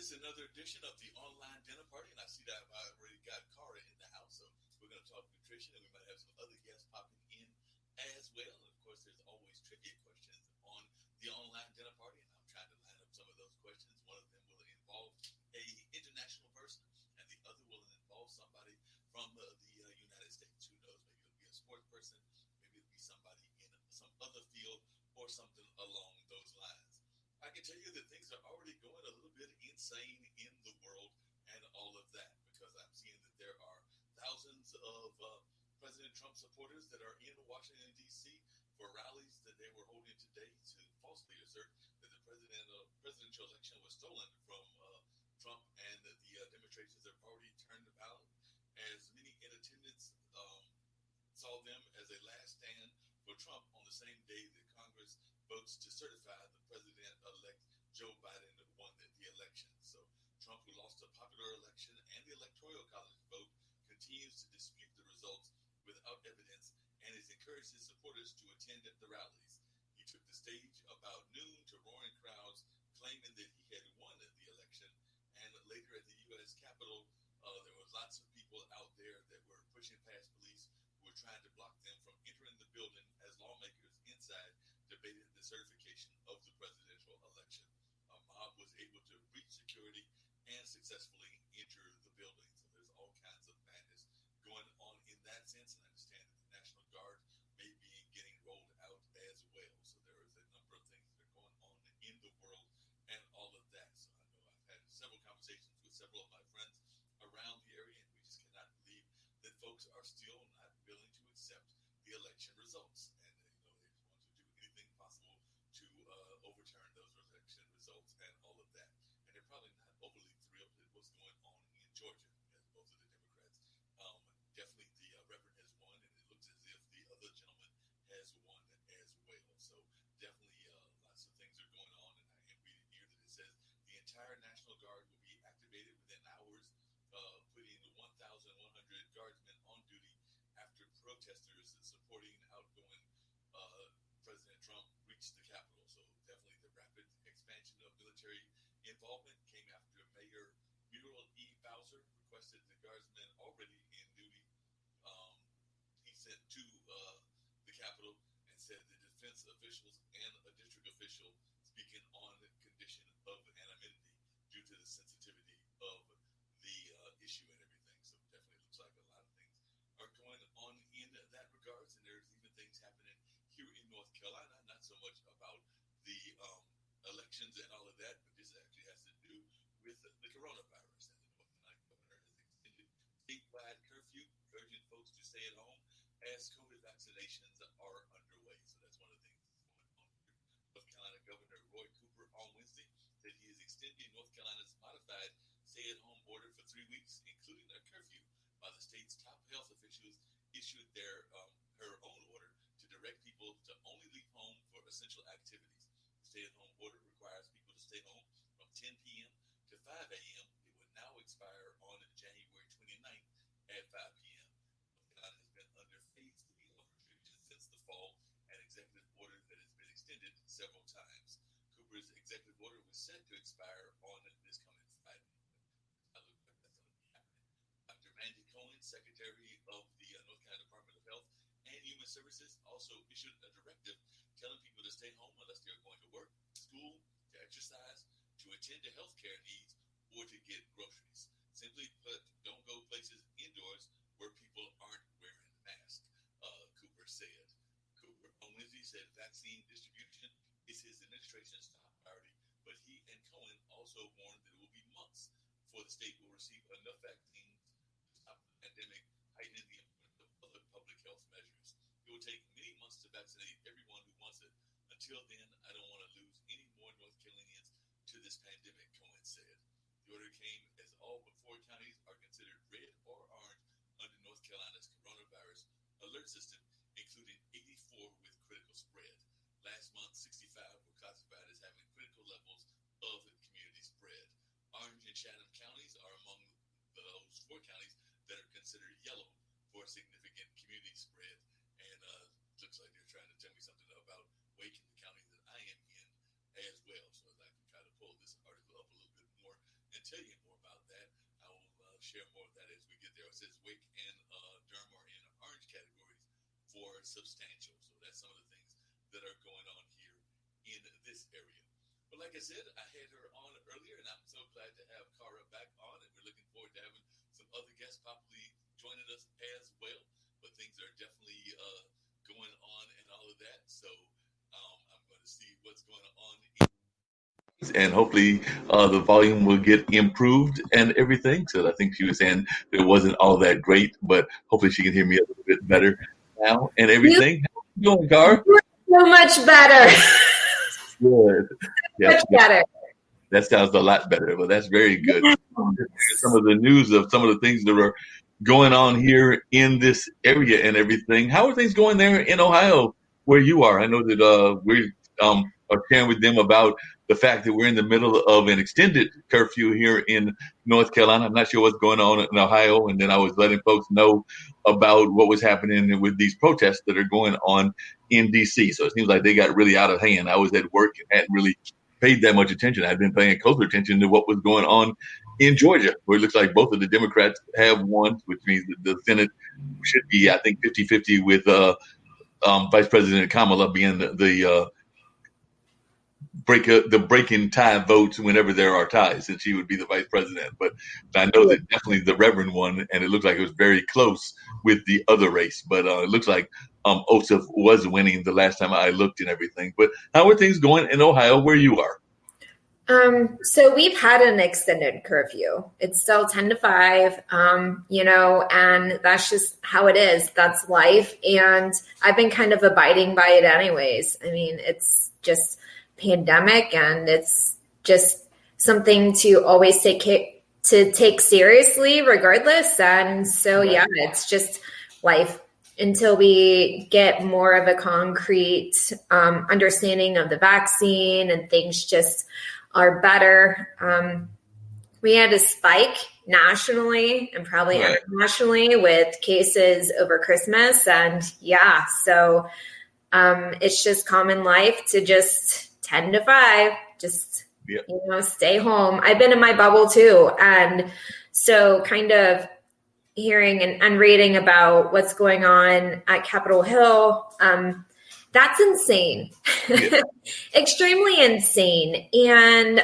is another edition of the online dinner party, and I see that I've already got Kara in the house, so we're going to talk nutrition, and we might have some other guests popping in as well. And of course, there's always trivia questions on the online dinner party, and I'm trying to line up some of those questions. One of them will involve a international person, and the other will involve somebody from the United States. Who knows? Maybe it'll be a sports person, maybe it'll be somebody in some other field or something along those lines. I can tell you that things are already going a little bit insane in the world and all of that, because I'm seeing that there are thousands of President Trump supporters that are in Washington, D.C. for rallies that they were holding today to falsely assert that the presidential election was stolen from Trump, and that the demonstrations have already turned about. As many in attendance saw them as a last stand for Trump on the same day that Congress votes to certify the president-elect Joe Biden won the election. So Trump, who lost a popular election and the Electoral College vote, continues to dispute the results without evidence and has encouraged his supporters to attend the rallies. He took the stage about noon to roaring crowds, claiming that he had won the election. And later at the U.S. Capitol, there were lots of people out there that were pushing past police who were trying to block them from entering the building as lawmakers inside debated the certification of the presidential election. A mob was able to breach security and successfully enter the building. So there's all kinds of madness going on in that sense. And I understand that the National Guard may be getting rolled out as well. So there is a number of things that are going on in the world and all of that. So I know I've had several conversations with several of my friends around the area, and we just cannot believe that folks are still not willing to accept the election results. And they just want to do anything possible to overturn those election results and all of that. And they're probably not overly thrilled at what's going on in Georgia, as both of the Democrats. Definitely the Reverend has won, and it looks as if the other gentleman has won as well. So definitely lots of things are going on, and I am reading here that it says the entire National Guard will be activated within hours, putting 1,100 guardsmen on duty after protesters supporting outgoing President Trump reached the Capitol. So definitely the rapid expansion of military involvement came after Mayor Muriel E. Bowser requested the guardsmen already in duty. He sent to the Capitol and said the defense officials and a district official speaking on the condition of anonymity due to the sensitivity of the issue and everything. So definitely looks like a lot of things are going on in that regards, and there's even things happening here in North Carolina, not so much about the elections and all of that, but this actually has to do with the coronavirus. And the North Carolina governor has extended statewide curfew, urging folks to stay at home as COVID vaccinations are underway. So that's one of the things that's going on here. North Carolina Governor Roy Cooper on Wednesday said he is extending North Carolina's modified stay-at-home order for 3 weeks, including a curfew, while the state's top health officials issued her own order to direct people to only leave home for essential activities. The stay-at-home order requires people to stay home from 10 p.m. to 5 a.m. It would now expire on January 29th at 5 p.m. North Carolina has been under phase 3 of restrictions since the fall, an executive order that has been extended several times. Cooper's executive order was set to expire on this coming Friday. I look like that's going to be happening. Dr. Randy Cohen, Secretary of the North Carolina Department of Health and Human Services, also issued a directive telling people to stay home unless they're going to work, school, to exercise, to attend to healthcare needs, or to get groceries. Simply put, don't go places indoors where people aren't wearing masks, Cooper said. Cooper on Wednesday said vaccine distribution is his administration's top priority, but he and Cohen also warned that it will be months before the state will receive enough vaccines to stop the pandemic, heightening the importance of other public health measures. It will take many months to vaccinate everyone who wants it. Until then, I don't want to lose any more North Carolinians to this pandemic, Cohen said. The order came as all but 4 counties are considered red or orange under North Carolina's coronavirus alert system, including 84 with critical spread. Last month, 65 were classified as having critical levels of community spread. Orange and Chatham counties are among those 4 counties that are considered yellow for significant community spread. And looks like they're trying to tell me something about Wake, the county that I am in, as well. So I'd like to try to pull this article up a little bit more and tell you more about that. I will share more of that as we get there. It says Wake and Durham are in orange categories for substantial. So that's some of the things that are going on here in this area. But like I said, I had her on earlier, and I'm so glad to have Kara back on, and we're looking forward to having some other guests probably joining us as well. But things are definitely going on and all of that. So I'm going to see what's going on. And hopefully the volume will get improved and everything. So I think she was saying it wasn't all that great, but hopefully she can hear me a little bit better now and everything. How you doing, Kara? So much better. Good. Yeah, much better. That sounds a lot better, but that's very good. Some of the news of some of the things that are going on here in this area and everything. How are things going there in Ohio where you are? I know that we are sharing with them about the fact that we're in the middle of an extended curfew here in North Carolina. I'm not sure what's going on in Ohio. And then I was letting folks know about what was happening with these protests that are going on in D.C. So it seems like they got really out of hand. I was at work and hadn't really paid that much attention. I've been paying closer attention to what was going on in Georgia, where it looks like both of the Democrats have won, which means that the Senate should be, I think, 50-50 with Vice President Kamala being the breaking tie votes whenever there are ties, and she would be the vice president. But I know that definitely the Reverend won, and it looked like it was very close with the other race. But it looks like Ossoff was winning the last time I looked and everything. But how are things going in Ohio where you are? So we've had an extended curfew. It's still 10 to 5, and that's just how it is. That's life. And I've been kind of abiding by it anyways. I mean, it's just pandemic, and it's just something to always take seriously regardless. And so, yeah, it's just life until we get more of a concrete understanding of the vaccine and things just are better. We had a spike nationally and probably internationally with cases over Christmas. And yeah, so it's just common life to just 10 to 5, just, stay home. I've been in my bubble too. And so kind of hearing and reading about what's going on at Capitol Hill, that's insane, extremely insane. And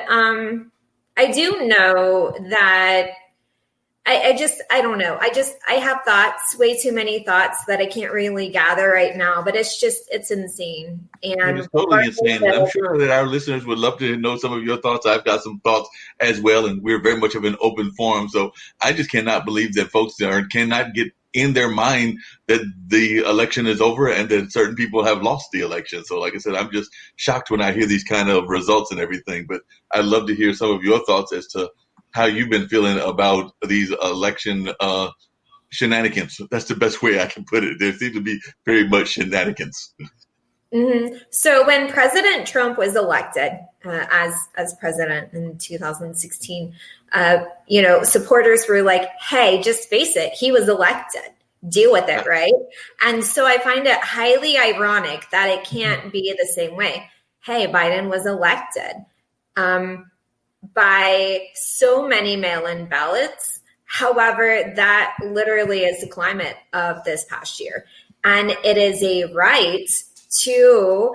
I do know that I don't know. I have thoughts, way too many thoughts that I can't really gather right now, but it's insane. And it's totally insane. And I'm sure that our listeners would love to know some of your thoughts. I've got some thoughts as well, and we're very much of an open forum. So I just cannot believe that folks cannot get in their mind that the election is over and that certain people have lost the election. So like I said, I'm just shocked when I hear these kind of results and everything, but I'd love to hear some of your thoughts as to how you've been feeling about these election shenanigans. That's the best way I can put it. There seems to be very much shenanigans. Mm-hmm. So when President Trump was elected as president in 2016, supporters were like, hey, just face it. He was elected. Deal with it, right? And so I find it highly ironic that it can't be the same way. Hey, Biden was elected by so many mail-in ballots. However, that literally is the climate of this past year. And it is a right to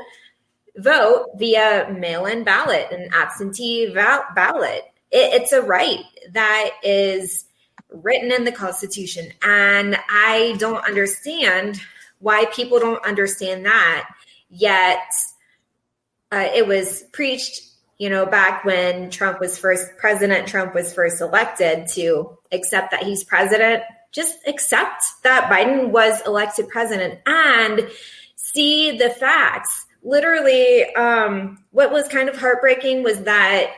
vote via mail-in ballot and absentee ballot. It's a right that is written in the Constitution. And I don't understand why people don't understand that. Yet it was preached, back when President Trump was first elected, to accept that he's president. Just accept that Biden was elected president and see the facts. Literally, what was kind of heartbreaking was that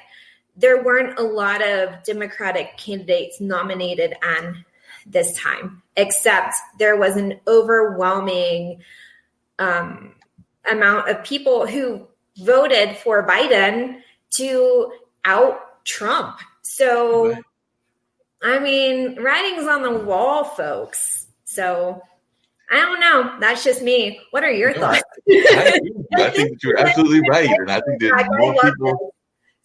there weren't a lot of Democratic candidates nominated on this time, except there was an overwhelming amount of people who voted for Biden to out Trump. So, right. I mean, writing's on the wall, folks. So I don't know. That's just me. What are your thoughts? I think that you're absolutely right. And I think that more people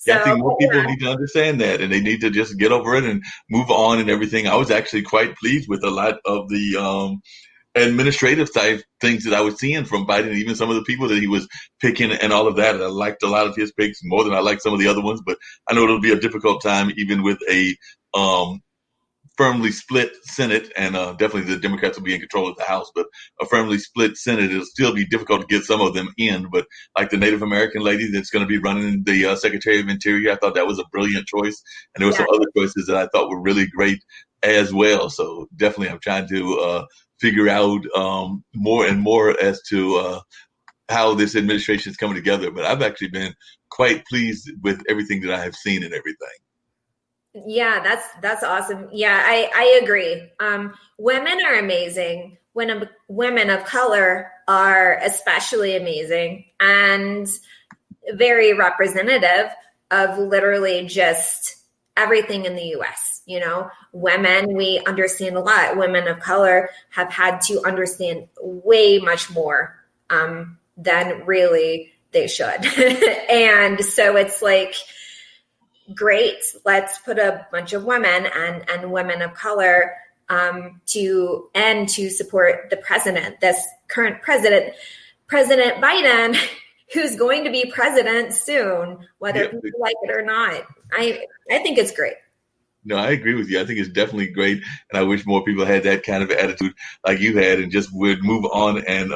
So Yeah, I think more people yeah, need to understand that, and they need to just get over it and move on and everything. I was actually quite pleased with a lot of the administrative type things that I was seeing from Biden, even some of the people that he was picking and all of that. I liked a lot of his picks more than I liked some of the other ones, but I know it'll be a difficult time even with a um, firmly split Senate, and definitely the Democrats will be in control of the House, but a firmly split Senate, it'll still be difficult to get some of them in. But like the Native American lady that's going to be running the Secretary of Interior, I thought that was a brilliant choice. And there were yeah. some other choices that I thought were really great as well. So definitely I'm trying to figure out more and more as to how this administration is coming together. But I've actually been quite pleased with everything that I have seen and everything. Yeah, that's awesome. Yeah, I agree. Women are amazing. Women of color are especially amazing and very representative of literally just everything in the US. You know, women, we understand a lot. Women of color have had to understand way much more than really they should. And so it's like, great, let's put a bunch of women and women of color to support the president, this current president, President Biden, who's going to be president soon, whether people like it or not. I think it's great. No, I agree with you. I think it's definitely great, and I wish more people had that kind of attitude like you had, and just would move on and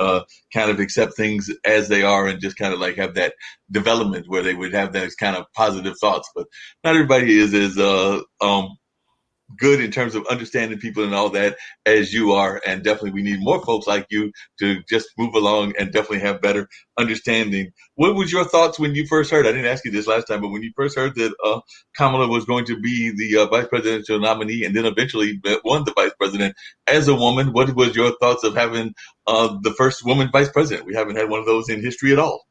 kind of accept things as they are, and just kind of like have that development where they would have those kind of positive thoughts. But not everybody is as good in terms of understanding people and all that as you are, and definitely we need more folks like you to just move along and definitely have better understanding. What was your thoughts when you first heard? I didn't ask you this last time, but when you first heard that Kamala was going to be the vice presidential nominee and then eventually won the vice president as a woman, what was your thoughts of having the first woman vice president? We haven't had one of those in history at all.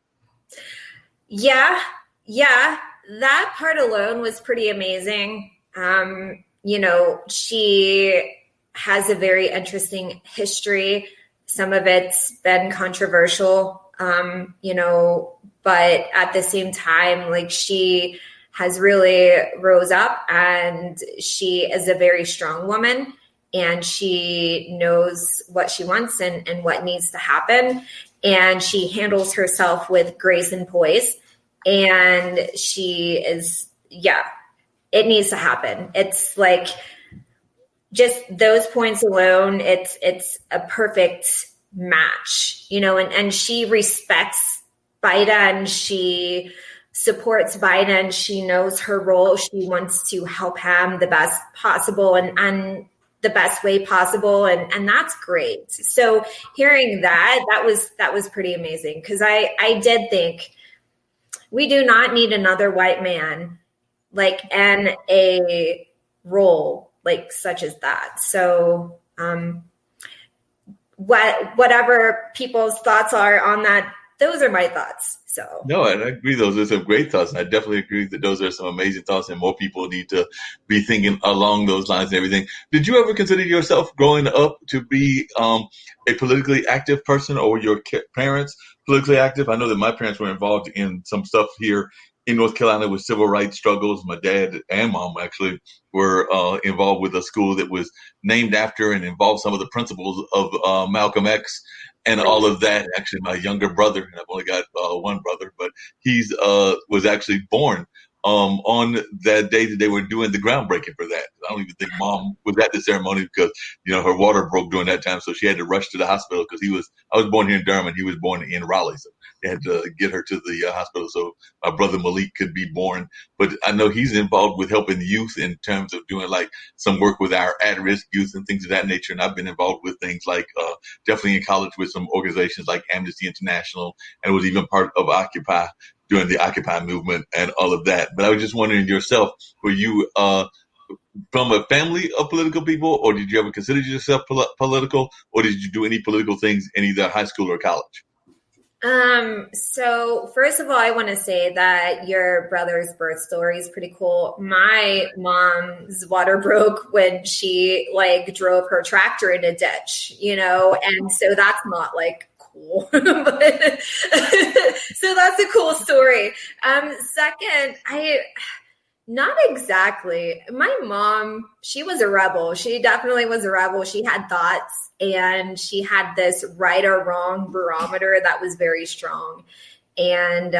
Yeah, that part alone was pretty amazing. You know, she has a very interesting history. Some of it's been controversial, you know, but at the same time, like, she has really rose up, and she is a very strong woman, and she knows what she wants and what needs to happen. And she handles herself with grace and poise. And she is, it needs to happen. It's like, just those points alone, it's a perfect match, you know, and she respects Biden. She supports Biden. She knows her role. She wants to help him the best possible and the best way possible. And that's great. So hearing that was pretty amazing, because I did think we do not need another white man like in a role like such as that. So whatever people's thoughts are on that, those are my thoughts. So no, and I agree. Those are some great thoughts. And I definitely agree that those are some amazing thoughts, and more people need to be thinking along those lines and everything. Did you ever consider yourself growing up to be a politically active person, or were your parents politically active? I know that my parents were involved in some stuff here in North Carolina with civil rights struggles. My dad and mom actually were involved with a school that was named after and involved some of the principles of Malcolm X and all of that. Actually, my younger brother, and I've only got one brother, but he's was actually born on that day that they were doing the groundbreaking for that. I don't even think mom was at the ceremony because, you know, her water broke during that time. So she had to rush to the hospital because I was born here in Durham and he was born in Raleigh. So they had to get her to the hospital so my brother Malik could be born. But I know he's involved with helping the youth in terms of doing like some work with our at-risk youth and things of that nature. And I've been involved with things like definitely in college with some organizations like Amnesty International, and was even part of Occupy during the Occupy movement and all of that. But I was just wondering yourself, were you from a family of political people, or did you ever consider yourself political, or did you do any political things in either high school or college? So first of all, I want to say that your brother's birth story is pretty cool. My mom's water broke when she like drove her tractor in a ditch, you know, and so that's not like cool. But, so that's a cool story. Second, not exactly. My mom, she was a rebel. She definitely was a rebel. She had thoughts, and she had this right or wrong barometer that was very strong. And,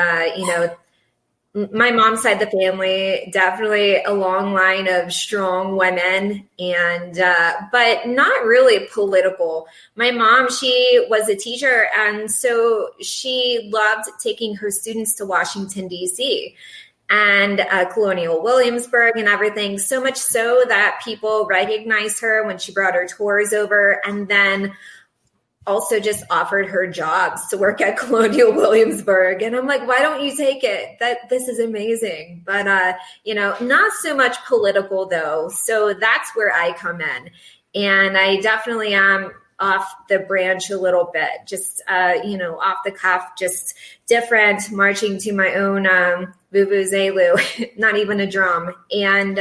my mom's side of the family, definitely a long line of strong women, and but not really political. My mom, she was a teacher, and so she loved taking her students to Washington, D.C., and Colonial Williamsburg and everything, so much so that people recognized her when she brought her tours over, and then also just offered her jobs to work at Colonial Williamsburg. And I'm like, why don't you take it? This is amazing. But, not so much political though. So that's where I come in. And I definitely am off the branch a little bit, just, off the cuff, just different, marching to my own vuvuzela, not even a drum. And,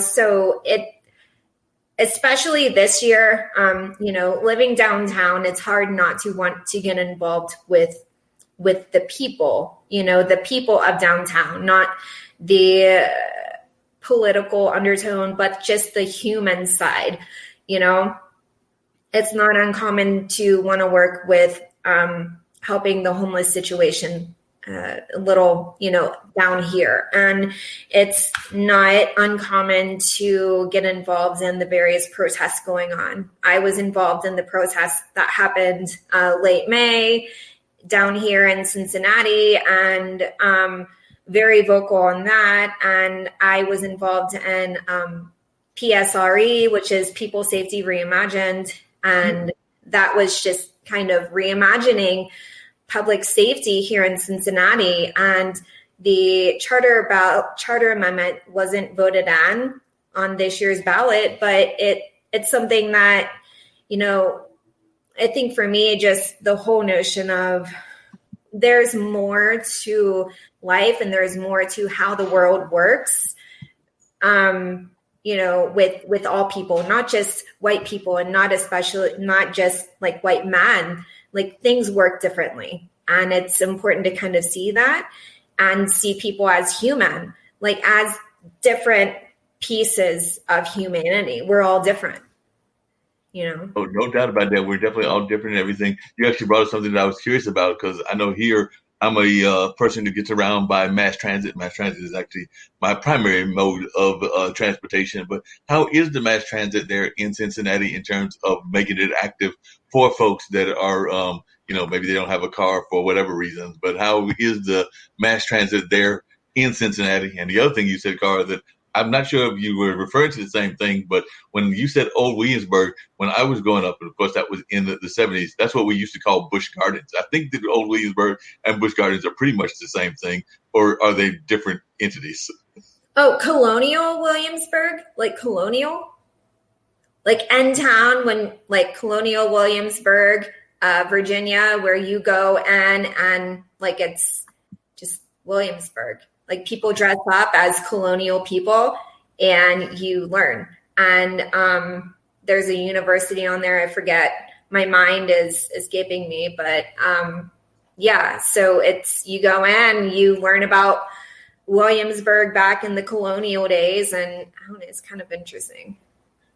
so especially this year, living downtown, it's hard not to want to get involved with the people, the people of downtown, not the political undertone, but just the human side. It's not uncommon to want to work with helping the homeless situation a little, down here. And it's not uncommon to get involved in the various protests going on. I was involved in the protests that happened late May down here in Cincinnati, and very vocal on that. And I was involved in PSRE, which is People Safety Reimagined. And that was just kind of reimagining public safety here in Cincinnati. And the charter amendment wasn't voted on this year's ballot, but it's something that, I think for me, just the whole notion of there's more to life and there's more to how the world works, with all people, not just white people, and not just like white men. Like, things work differently, and it's important to kind of see that and see people as human, like as different pieces of humanity. We're all different, Oh, no doubt about that. We're definitely all different and everything. You actually brought up something that I was curious about, because I know here I'm a person who gets around by mass transit. Mass transit is actually my primary mode of transportation. But how is the mass transit there in Cincinnati in terms of making it active for folks that are, maybe they don't have a car for whatever reasons? But how is the mass transit there in Cincinnati? And the other thing you said, Kara, that I'm not sure if you were referring to the same thing, but when you said Old Williamsburg, when I was growing up, and of course that was in the 70s, that's what we used to call Busch Gardens. I think that Old Williamsburg and Busch Gardens are pretty much the same thing, or are they different entities? Oh, Colonial Williamsburg, like Colonial? Like N Town, when like Colonial Williamsburg, Virginia, where you go and like it's just Williamsburg. Like, people dress up as colonial people and you learn. And there's a university on there. I forget. My mind is escaping me. But so you go in, you learn about Williamsburg back in the colonial days. And I don't know, it's kind of interesting.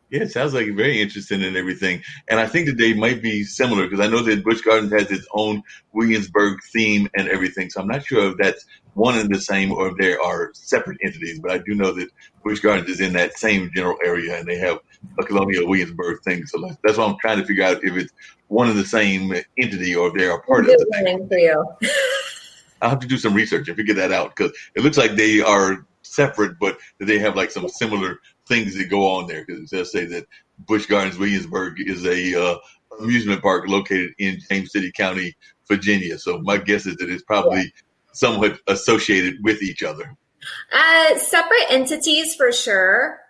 Yeah, it sounds like very interesting and everything. And I think that they might be similar, because I know that Busch Gardens has its own Williamsburg theme and everything. So I'm not sure if that's one and the same or if there are separate entities. But I do know that Busch Gardens is in that same general area, and they have a Colonial Williamsburg thing. So that's why I'm trying to figure out if it's one and the same entity or if they are part of the same. For you. I'll have to do some research and figure that out, because it looks like they are separate, but they have like some similar things that go on there. Because it does say that Busch Gardens Williamsburg is a amusement park located in James City County, Virginia. So my guess is that it's probably somewhat associated with each other. Separate entities for sure.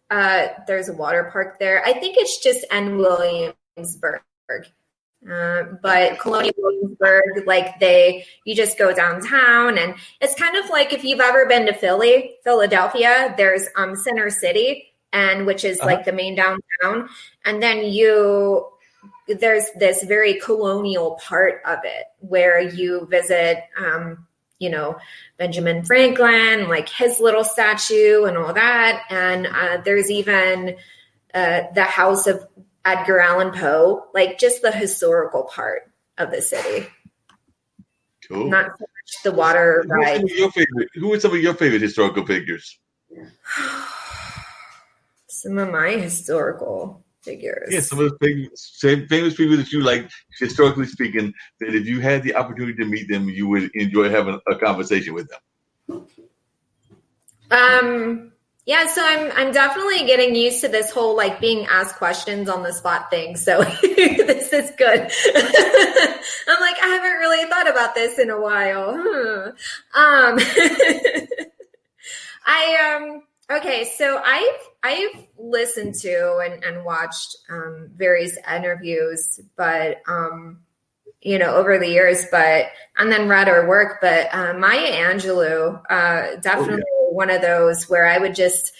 There's a water park there. I think it's just N Williamsburg. But Colonial Williamsburg, like you just go downtown, and it's kind of like if you've ever been to Philadelphia, there's Center City, and which is like the main downtown, and then you there's this very colonial part of it where you visit, Benjamin Franklin, like his little statue and all that. And there's even the house of Edgar Allan Poe, like just the historical part of the city. Cool. Not so much the water ride. Who are some of your favorite historical figures? Some of my historical figures. Yeah, some of the famous people that you like, historically speaking, that if you had the opportunity to meet them, you would enjoy having a conversation with them. Yeah, so I'm definitely getting used to this whole like being asked questions on the spot thing. So this is good. I'm like, I haven't really thought about this in a while. Okay, so I've listened to and watched various interviews, but over the years, and then read her work. But Maya Angelou, definitely one of those where I would just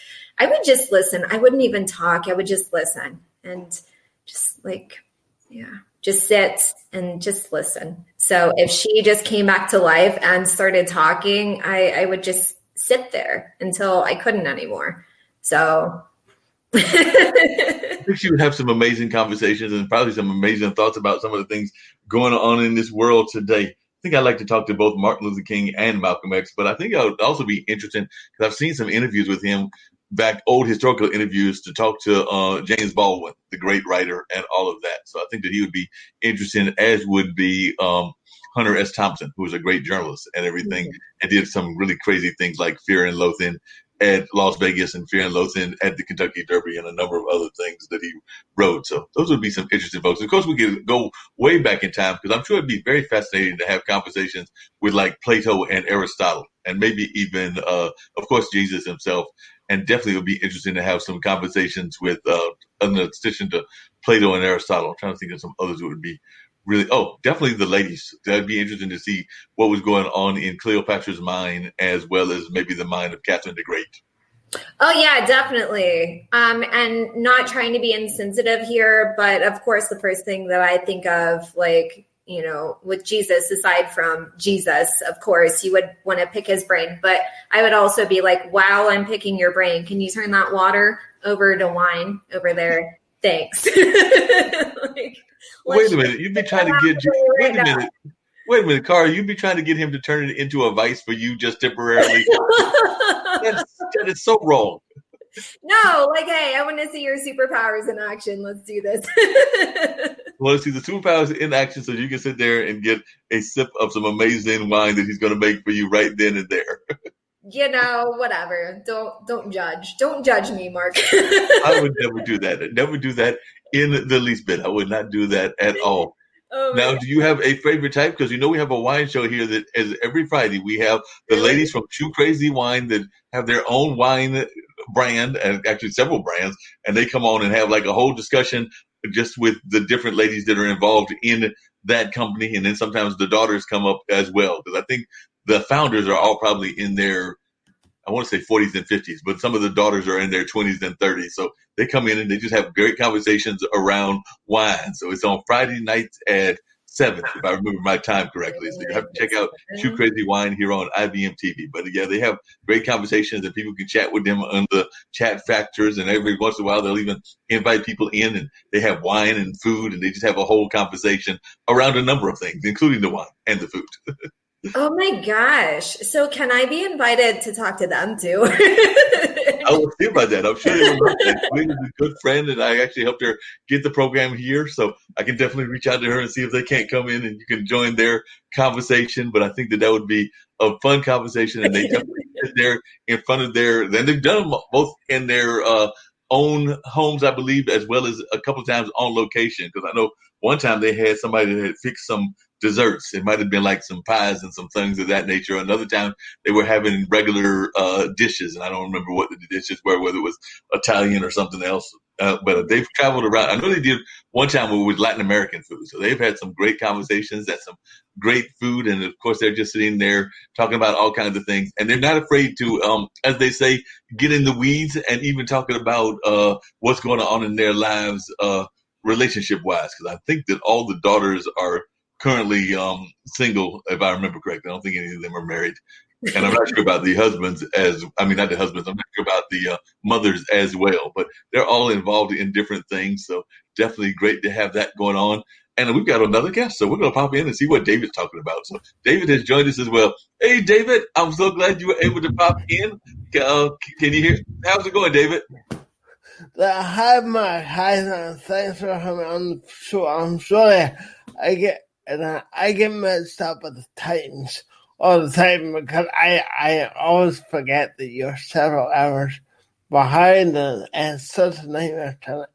listen. I wouldn't even talk. I would just listen and just just sit and just listen. So if she just came back to life and started talking, I would just sit there until I couldn't anymore. So I think she would have some amazing conversations and probably some amazing thoughts about some of the things going on in this world today. I think I'd like to talk to both Martin Luther King and Malcolm X, but I think it would also be interesting because I've seen some interviews with him, old historical interviews, to talk to James Baldwin, the great writer, and all of that. So I think that he would be interesting, as would be Hunter S. Thompson, who was a great journalist and everything, and did some really crazy things like Fear and Loathing at Las Vegas and Fear and Loathing at the Kentucky Derby and a number of other things that he wrote. So those would be some interesting folks. Of course, we could go way back in time because I'm sure it'd be very fascinating to have conversations with like Plato and Aristotle and maybe even, of course, Jesus himself. And definitely it would be interesting to have some conversations with, in addition to Plato and Aristotle. I'm trying to think of some others who would be really, definitely the ladies. That'd be interesting to see what was going on in Cleopatra's mind, as well as maybe the mind of Catherine the Great. Oh yeah, definitely. And not trying to be insensitive here, but of course, the first thing that I think of, with Jesus, aside from Jesus, of course, you would want to pick his brain, but I would also be like, while I'm picking your brain, can you turn that water over to wine over there? Thanks. Wait a minute. You'd be trying to get Wait a minute, Kara. You'd be trying to get him to turn it into a vice for you just temporarily. that is so wrong. No, hey, I want to see your superpowers in action. Let's do this. Well, let's see the superpowers in action so you can sit there and get a sip of some amazing wine that he's going to make for you right then and there. Whatever. Don't judge. Don't judge me, Mark. I would never do that. Never do that in the least bit. I would not do that at all. Oh, now, do you have a favorite type? Because we have a wine show here that is every Friday. We have the ladies from True Crazy Wine that have their own wine brand, and actually several brands, and they come on and have like a whole discussion just with the different ladies that are involved in that company. And then sometimes the daughters come up as well, because I think the founders are all probably in their, I want to say 40s and 50s, but some of the daughters are in their 20s and 30s. So they come in and they just have great conversations around wine. So it's on Friday nights at 7, if I remember my time correctly. So you have to check out True Crazy Wine here on IBM TV. But yeah, they have great conversations and people can chat with them on the chat factors. And every once in a while, they'll even invite people in and they have wine and food and they just have a whole conversation around a number of things, including the wine and the food. Oh my gosh. So can I be invited to talk to them too? I will see about that. I'm sure they will. Queen is a good friend, and I actually helped her get the program here. So I can definitely reach out to her and see if they can't come in and you can join their conversation. But I think that would be a fun conversation. And they definitely sit there in front of then they've done them both in their own homes, I believe, as well as a couple of times on location. Because I know one time they had somebody that had fixed some desserts. It might have been like some pies and some things of that nature. Another time they were having regular dishes, and I don't remember what the dishes were, whether it was Italian or something else. But they've traveled around. I know they did one time with Latin American food. So they've had some great conversations and some great food. And of course, they're just sitting there talking about all kinds of things. And they're not afraid to, as they say, get in the weeds and even talking about what's going on in their lives relationship wise? Because I think that all the daughters are currently single, if I remember correctly. I don't think any of them are married. And I'm not sure about the husbands not the husbands, I'm not sure about the mothers as well, but they're all involved in different things. So definitely great to have that going on. And we've got another guest, so we're going to pop in and see what David's talking about. So David has joined us as well. Hey, David, I'm so glad you were able to pop in. Can you hear? How's it going, David? Hi, Mark. Hi, thanks for having me on the show. I'm sorry I get messed up with the times all the time because I always forget that you're several hours behind, and it's such a nightmare to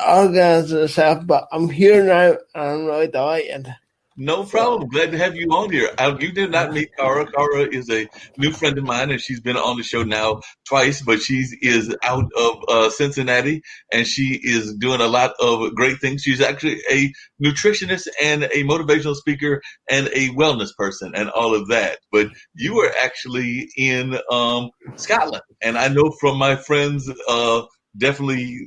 organize yourself. But I'm here now, and I'm really delighted. No problem. Glad to have you on here. You did not meet Kara. Kara is a new friend of mine, and she's been on the show now twice, but she is out of Cincinnati, and she is doing a lot of great things. She's actually a nutritionist and a motivational speaker and a wellness person and all of that. But you are actually in Scotland, and I know from my friends definitely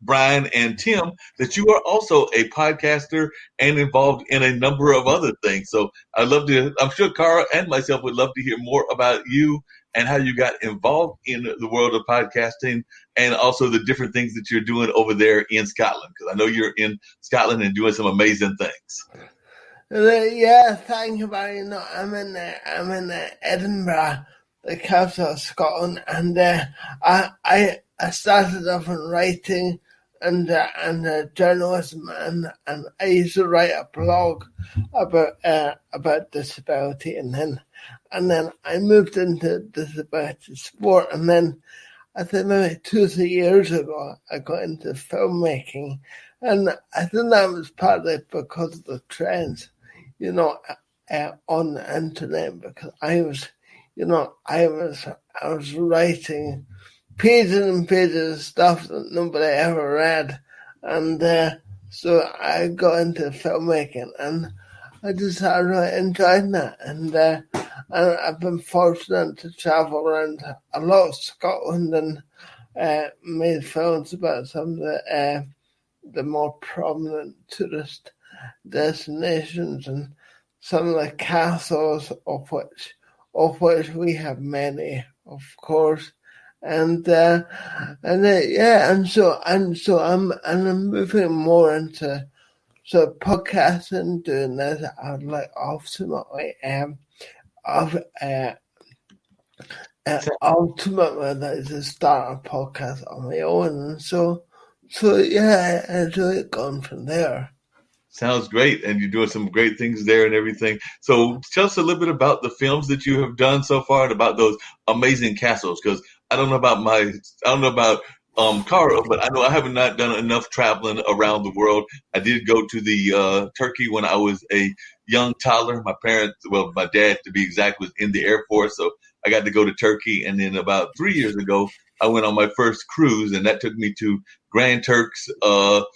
Brian and Tim, that you are also a podcaster and involved in a number of other things. So I'm sure Kara and myself would love to hear more about you and how you got involved in the world of podcasting and also the different things that you're doing over there in Scotland, because I know you're in Scotland and doing some amazing things. Yeah, thank you, Barry. No, I'm in Edinburgh, the capital of Scotland, and I started off in writing and journalism, and I used to write a blog about disability, and then I moved into disability sport, and then I think maybe 2 or 3 years ago I got into filmmaking, and I think that was partly because of the trends, on the internet, because I was writing pages and pages of stuff that nobody ever read, and so I got into filmmaking, and I just had really enjoyed that, and I've been fortunate to travel around a lot of Scotland and made films about some of the more prominent tourist destinations and some of the castles of which we have many, of course. And so I'm moving more into podcasting, doing this. I'd like ultimately like to start a podcast on my own, and so yeah, I enjoy it going from there. Sounds great, and you're doing some great things there and everything. So tell us a little bit about the films that you have done so far and about those amazing castles, because I don't know about Kara, but I know I have not done enough traveling around the world. I did go to the Turkey when I was a young toddler. My dad, to be exact, was in the Air Force, so I got to go to Turkey. And then about 3 years ago, I went on my first cruise, and that took me to Grand Turks, the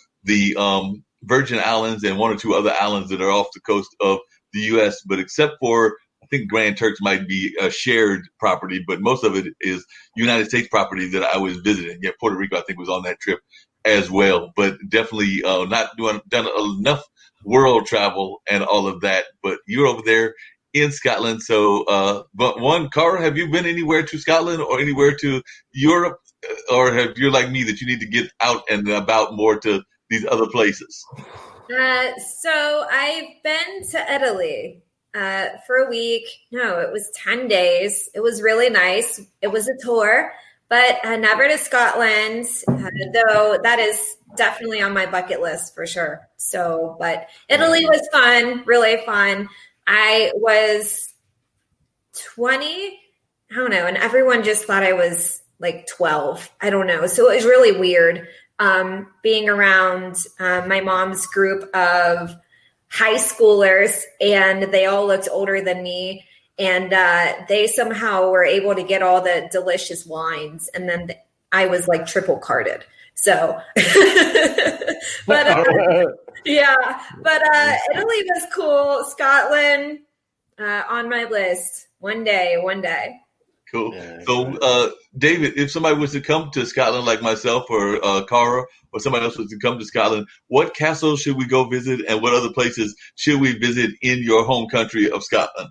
Virgin Islands, and 1 or 2 other islands that are off the coast of the U.S. But except for, I think Grand Turks might be a shared property, but most of it is United States property that I was visiting. Yeah, Puerto Rico, I think, was on that trip as well. But definitely not done enough world travel and all of that. But you're over there in Scotland. So, Kara, have you been anywhere to Scotland or anywhere to Europe? Or have you like me that you need to get out and about more to these other places? So I've been to Italy for a week. No, it was 10 days. It was really nice. It was a tour, but never to Scotland, though that is definitely on my bucket list for sure. So, but Italy was fun, really fun. I was 20, I don't know, and everyone just thought I was like 12. I don't know. So it was really weird. Being around my mom's group of high schoolers, and they all looked older than me, and they somehow were able to get all the delicious wines, and then I was like triple carded. So, but Italy was cool. Scotland on my list. One day. Cool. Yeah, So, David, if somebody was to come to Scotland, like myself or Kara, or somebody else was to come to Scotland, what castles should we go visit, and what other places should we visit in your home country of Scotland?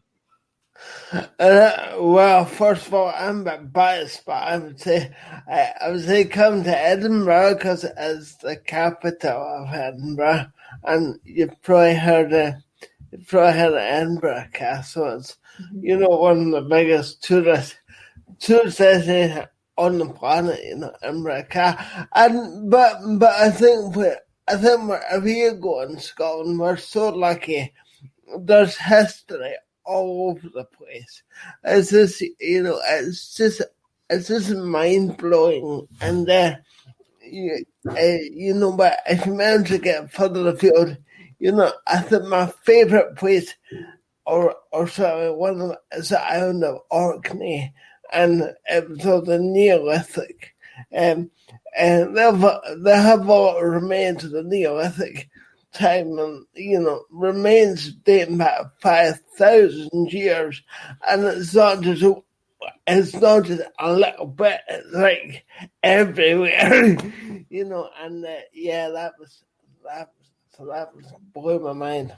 Well, first of all, I'm a bit biased, but I would say come to Edinburgh because it's the capital of Edinburgh, and you've probably heard of Edinburgh Castle. It's one of the biggest tourist cities on the planet. Edinburgh Castle, but I think wherever you go in Scotland, we're so lucky. There's history all over the place. It's just mind blowing, and but if you manage to get further afield, I think my favourite place, or sorry, one of them is the island of Orkney, and it was of the Neolithic, and they have all remains of the Neolithic time, and remains dating back 5,000 years, and it's not just a little bit, it's like everywhere. And that was blowing my mind.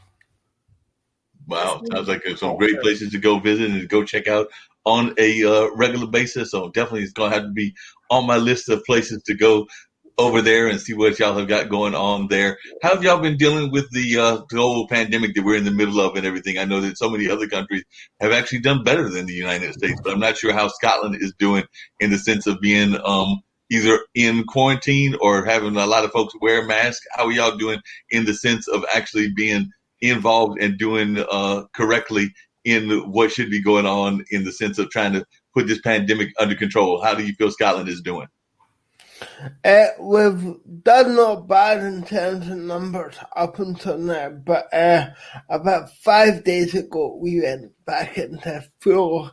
Wow, sounds like there's some great places to go visit and to go check out on a regular basis. So definitely it's going to have to be on my list of places to go over there and see what y'all have got going on there. How have y'all been dealing with the global pandemic that we're in the middle of and everything? I know that so many other countries have actually done better than the United States, but I'm not sure how Scotland is doing in the sense of being either in quarantine or having a lot of folks wear masks. How are y'all doing in the sense of actually being involved and doing correctly in what should be going on in the sense of trying to put this pandemic under control? How do you feel Scotland is doing? We've done not bad in terms of numbers up until now, but about 5 days ago we went back into full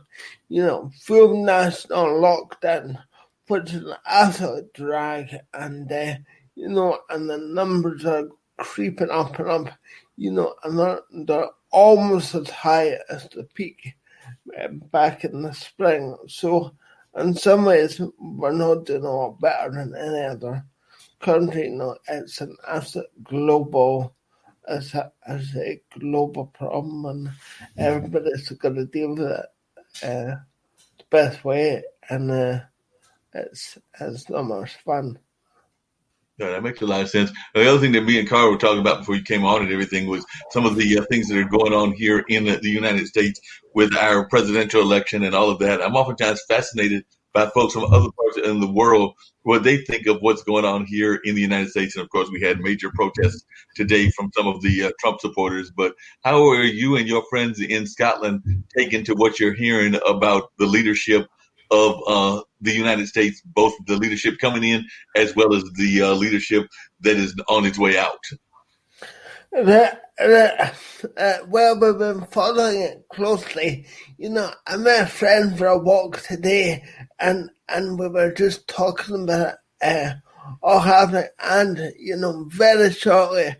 national lockdown, which is an absolute drag, and and the numbers are creeping up and up, and they're almost as high as the peak back in the spring. So in some ways, we're not doing a lot better than any other country. It's an absolute global, it's a global problem, and everybody's got to deal with it the best way, and it's not much fun. No, that makes a lot of sense. The other thing that me and Kara were talking about before you came on and everything was some of the things that are going on here in the United States with our presidential election and all of that. I'm oftentimes fascinated by folks from other parts in the world, what they think of what's going on here in the United States. And of course, we had major protests today from some of the Trump supporters. But how are you and your friends in Scotland taking to what you're hearing about the leadership of the United States, both the leadership coming in as well as the leadership that is on its way out? Well, we've been following it closely. I met a friend for a walk today, and we were just talking about it all happening. And very shortly,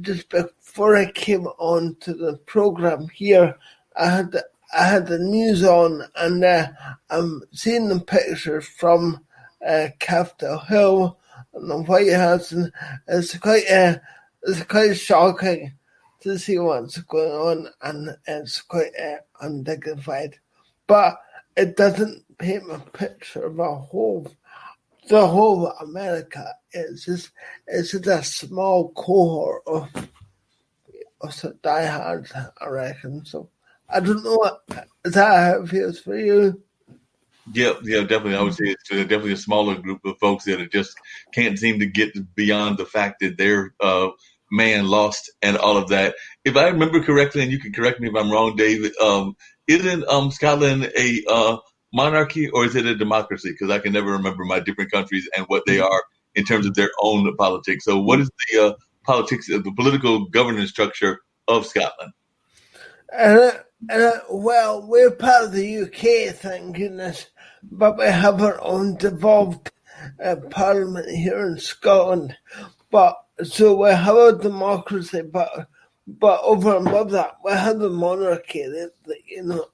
just before I came on to the program here, I had the news on, and I'm seeing the pictures from Capitol Hill and the White House, and it's quite shocking to see what's going on, and it's quite undignified. But it doesn't paint a picture of the whole America. It's just a small cohort of the diehards, I reckon. So I don't know is that how it feels for you? Yeah, definitely. I would say it's definitely a smaller group of folks that just can't seem to get beyond the fact that their man lost and all of that. If I remember correctly, and you can correct me if I'm wrong, David, isn't Scotland a monarchy or is it a democracy? Because I can never remember my different countries and what they are in terms of their own politics. So what is the the political governance structure of Scotland? Well, we're part of the UK, thank goodness, but we have our own devolved parliament here in Scotland. But so we have a democracy, but over and above that, we have the monarchy,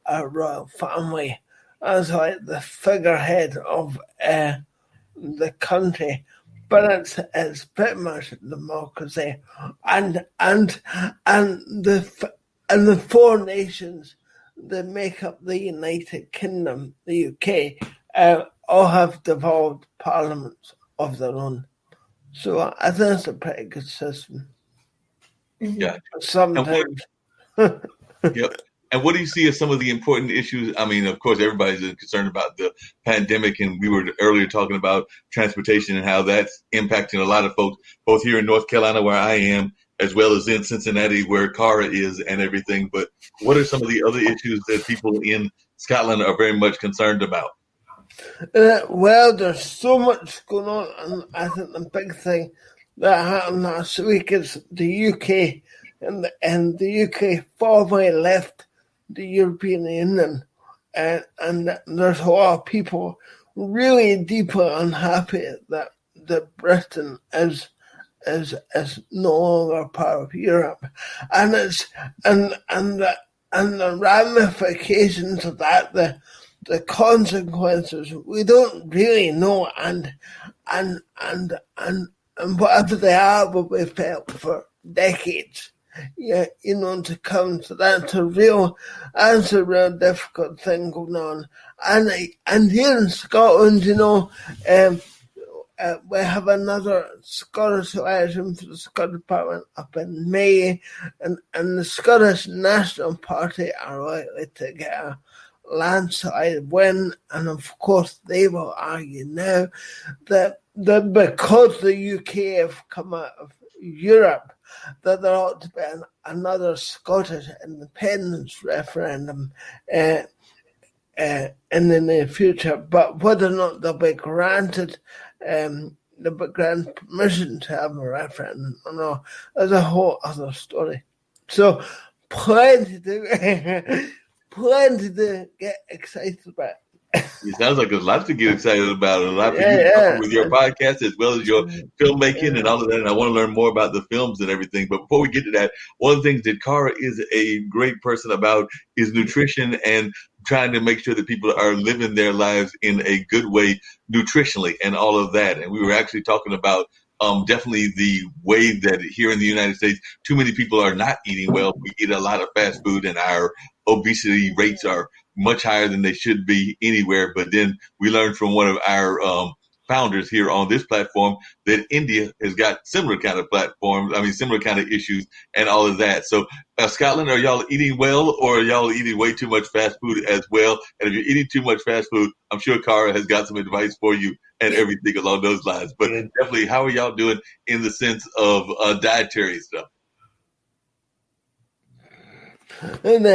our royal family, as like the figurehead of the country, but it's pretty much democracy, and the four nations that make up the United Kingdom, the UK, all have devolved parliaments of their own. So I think it's a pretty good system. Yeah. Sometimes. Yep. And what do you see as some of the important issues? I mean, of course, everybody's concerned about the pandemic, and we were earlier talking about transportation and how that's impacting a lot of folks, both here in North Carolina, where I am, as well as in Cincinnati, where Kara is and everything. But what are some of the other issues that people in Scotland are very much concerned about? Well, there's so much going on, and I think the big thing that happened last week is the UK, and the UK formally left the European Union, and there's a lot of people really deeply unhappy that Britain is no longer part of Europe, and the ramifications of that, the consequences, we don't really know, and whatever they are will be felt for decades, to come. So that's a real difficult thing going on. And here in Scotland, we have another Scottish election for the Scottish Parliament up in May, and the Scottish National Party are likely to get a landslide win, and of course they will argue now that because the UK have come out of Europe, that there ought to be another Scottish independence referendum in the near future. But whether or not they'll be granted permission to have a referendum or not is a whole other story. So plenty to get excited about. It sounds like there's lots to get excited about, a lot for you with your podcast as well as your filmmaking and all of that. And I want to learn more about the films and everything. But before we get to that, one of the things that Kara is a great person about is nutrition and trying to make sure that people are living their lives in a good way nutritionally and all of that. And we were actually talking about definitely the way that here in the United States, too many people are not eating well. We eat a lot of fast food, and our obesity rates are much higher than they should be anywhere. But then we learned from one of our founders here on this platform that India has got similar kind of similar kind of issues and all of that. So Scotland, are y'all eating well, or are y'all eating way too much fast food as well? And if you're eating too much fast food, I'm sure Kara has got some advice for you and everything along those lines. But definitely, how are y'all doing in the sense of dietary stuff? And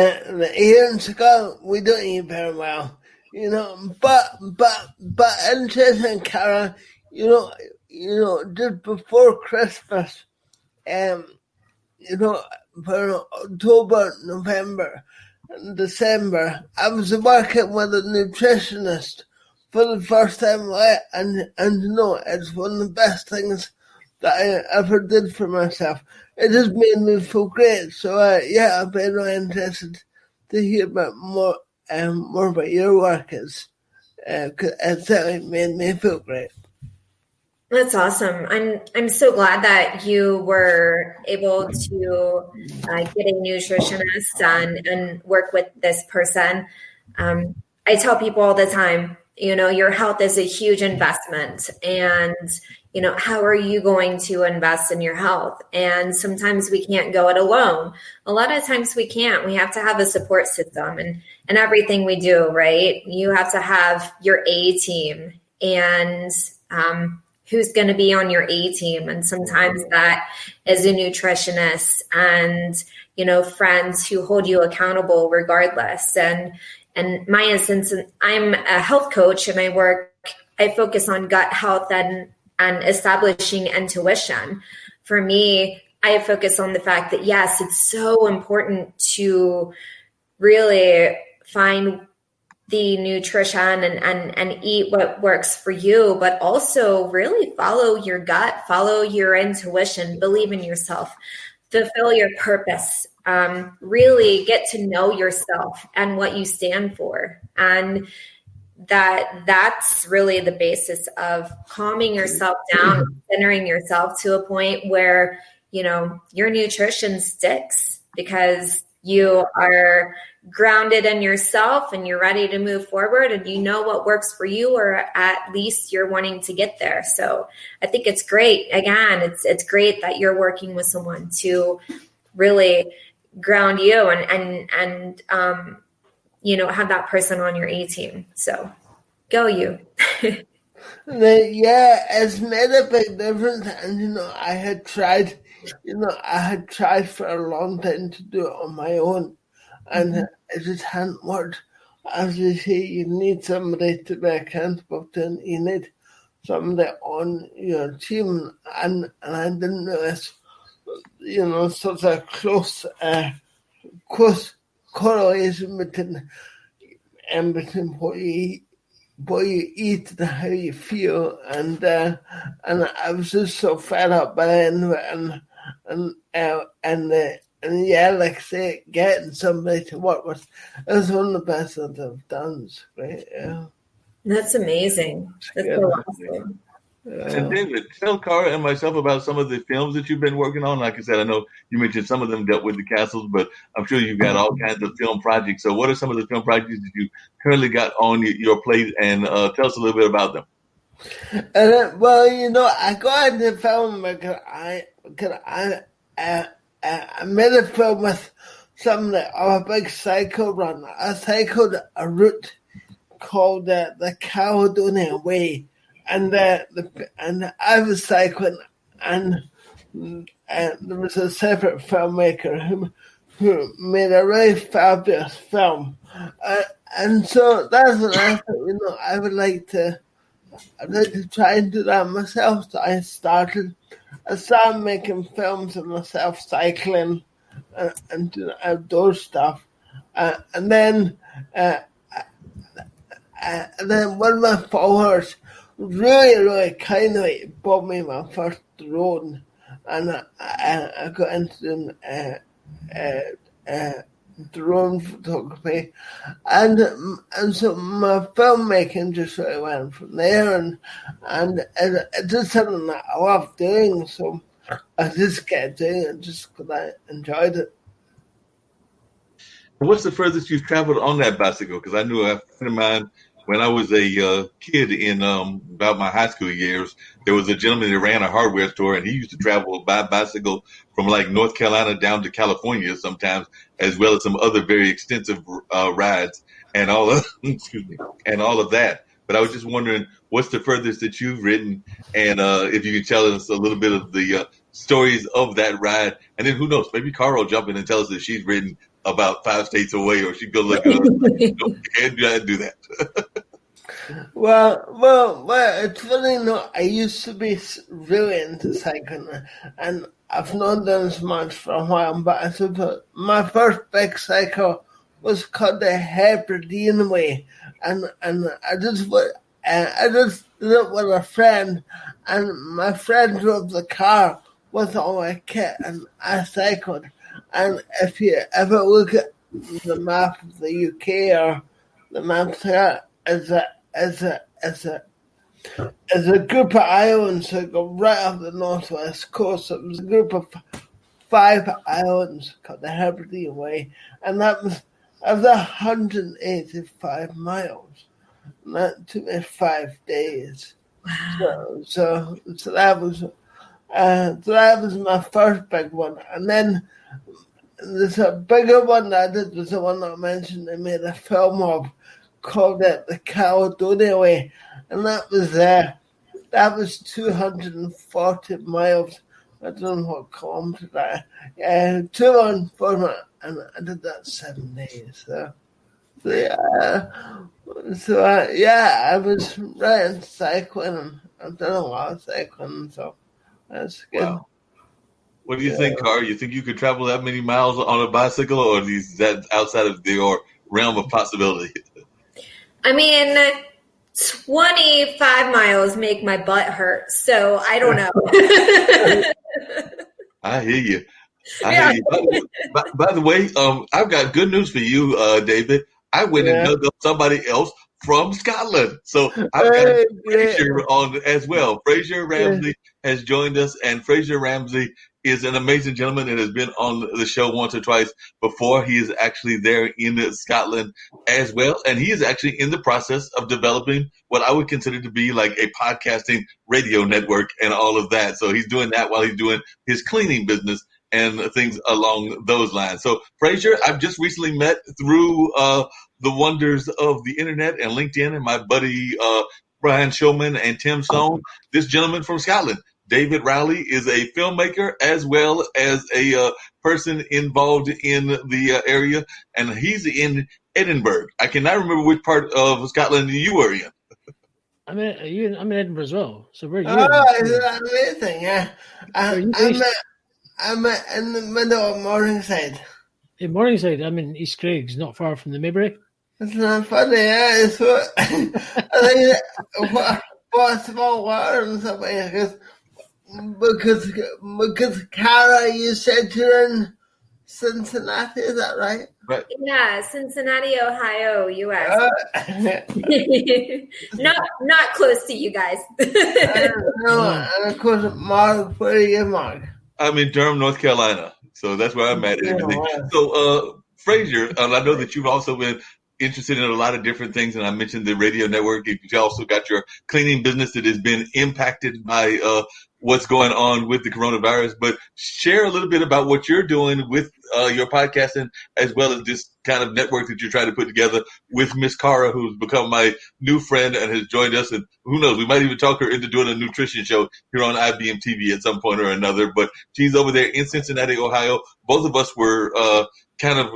here in Scotland, we don't eat very well, but interesting, Kara, just before Christmas, for October, November, and December, I was working with a nutritionist for the first time, and it's one of the best things that I ever did for myself. It just made me feel great. So I've been really interested to hear about more about your work, because it certainly made me feel great. That's awesome. I'm so glad that you were able to get a nutritionist and work with this person. I tell people all the time, your health is a huge investment, and how are you going to invest in your health? And sometimes we can't go it alone. A lot of times we can't. We have to have a support system and everything we do, right? You have to have your A team, and who's going to be on your A team. And sometimes that is a nutritionist and, friends who hold you accountable regardless. And in my instance, I'm a health coach, and I focus on gut health and establishing intuition. For me, I focus on the fact that, yes, it's so important to really find the nutrition and eat what works for you, but also really follow your gut, follow your intuition, believe in yourself, fulfill your purpose. really get to know yourself and what you stand for. And that's really the basis of calming yourself down, centering yourself to a point where, your nutrition sticks because you are grounded in yourself and you're ready to move forward and you know what works for you, or at least you're wanting to get there. So I think it's great. Again, it's great that you're working with someone to really ground you and have that person on your A team. So go you. Yeah, it's made a big difference. And, I had tried for a long time to do it on my own, and it just hadn't worked. As you say, you need somebody to be accountable to, and you need somebody on your team. And I didn't realize, such a close correlation between what you eat and how you feel, and I was just so fed up by the end of it, and yeah, like I say, getting somebody to work with is one of the best that I've done. It's great, yeah. That's amazing. That's so awesome. And David, tell Kara and myself about some of the films that you've been working on. Like I said, I know you mentioned some of them dealt with the castles, but I'm sure you've got all kinds of film projects. So what are some of the film projects that you currently got on your plate? And tell us a little bit about them. Well, I got into film because I made a film with somebody on a big cycle run. I cycled a route called the Caledonia Way. And I was cycling, and there was a separate filmmaker who made a really fabulous film, and so that's what I thought. I'd like to try and do that myself. So I started making films of myself cycling and doing outdoor stuff, and then one of my followers really kindly bought me my first drone, and I got into drone photography, and so my filmmaking just really went from there, and it's just something that I love doing, so I just kept doing it just because I enjoyed it. What's the furthest you've traveled on that bicycle? Because I knew a friend of mine, when I was a kid in about my high school years, there was a gentleman that ran a hardware store, and he used to travel by bicycle from like North Carolina down to California sometimes, as well as some other very extensive rides and all of that. But I was just wondering, what's the furthest that you've ridden, and if you could tell us a little bit of the stories of that ride, and then who knows, maybe Kara will jump in and tell us that she's ridden about 5 states away, or she could look and do that. Well, it's funny, I used to be really into cycling, and I've not done as much for a while, but I suppose my first big cycle was called the Hebridean Way, and I just did it with a friend, and my friend drove the car with all my kit, and I cycled. And if you ever look at the map of the UK or the map there, as a group of islands that go right up the northwest coast. It was a group of 5 islands called the Hebridean Way, and that was 185 miles. And that took me 5 days. Wow. So that was my first big one, and then there's a bigger one that I did, was the one that I mentioned. I made a film of, called it the Caledonia Way, and that was 240 miles. I don't know what kilometers that is. 240, and I did that 7 days. Yeah, I was right into cycling, and I've done a lot of cycling, so that's good. Wow. What do you think, Kara? You think you could travel that many miles on a bicycle, or is that outside of your realm of possibility? I mean, 25 miles make my butt hurt, so I don't know. I hear you. I hear you. By the way, I've got good news for you, David. I went and dug up somebody else from Scotland. So I've got Fraser on as well. Fraser Ramsey has joined us, and Fraser Ramsey is an amazing gentleman and has been on the show once or twice before. He is actually there in Scotland as well, and he is actually in the process of developing what I would consider to be like a podcasting radio network and all of that. So he's doing that while he's doing his cleaning business and things along those lines. So Fraser, I've just recently met through the wonders of the internet and LinkedIn, and my buddy Brian Showman and Tim Stone. This gentleman from Scotland, David Reilly, is a filmmaker as well as a person involved in the area, and he's in Edinburgh. I cannot remember which part of Scotland you were in. I'm in Edinburgh as well. So where are you? Oh, isn't that amazing? Yeah. I'm in the middle of Morningside. In Morningside, I'm in East Craigs, not far from the Maybury. Isn't that funny? Yeah, it's what I think. What a small world and stuff like that. Because Kara, you said you're in Cincinnati, is that right? Right. Yeah, Cincinnati, Ohio, U.S. Not close to you guys. No, and of course, Marc, where are you, Marc? I'm in Durham, North Carolina, so that's where I'm at. And everything. So, Fraser, I know that you've also been interested in a lot of different things, and I mentioned the radio network. You also got your cleaning business that has been impacted by what's going on with the coronavirus. But share a little bit about what you're doing with your podcasting, as well as this kind of network that you're trying to put together with Miss Kara, who's become my new friend and has joined us. And who knows, we might even talk her into doing a nutrition show here on IBM TV at some point or another. But she's over there in Cincinnati, Ohio. Both of us were kind of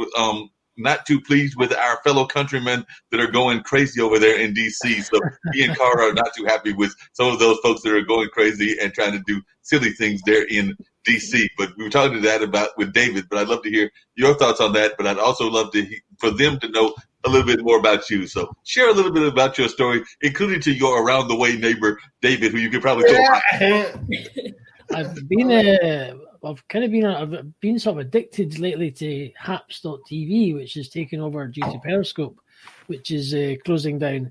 not too pleased with our fellow countrymen that are going crazy over there in D.C. So me and Kara are not too happy with some of those folks that are going crazy and trying to do silly things there in D.C. But we were talking to that about with David, but I'd love to hear your thoughts on that. But I'd also love to for them to know a little bit more about you. So share a little bit about your story, including to your around the way neighbor, David, who you could probably talk about. I've been sort of addicted lately to Haps.tv, which is taken over due to Periscope, which is closing down.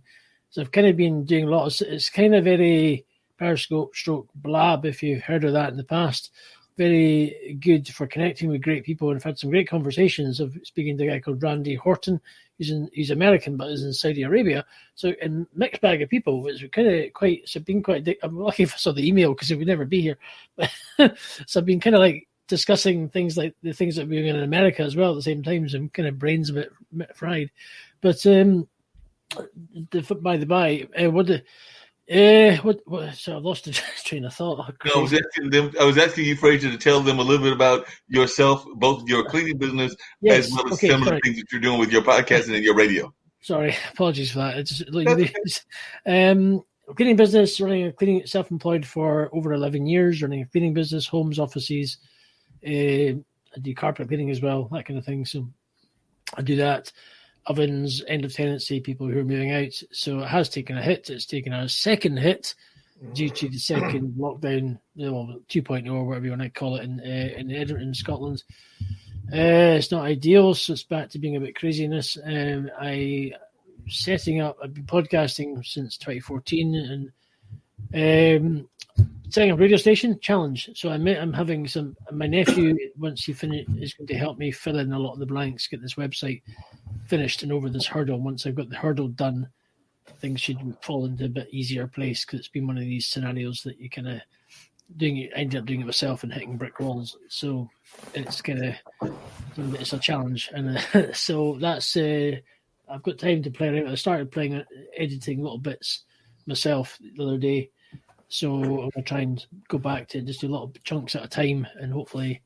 So I've kind of been doing a lot of, it's kind of very Periscope stroke blab, if you've heard of that in the past. Very good for connecting with great people, and I've had some great conversations of speaking to a guy called Randy Horton. He's American, but is in Saudi Arabia. So a mixed bag of people. It's kind of been quite. I'm lucky if I saw the email because it would never be here. So I've been kind of like discussing things like the things that we're doing in America as well at the same time. So I'm kind of brains a bit fried. But by the by, so I've lost the train of thought. No, I was asking you, Fraser, to tell them a little bit about yourself, both your cleaning business as well as some of the things that you're doing with your podcasting and your radio. Sorry, apologies for that. It's just, cleaning business, cleaning self-employed for over 11 years, running a cleaning business, homes, offices. I do carpet cleaning as well, that kind of thing. So I do that. Ovens, end of tenancy, people who are moving out. So it has taken a hit. It's taken a second hit due to the second lockdown, 2.0 or whatever you want to call it, in Scotland. It's not ideal, so it's back to being a bit craziness. I've been podcasting since 2014 and setting up a radio station challenge. So I'm having my nephew, once he finishes, is going to help me fill in a lot of the blanks, get this website finished and over this hurdle. Once I've got the hurdle done, things should fall into a bit easier place, because it's been one of these scenarios that you kind of end up doing it myself and hitting brick walls. So it's kind of, it's a challenge. And so that's, I've got time to play around. I started editing little bits myself the other day. So I'm going to try and go back to just do little chunks at a time, and hopefully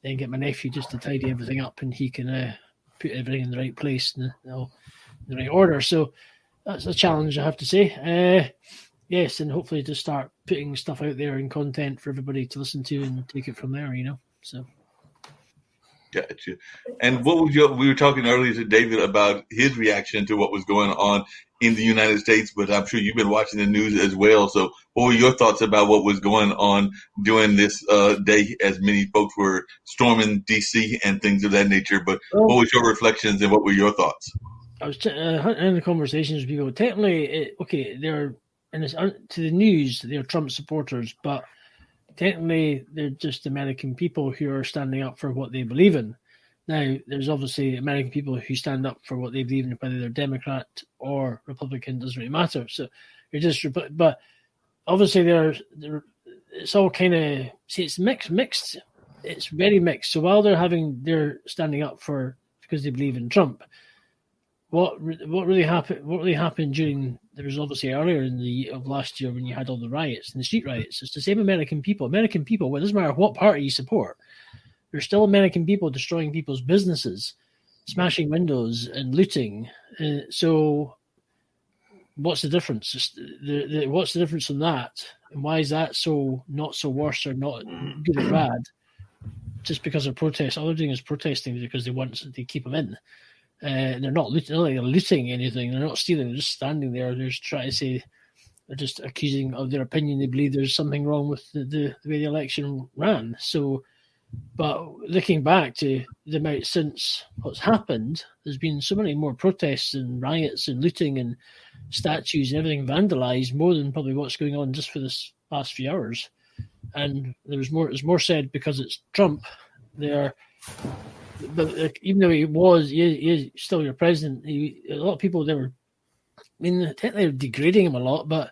then get my nephew just to tidy everything up, and he can put everything in the right place and in the right order. So that's a challenge, I have to say. Yes, and hopefully to start putting stuff out there and content for everybody to listen to and take it from there, So. Gotcha. And we were talking earlier to David about his reaction to what was going on in the United States, but I'm sure you've been watching the news as well. So what were your thoughts about what was going on during this day as many folks were storming D.C. and things of that nature? But what was your reflections and what were your thoughts? I was in the conversations with people. Technically, they're to the news, they're Trump supporters, but technically they're just American people who are standing up for what they believe in. Now, there's obviously American people who stand up for what they believe in, whether they're Democrat or Republican, doesn't really matter. So you're just, but obviously it's all kind of, see, it's mixed. It's very mixed. So while they're standing up for, because they believe in Trump, what really happened during, there was obviously earlier in of last year when you had all the riots and the street riots. It's the same American people. Well, it doesn't matter what party you support. There's still American people destroying people's businesses, smashing windows and looting. So what's the difference? What's the difference in that? And why is that so not so worse or not good or bad? Just because of protests. All they're doing is protesting because they want to keep them in. And they're not looting anything. They're not stealing. They're just standing there. They're just trying to say, they're just accusing of their opinion. They believe there's something wrong with the way the election ran. So, but looking back to the amount since what's happened, there's been so many more protests and riots and looting and statues and everything vandalized, more than probably what's going on just for this past few hours. And there's more said because it's Trump there. But even though he is still your president, a lot of people technically they're degrading him a lot, but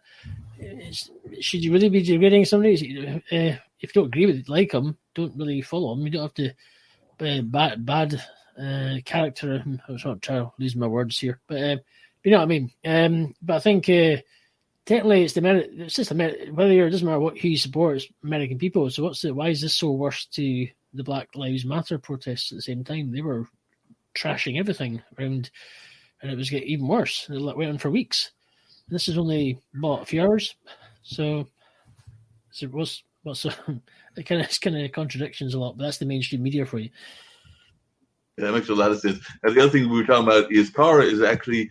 should you really be degrading somebody? If you don't agree with it, like him, don't really follow him. You don't have to bad character him. I was not trying to lose my words here, but you know what I mean. But I think technically it's just whether it doesn't matter who you support, it's American people. So why is this so worse to the Black Lives Matter protests at the same time? They were trashing everything around, and it was getting even worse. It went on for weeks. And this is only a few hours, so it kind of contradictions a lot. But that's the mainstream media for you. Yeah, that makes a lot of sense. And the other thing we were talking about is Kara is actually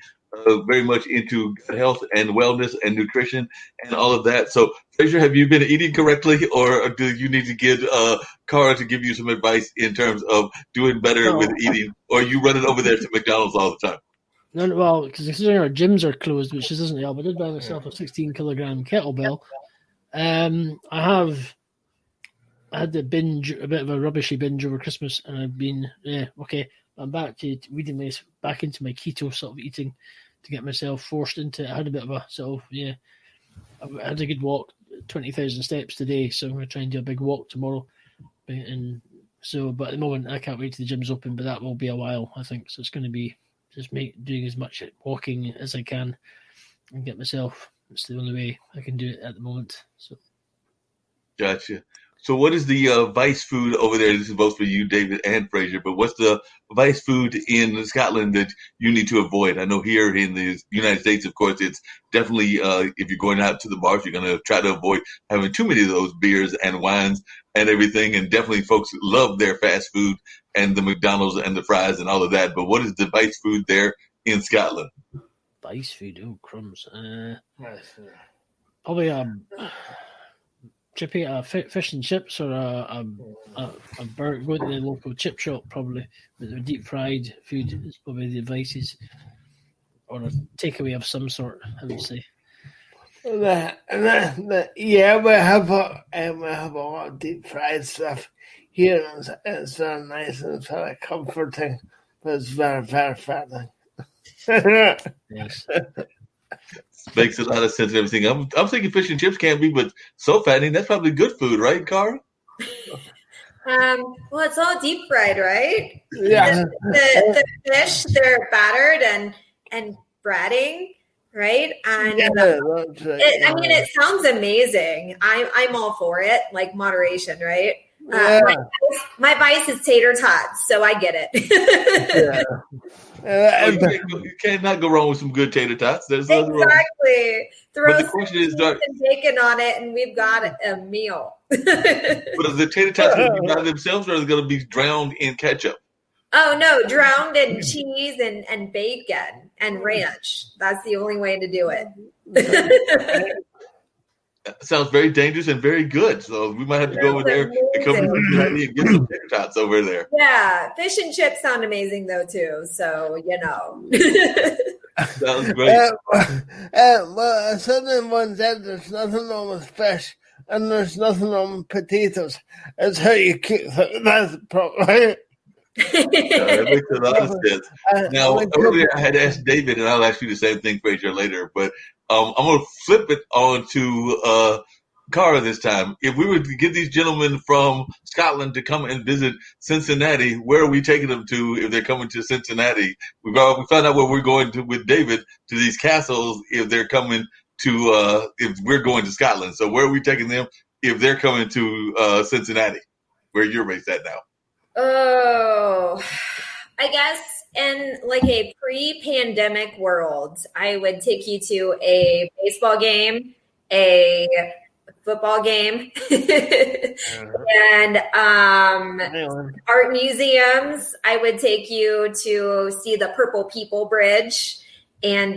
very much into gut health and wellness and nutrition and all of that. So, Fraser, have you been eating correctly, or do you need to get Kara to give you some advice in terms of doing better with eating, or are you running over there to McDonald's all the time? No, well, because considering our gyms are closed, which doesn't help, I did buy myself a 16-kilogram kettlebell. I had a bit of a rubbishy binge over Christmas, and I've been I'm back to weeding back into my keto sort of eating to get myself forced into it. I had a bit of a I had a good walk, 20,000 steps today, so I'm going to try and do a big walk tomorrow. And so, but at the moment, I can't wait till the gym's open, but that will be a while, I think. So it's going to be just doing as much walking as I can and get myself. It's the only way I can do it at the moment. So, gotcha. So what is the vice food over there? This is both for you, David, and Fraser, but what's the vice food in Scotland that you need to avoid? I know here in the United States, of course, it's definitely, if you're going out to the bars, you're going to try to avoid having too many of those beers and wines and everything. And definitely folks love their fast food and the McDonald's and the fries and all of that. But what is the vice food there in Scotland? Vice food? Oh, crumbs. Probably chippy, fish and chips, or a burger. Go to the local chip shop probably with the deep fried food. Is probably the advices, or a takeaway of some sort, I would say. Yeah, we have a lot of deep fried stuff here, and it's very nice and it's very comforting, but it's very, very fattening. Yes. Makes a lot of sense and everything. I'm thinking fish and chips can't be, but so fattening. That's probably good food, right, Kara? Well, it's all deep fried, right? Yeah. The fish, they're battered and breading, right? And that's right. I mean, it sounds amazing. I'm all for it, like moderation, right? My vice is tater tots, so I get it. You cannot go wrong with some good tater tots. There's exactly. Throw but the question is, some bacon on it, and we've got a meal. But are the tater tots going to be by themselves, or are they going to be drowned in ketchup? Oh no, drowned in cheese and bacon and ranch. That's the only way to do it. Sounds very dangerous and very good. So we might have to go over there and come to Cincinnati and get some shots over there. Yeah, fish and chips sound amazing though too. So Sounds great. Well, someone said there's nothing wrong with fish and there's nothing wrong with potatoes. It's how you cook them. That's the problem, right? That makes a lot of sense. Now, earlier I had asked David, and I'll ask you the same thing, Fraser, later, but I'm going to flip it on to Kara this time. If we were to get these gentlemen from Scotland to come and visit Cincinnati, where are we taking them to if they're coming to Cincinnati? We found out where we're going to with David to these castles if they're coming to if we're going to Scotland. So where are we taking them if they're coming to Cincinnati, where you're based at now? Oh, I guess in like a pre-pandemic world, I would take you to a baseball game, a football game, and art museums. I would take you to see the Purple People Bridge, and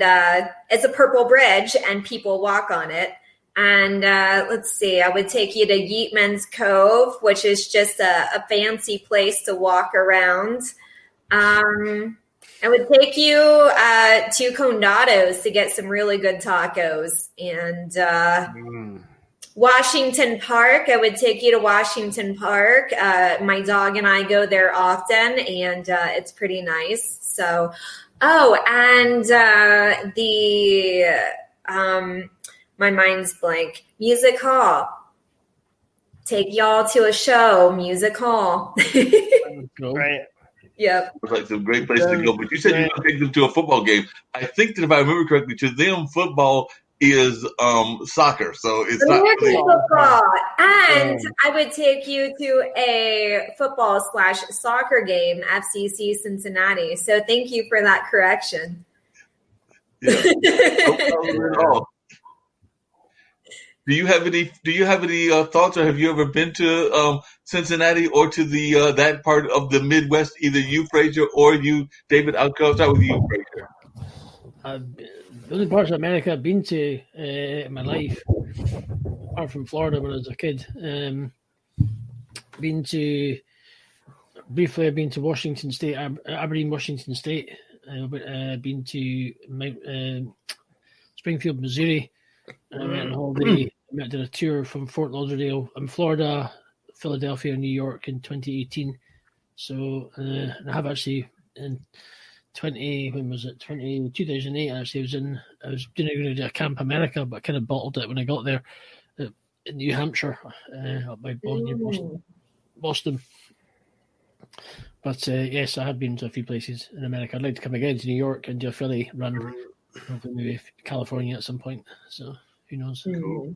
it's a purple bridge, and people walk on it. And let's see, I would take you to Yeatman's Cove, which is just a fancy place to walk around. I would take you to Condados to get some really good tacos. And Washington Park, I would take you to Washington Park. My dog and I go there often, and it's pretty nice. So, my mind's blank. Music Hall. Take y'all to a show. Music Hall. Right. Yep. Looks like some great places to go. But you said you're going to take them to a football game. I think that if I remember correctly, to them, football is soccer. So it's not really football. And I would take you to a football/soccer game, FCC Cincinnati. So thank you for that correction. Yeah. No problem at all. Do you have any thoughts, or have you ever been to Cincinnati or to the that part of the Midwest? Either you, Fraser, or you, David. I'll start with you, Fraser. The only parts of America I've been to in my life, apart from Florida when I was a kid, I've been to Washington State, Aberdeen, Washington State. I've been to Springfield, Missouri. And I went on holiday. I did a tour from Fort Lauderdale in Florida, Philadelphia, New York in 2018. So I have actually in 2008. Actually, I was going to do a Camp America, but I kind of bottled it when I got there in New Hampshire, up by Boston. But yes, I have been to a few places in America. I'd like to come again to New York and do a Philly run. Hopefully maybe California at some point. So who knows? Cool.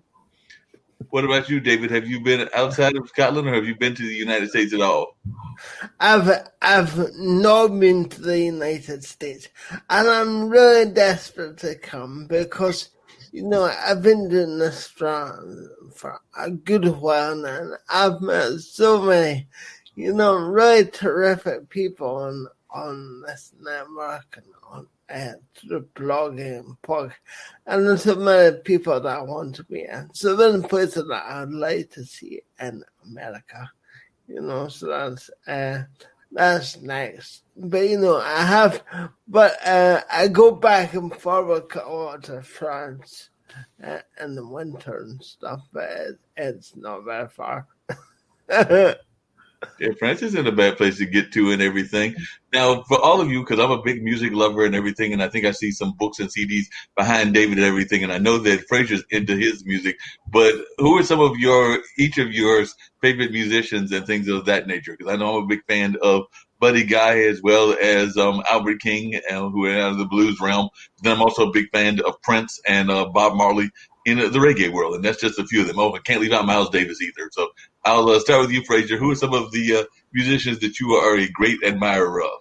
What about you, David? Have you been outside of Scotland, or have you been to the United States at all? I've not been to the United States, and I'm really desperate to come because I've been doing this for a good while now, and I've met so many really terrific people on this network and on through blogging and podcast, and there's so many people that I want to be in. So there's places that I'd like to see in America, so that's nice. But I go back and forward a lot to France in the winter and stuff, but it's not very far. Yeah, France isn't a bad place to get to and everything. Now, for all of you, because I'm a big music lover and everything, and I think I see some books and CDs behind David and everything, and I know that Fraser's into his music, but who are some of each of yours favorite musicians and things of that nature? Because I know I'm a big fan of Buddy Guy as well as Albert King, who are out of the blues realm. Then I'm also a big fan of Prince and Bob Marley in the reggae world, and that's just a few of them. I can't leave out Miles Davis either. So I'll start with you, Fraser. Who are some of the musicians that you are a great admirer of?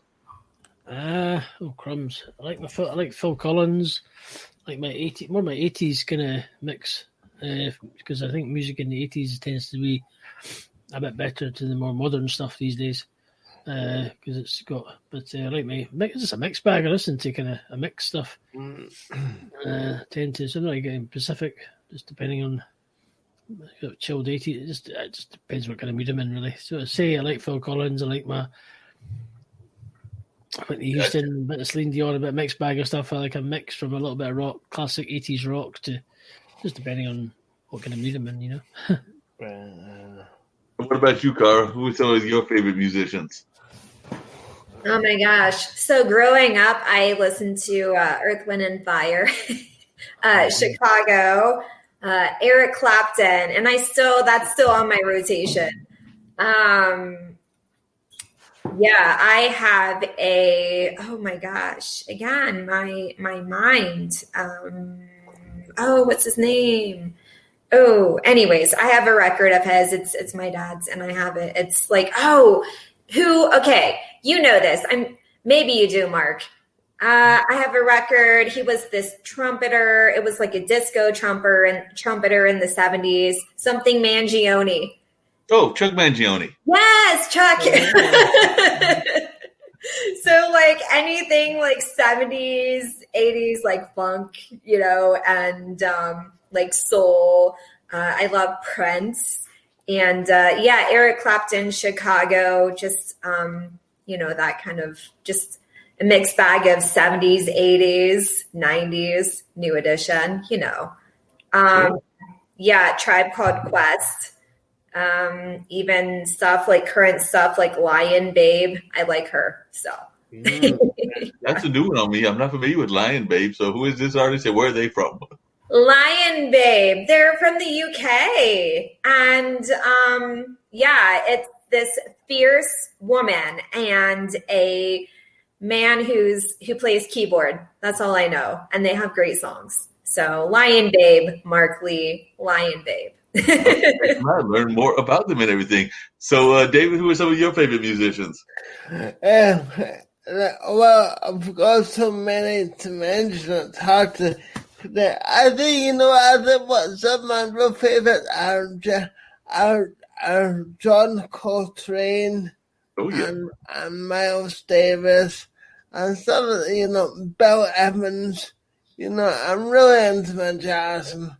Crumbs. I like Phil Collins. Like my 80s kind of mix, because I think music in the 80s tends to be a bit better to the more modern stuff these days. because it's got. But I like it's just a mixed bag. I listen to kind of a mixed stuff. Tend to, so I'm not getting specific, just depending on chilled 80s. It just depends what kind of mood I'm in, really. So I say I like Phil Collins. I like I went to Houston, a bit of Celine Dion, a bit of mixed bag of stuff. I like a mix from a little bit of rock, classic 80s rock, to just depending on what kind of mood I'm in, you know. What about you, Kara? Who are some of your favorite musicians? Oh my gosh. So growing up, I listened to Earth, Wind, and Fire, Chicago, Eric Clapton, and that's still on my rotation. Yeah, I have oh my gosh, again, my mind. What's his name? Oh, anyways, I have a record of his. It's my dad's, and I have it. It's like, okay, you know this. Maybe you do, Marc. I have a record. He was this trumpeter. It was like a disco trumpeter in the 70s. Something Mangione. Oh, Chuck Mangione. Yes, Chuck. So like anything like 70s, 80s, like funk, you know, and like soul. I love Prince. And Eric Clapton, Chicago, just, that kind of just a mixed bag of 70s, 80s, 90s, New Edition, you know. Tribe Called Quest. Even stuff like current stuff like Lion Babe. I like her. So that's a new one on me. I'm not familiar with Lion Babe. So who is this artist and where are they from? Lion Babe. They're from the UK. And it's this fierce woman and a man who plays keyboard. That's all I know. And they have great songs. So Lion Babe, Marc Lee, Lion Babe. I learn more about them and everything. So, David, who are some of your favorite musicians? Well, I've got so many to mention. It's hard to. I think what some of my real favorites are John Coltrane and Miles Davis and some of Bill Evans. I'm really into my jazz. And,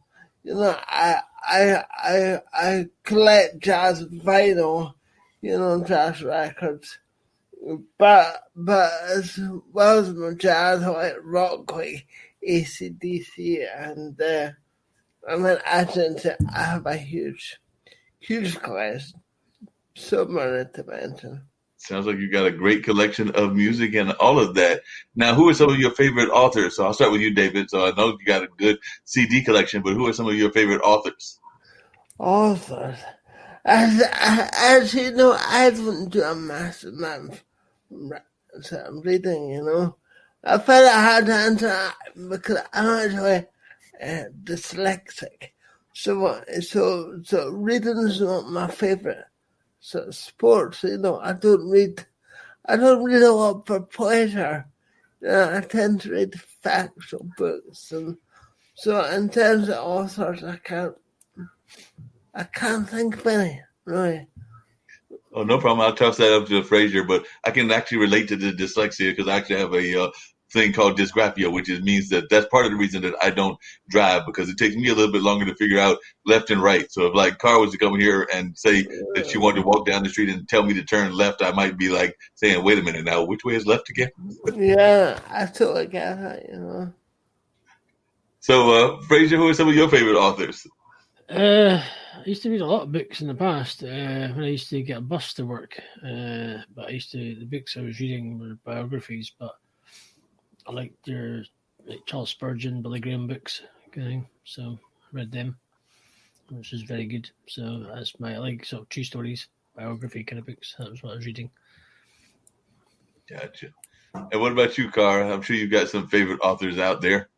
I collect jazz vinyl, jazz records. But as well as my jazz, I like rock like AC/DC and I have a huge collection. So many to mention. Sounds like you got a great collection of music and all of that. Now, who are some of your favorite authors? So I'll start with you, David. So I know you got a good CD collection, but who are some of your favorite authors? Authors? As you know, I don't do a massive amount of reading, I felt I had to answer because I'm actually dyslexic. So reading is not my favorite. So sports, I don't read a lot for pleasure. I tend to read factual books, and so in terms of authors, I can't think of any, really. Oh, no problem. I'll toss that up to Fraser, but I can actually relate to the dyslexia because I actually have a thing called dysgraphia, which means that's part of the reason that I don't drive because it takes me a little bit longer to figure out left and right. So if like Kara was to come here and say that she wanted to walk down the street and tell me to turn left, I might be like saying, wait a minute now, which way is left again? Yeah, I totally get that, So Fraser, who are some of your favorite authors? I used to read a lot of books in the past when I used to get a bus to work. But the books I was reading were biographies, but I liked your Charles Spurgeon, Billy Graham books, kind of thing. So I read them, which is very good. So I like sort of true stories, biography kind of books. That was what I was reading. Gotcha. And what about you, Kara? I'm sure you've got some favorite authors out there.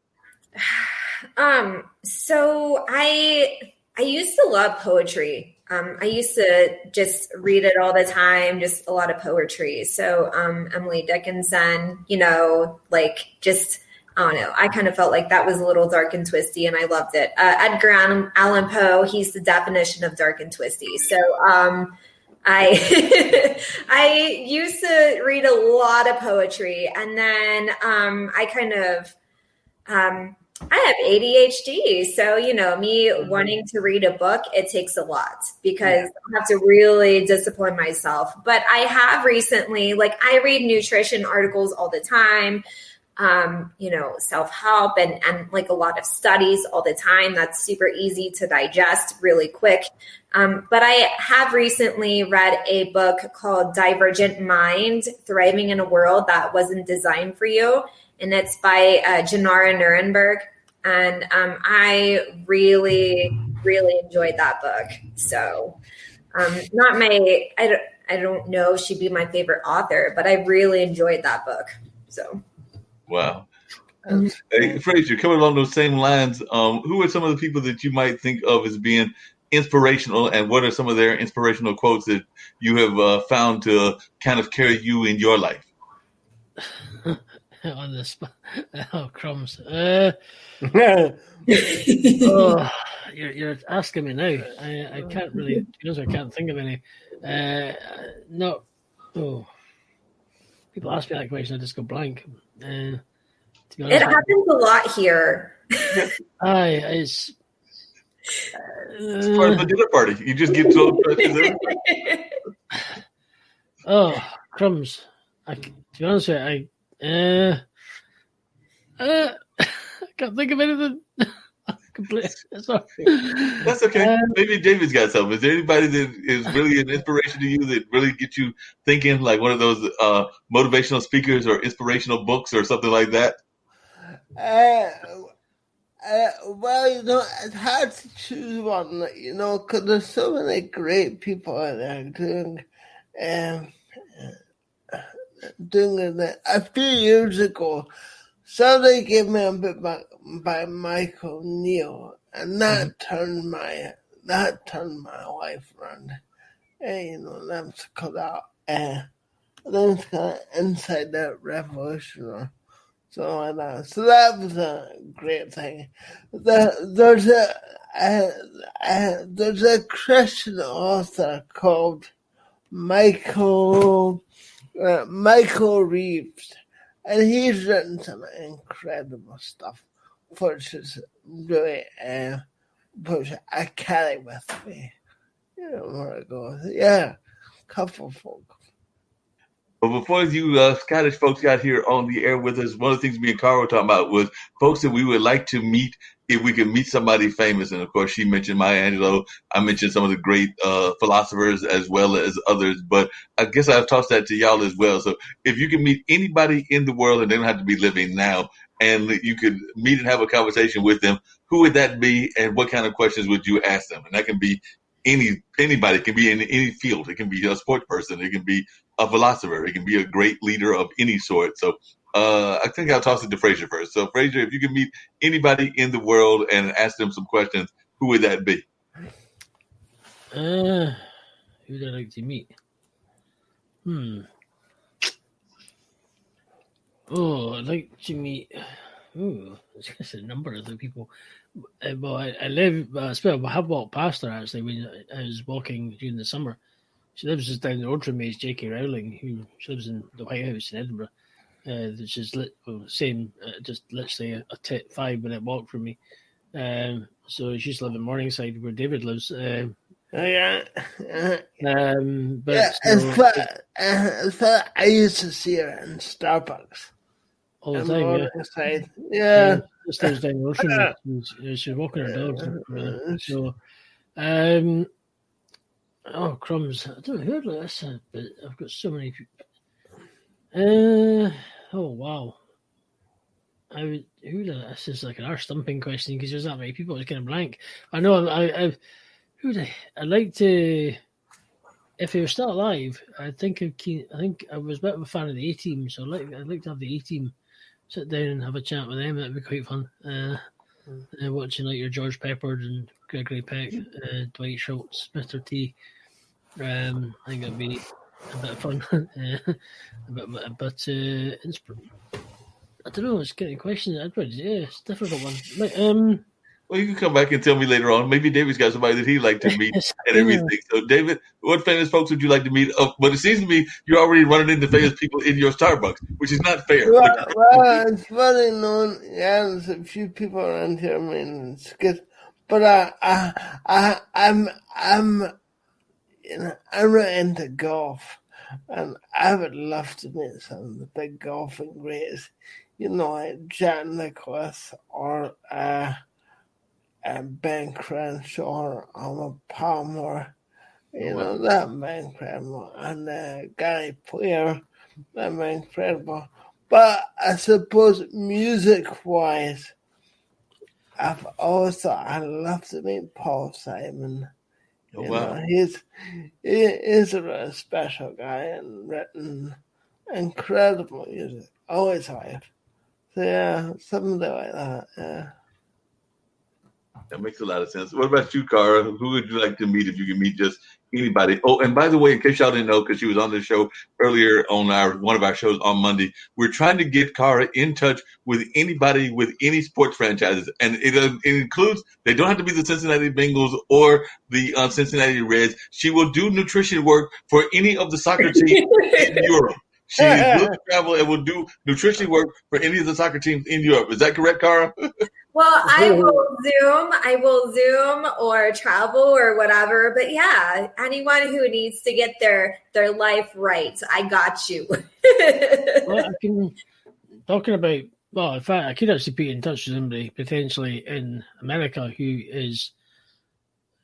So I used to love poetry. I used to just read it all the time, just a lot of poetry. So Emily Dickinson, just, I don't know. I kind of felt like that was a little dark and twisty, and I loved it. Edgar Allan Poe, he's the definition of dark and twisty. So I I used to read a lot of poetry, and then I kind of I have ADHD, so me wanting to read a book, it takes a lot because I have to really discipline myself. But I have recently, I read nutrition articles all the time, self-help and like a lot of studies all the time. That's super easy to digest really quick. But I have recently read a book called Divergent Mind, Thriving in a World That Wasn't Designed for You. And it's by Janara Nuremberg. And I really, really enjoyed that book. So I don't know if she'd be my favorite author, but I really enjoyed that book. So. Wow. Hey, Fraser, coming along those same lines, who are some of the people that you might think of as being inspirational, and what are some of their inspirational quotes that you have found to kind of carry you in your life? On the spot. Oh, crumbs. You're asking me now. I can't really, I can't think of any. No. Oh. People ask me that question, I just go blank. To be honest, it happens a lot here. It's part of the dinner party. You just get so impressed. Oh, crumbs. To be honest with you, I can't think of anything. Sorry. That's okay. Maybe David's got something. Is there anybody that is really an inspiration to you that really gets you thinking, like one of those motivational speakers or inspirational books or something like that? Well, it's hard to choose one, because there's so many great people out there doing it. A few years ago, somebody gave me a book by Michael Neal, and that turned my life around. That's called Inside That Revolution or something like that. So that was a great thing. There's a Christian author called Michael Reeves, and he's written some incredible stuff, which is really which I carry with me. Where I go. Yeah, couple folk. Well, before you Scottish folks got here on the air with us, one of the things me and Kara were talking about was folks that we would like to meet if we could meet somebody famous. And of course, she mentioned Maya Angelou. I mentioned some of the great philosophers as well as others. But I guess I've tossed that to y'all as well. So if you can meet anybody in the world, and they don't have to be living now, and you could meet and have a conversation with them, who would that be, and what kind of questions would you ask them? And that can be anybody. It can be in any field. It can be a sports person. It can be a philosopher. It can be a great leader of any sort. So I think I'll toss it to Fraser first. So Fraser, if you can meet anybody in the world and ask them some questions, who would that be? Who would I like to meet? Oh, I'd like to meet. It's a number of the people. Well, I have walked past her actually when I was walking during the summer. She lives just down the road from me. Is J.K. Rowling, she lives in the White House in Edinburgh. Which is same, just literally a 5-minute walk from me. So she used to live in Morningside, where David lives. But I used to see her in Starbucks all the time. Morningside. Just lives down the road from me. She's walking her dogs. So, oh crumbs! I don't know who like this, but I've got so many people. Oh wow! This is like an arse stumping question because there's that many people. It's kind of blank. I know. I'd like to. If he was still alive, I think I was a bit of a fan of the A-Team, so I'd like to have the A-Team sit down and have a chat with them. That'd be quite fun. Watching like your George Peppard and Gregory Peck, Dwight Schultz, Mr. T. I think that'd be a bit of fun. I don't know. It's getting questions. It's a difficult one. Well, you can come back and tell me later on. Maybe David's got somebody that he'd like to meet and everything. So, David, what famous folks would you like to meet? But it seems to me you're already running into famous people in your Starbucks, which is not fair. Well, it's very known. Yeah, there's a few people around here. I mean, it's good. But I'm really into golf, and I would love to meet some of the big golfing greats. Like Jack Nicklaus or Ben Crenshaw or Arnold Palmer. That'd be incredible. And Gary Player, that'd be incredible. But I suppose music-wise, I've always thought I'd love to meet Paul Simon. Oh, wow. He's a really special guy and written incredible music. Always have. So yeah, something like that. Yeah. That makes a lot of sense. What about you, Kara? Who would you like to meet if you could meet just anybody? Oh, and by the way, in case y'all didn't know, because she was on the show earlier on one of our shows on Monday, we're trying to get Kara in touch with anybody with any sports franchises. And it includes, they don't have to be the Cincinnati Bengals or the Cincinnati Reds. She will do nutrition work for any of the soccer teams in Europe. She will travel and will do nutrition work for any of the soccer teams in Europe. Is that correct, Kara? Well, I will Zoom or travel or whatever. But yeah, anyone who needs to get their life right, I got you. Well, in fact, I could actually be in touch with somebody potentially in America who is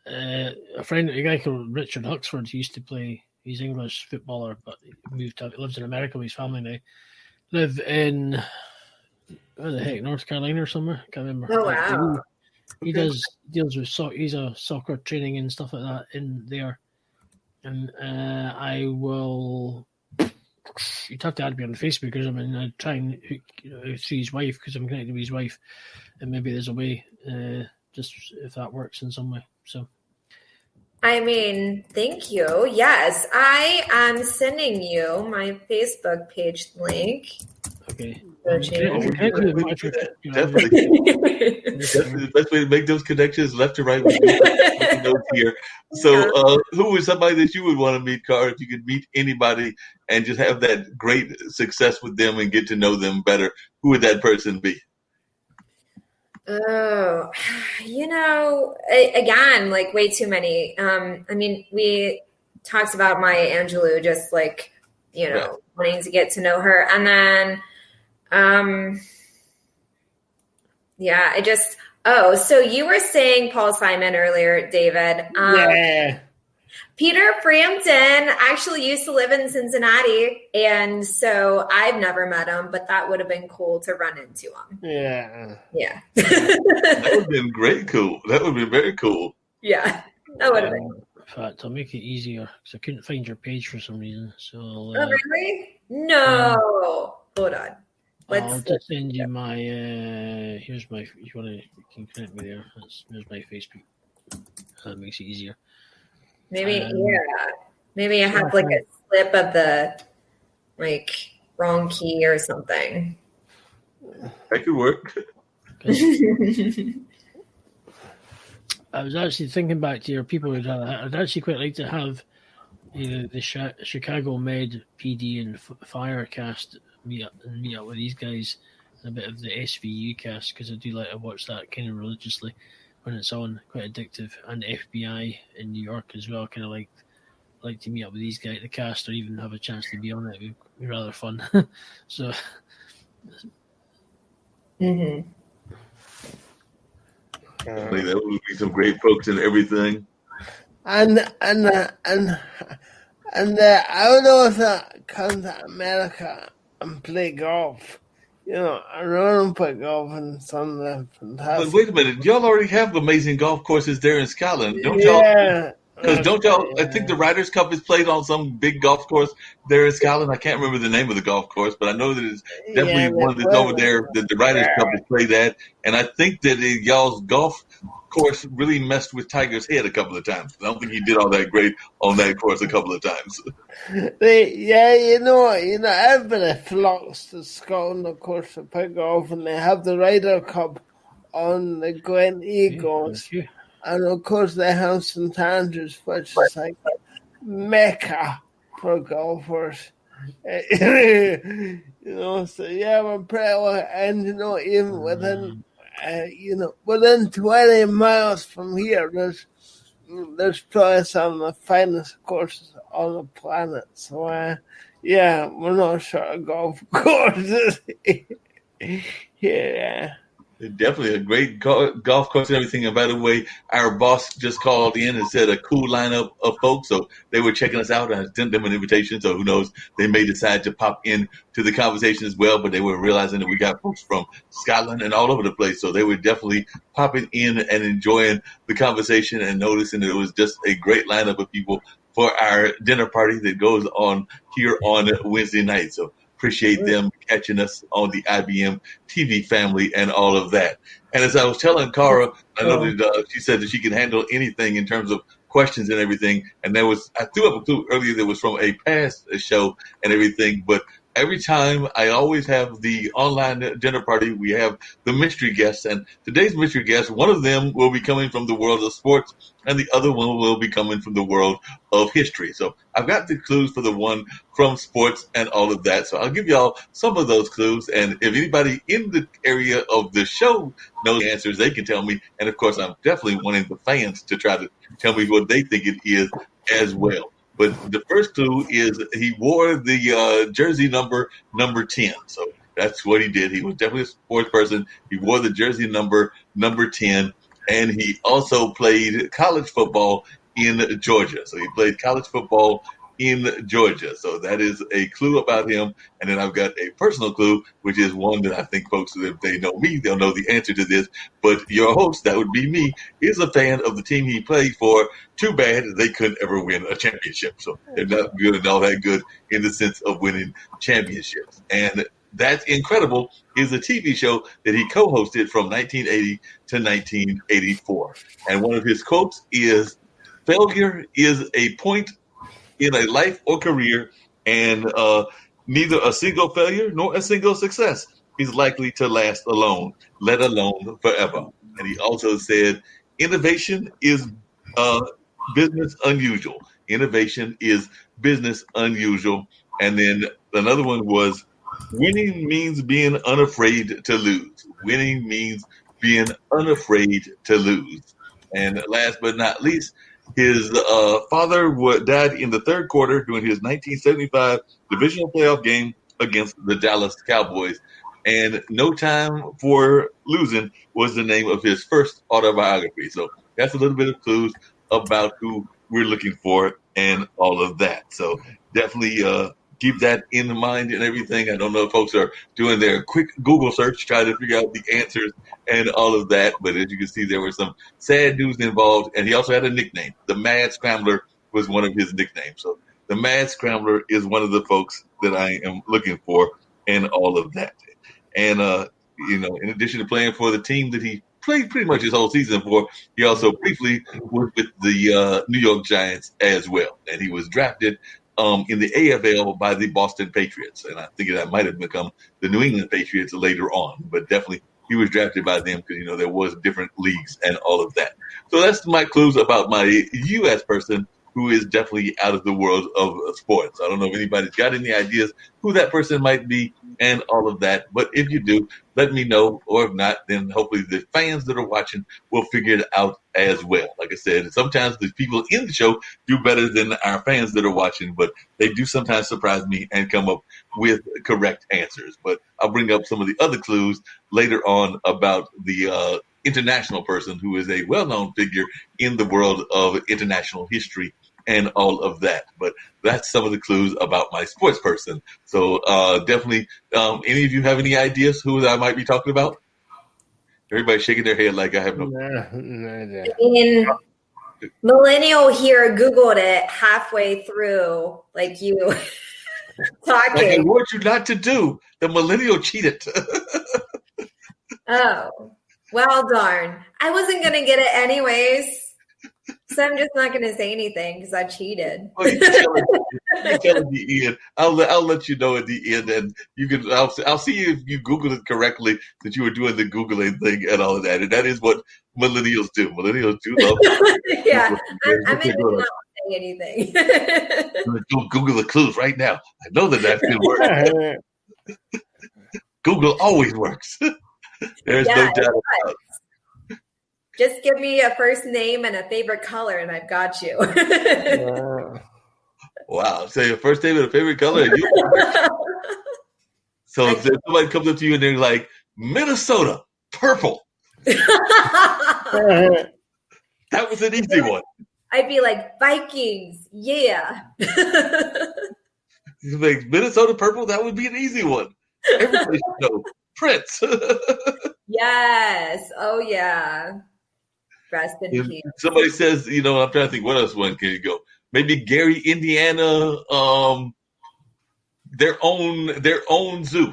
a guy called Richard Huxford. He used to play. He's an English footballer, but he lives in America with his family now. Live in where the heck, North Carolina or somewhere? Can't remember. Oh wow! He deals with he's a soccer training and stuff like that in there. And I will. You'd have to add me on Facebook because I try and see his wife because I'm connected with his wife, and maybe there's a way, just if that works in some way. So. I mean, thank you. Yes, I am sending you my Facebook page link. Okay. Definitely. The best way to make those connections left to right with here. So who is somebody that you would want to meet, Kara, if you could meet anybody and just have that great success with them and get to know them better? Who would that person be? Oh, again, like way too many. I mean, we talked about Maya Angelou, just like, wanting to get to know her. And then, so you were saying Paul Simon earlier, David. Yeah. Peter Frampton actually used to live in Cincinnati, and so I've never met him, but that would have been cool to run into him. Yeah. Yeah. That would have been great cool. That would have been very cool. Yeah, that would have been. In fact, I'll make it easier because I couldn't find your page for some reason. So. Oh, really? No. Hold on. I'll just send you my. Here's my. If you can connect me there. There's my Facebook. That makes it easier. Maybe Maybe I have like a slip of the wrong key or something. That could work. I was actually thinking back to your people. I'd actually quite like to have the Chicago Med PD and Fire cast meet up with these guys, and a bit of the SVU cast because I do like to watch that kind of religiously when it's on, quite addictive, and FBI in New York as well. Kind of like to meet up with these guys, the cast, or even have a chance to be on it. It'd be rather fun. So. Mm-hmm. I think that would be some great folks and everything. And I would also come to America and play golf. I run and play golf and some of the fantastic. But wait a minute, y'all already have amazing golf courses there in Scotland, don't y'all? Because don't y'all? I think the Ryder Cup is played on some big golf course there in Scotland. I can't remember the name of the golf course, but I know that it's definitely one that's over there that the Ryder Cup is played at. And I think that y'all's golf course really messed with Tiger's head a couple of times. I don't think he did all that great on that course a couple of times. Everybody flocks to Scotland, of course, to play golf, and they have the Ryder Cup on the Glen Eagles. Yeah, and of course they have St. Andrews, which is like Mecca for golfers. You know, so yeah, we're pretty well, and you know, even within, within 20 miles from here, there's probably some of the finest courses on the planet. So, yeah, we're not short of golf courses. Yeah. Definitely a great golf course and everything. And by the way, our boss just called in and said a cool lineup of folks. So they were checking us out. I sent them an invitation. So who knows, they may decide to pop in to the conversation as well. But they were realizing that we got folks from Scotland and all over the place. So they were definitely popping in and enjoying the conversation and noticing that it was just a great lineup of people for our dinner party that goes on here on Wednesday night. So appreciate them catching us on the IBM TV family and all of that. And as I was telling Kara, I know that she said that she can handle anything in terms of questions and everything. And there was, I threw up a clue earlier that was from a past show and everything. But every time I always have the online dinner party, we have the mystery guests. And today's mystery guest, one of them will be coming from the world of sports and the other one will be coming from the world of history. So I've got the clues for the one from sports and all of that. So I'll give y'all some of those clues. And if anybody in the area of the show knows the answers, they can tell me. And of course, I'm definitely wanting the fans to try to tell me what they think it is as well. But the first clue is he wore the jersey number 10. So that's what he did. He was definitely a sports person. He wore the jersey number 10. And he also played college football in Georgia. So he played college football in Georgia. So that is a clue about him. And then I've got a personal clue, which is one that I think folks, if they know me, they'll know the answer to this. But your host, that would be me, is a fan of the team he played for. Too bad they couldn't ever win a championship. So they're not good and all that good in the sense of winning championships. And That's Incredible is a TV show that he co-hosted from 1980 to 1984. And one of his quotes is, "Failure is a point in a life or career, and neither a single failure nor a single success is likely to last alone, let alone forever." And he also said, "Innovation is business unusual. Innovation is business unusual." And then another one was, "Winning means being unafraid to lose. Winning means being unafraid to lose." And last but not least, his father died in the third quarter during his 1975 divisional playoff game against the Dallas Cowboys. And "No Time for Losing" was the name of his first autobiography. So that's a little bit of clues about who we're looking for and all of that. So definitely keep that in mind and everything. I don't know if folks are doing their quick Google search, trying to figure out the answers and all of that. But as you can see, there was some sad news involved. And he also had a nickname. The Mad Scrambler was one of his nicknames. So the Mad Scrambler is one of the folks that I am looking for and all of that. And, in addition to playing for the team that he played pretty much his whole season for, he also briefly worked with the New York Giants as well. And he was drafted in the AFL by the Boston Patriots. And I think that might have become the New England Patriots later on. But definitely he was drafted by them because, there was different leagues and all of that. So that's my clues about my U.S. person who is definitely out of the world of sports. I don't know if anybody's got any ideas who that person might be and all of that. But if you do, let me know. Or if not, then hopefully the fans that are watching will figure it out as well. Like I said, sometimes the people in the show do better than our fans that are watching, but they do sometimes surprise me and come up with correct answers. But I'll bring up some of the other clues later on about the international person who is a well-known figure in the world of international history and all of that. But that's some of the clues about my sports person. So definitely, any of you have any ideas who I might be talking about? Everybody's shaking their head like I have no. I mean, Millennial here Googled it halfway through, like you talking. Like I warned you not to do. The Millennial cheated. Oh, well, darn. I wasn't going to get it anyways. So I'm just not going to say anything because I cheated. Well, You tell at the end. I'll let you know at the end, and you can. I'll see if you Google it correctly that you were doing the Googling thing and all of that. And that is what millennials do. Millennials do love. Yeah, I'm maybe not saying anything. Go Google the clues right now. I know that can work. Google always works. There's no doubt about it. Just give me a first name and a favorite color, and I've got you. Wow. Say your first name and a favorite color. So if somebody comes up to you and they're like, Minnesota, purple. That was an easy one. I'd be like, Vikings, yeah. Like, Minnesota purple, that would be an easy one. Everybody should know. Prince. Yes. Oh, yeah. Rest in peace. Somebody says, I'm trying to think, what else one can you go? Maybe Gary, Indiana, their own zoo.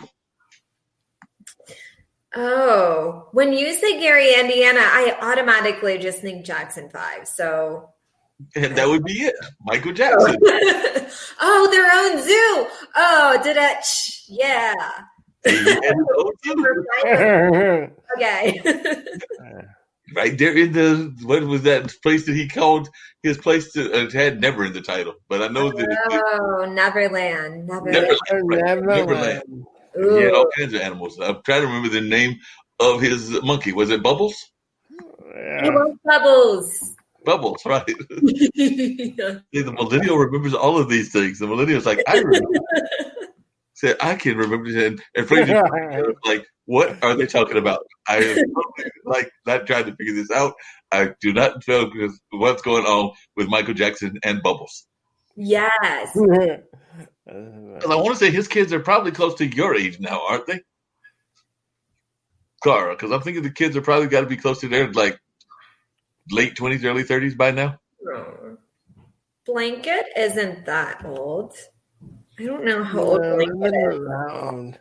Oh, when you say Gary, Indiana, I automatically just think Jackson 5. So, and that would be it, Michael Jackson. Oh, their own zoo. Oh, yeah. Okay. Right there in what was that place that he called his place to? It had never in the title, but I know that. Neverland. Neverland. He had all kinds of animals. I'm trying to remember the name of his monkey. Was it Bubbles? It was Bubbles. Bubbles, right. The millennial remembers all of these things. The millennial's like, I remember. Said, I can remember. And Fraser was like, what are they talking about? I am not trying to figure this out. I do not know what's going on with Michael Jackson and Bubbles. Yes. I want to say his kids are probably close to your age now, aren't they? Kara, because I'm thinking the kids are probably got to be close to their late 20s, early 30s by now. Blanket isn't that old. I don't know how old Blanket is. Around.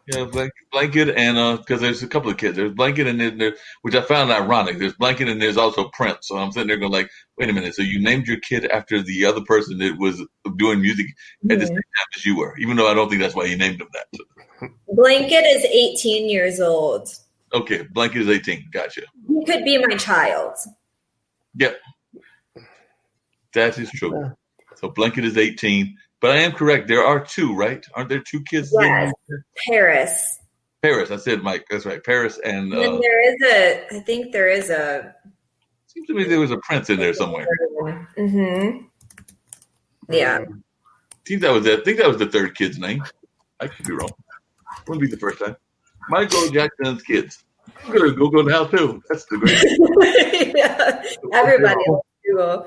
Yeah, Blanket and because there's a couple of kids. There's Blanket and then there, which I found ironic. There's Blanket and there's also Prince. So I'm sitting there going like, wait a minute. So you named your kid after the other person that was doing music at the same time as you were, even though I don't think that's why you named him that. Blanket is 18 years old. Okay, Blanket is 18. Gotcha. He could be my child. Yep. That is true. So Blanket is 18. But I am correct. There are two, right? Aren't there two kids? Yes. Paris. I said Mike. That's right. Paris and then I think there is a. Seems to me there was a Prince in there somewhere. Mm-hmm. Yeah. I think that was the third kid's name. I could be wrong. Wouldn't be the first time. Michael Jackson's kids. I'm going to Google now too. That's the great. Yeah. Everybody will Google.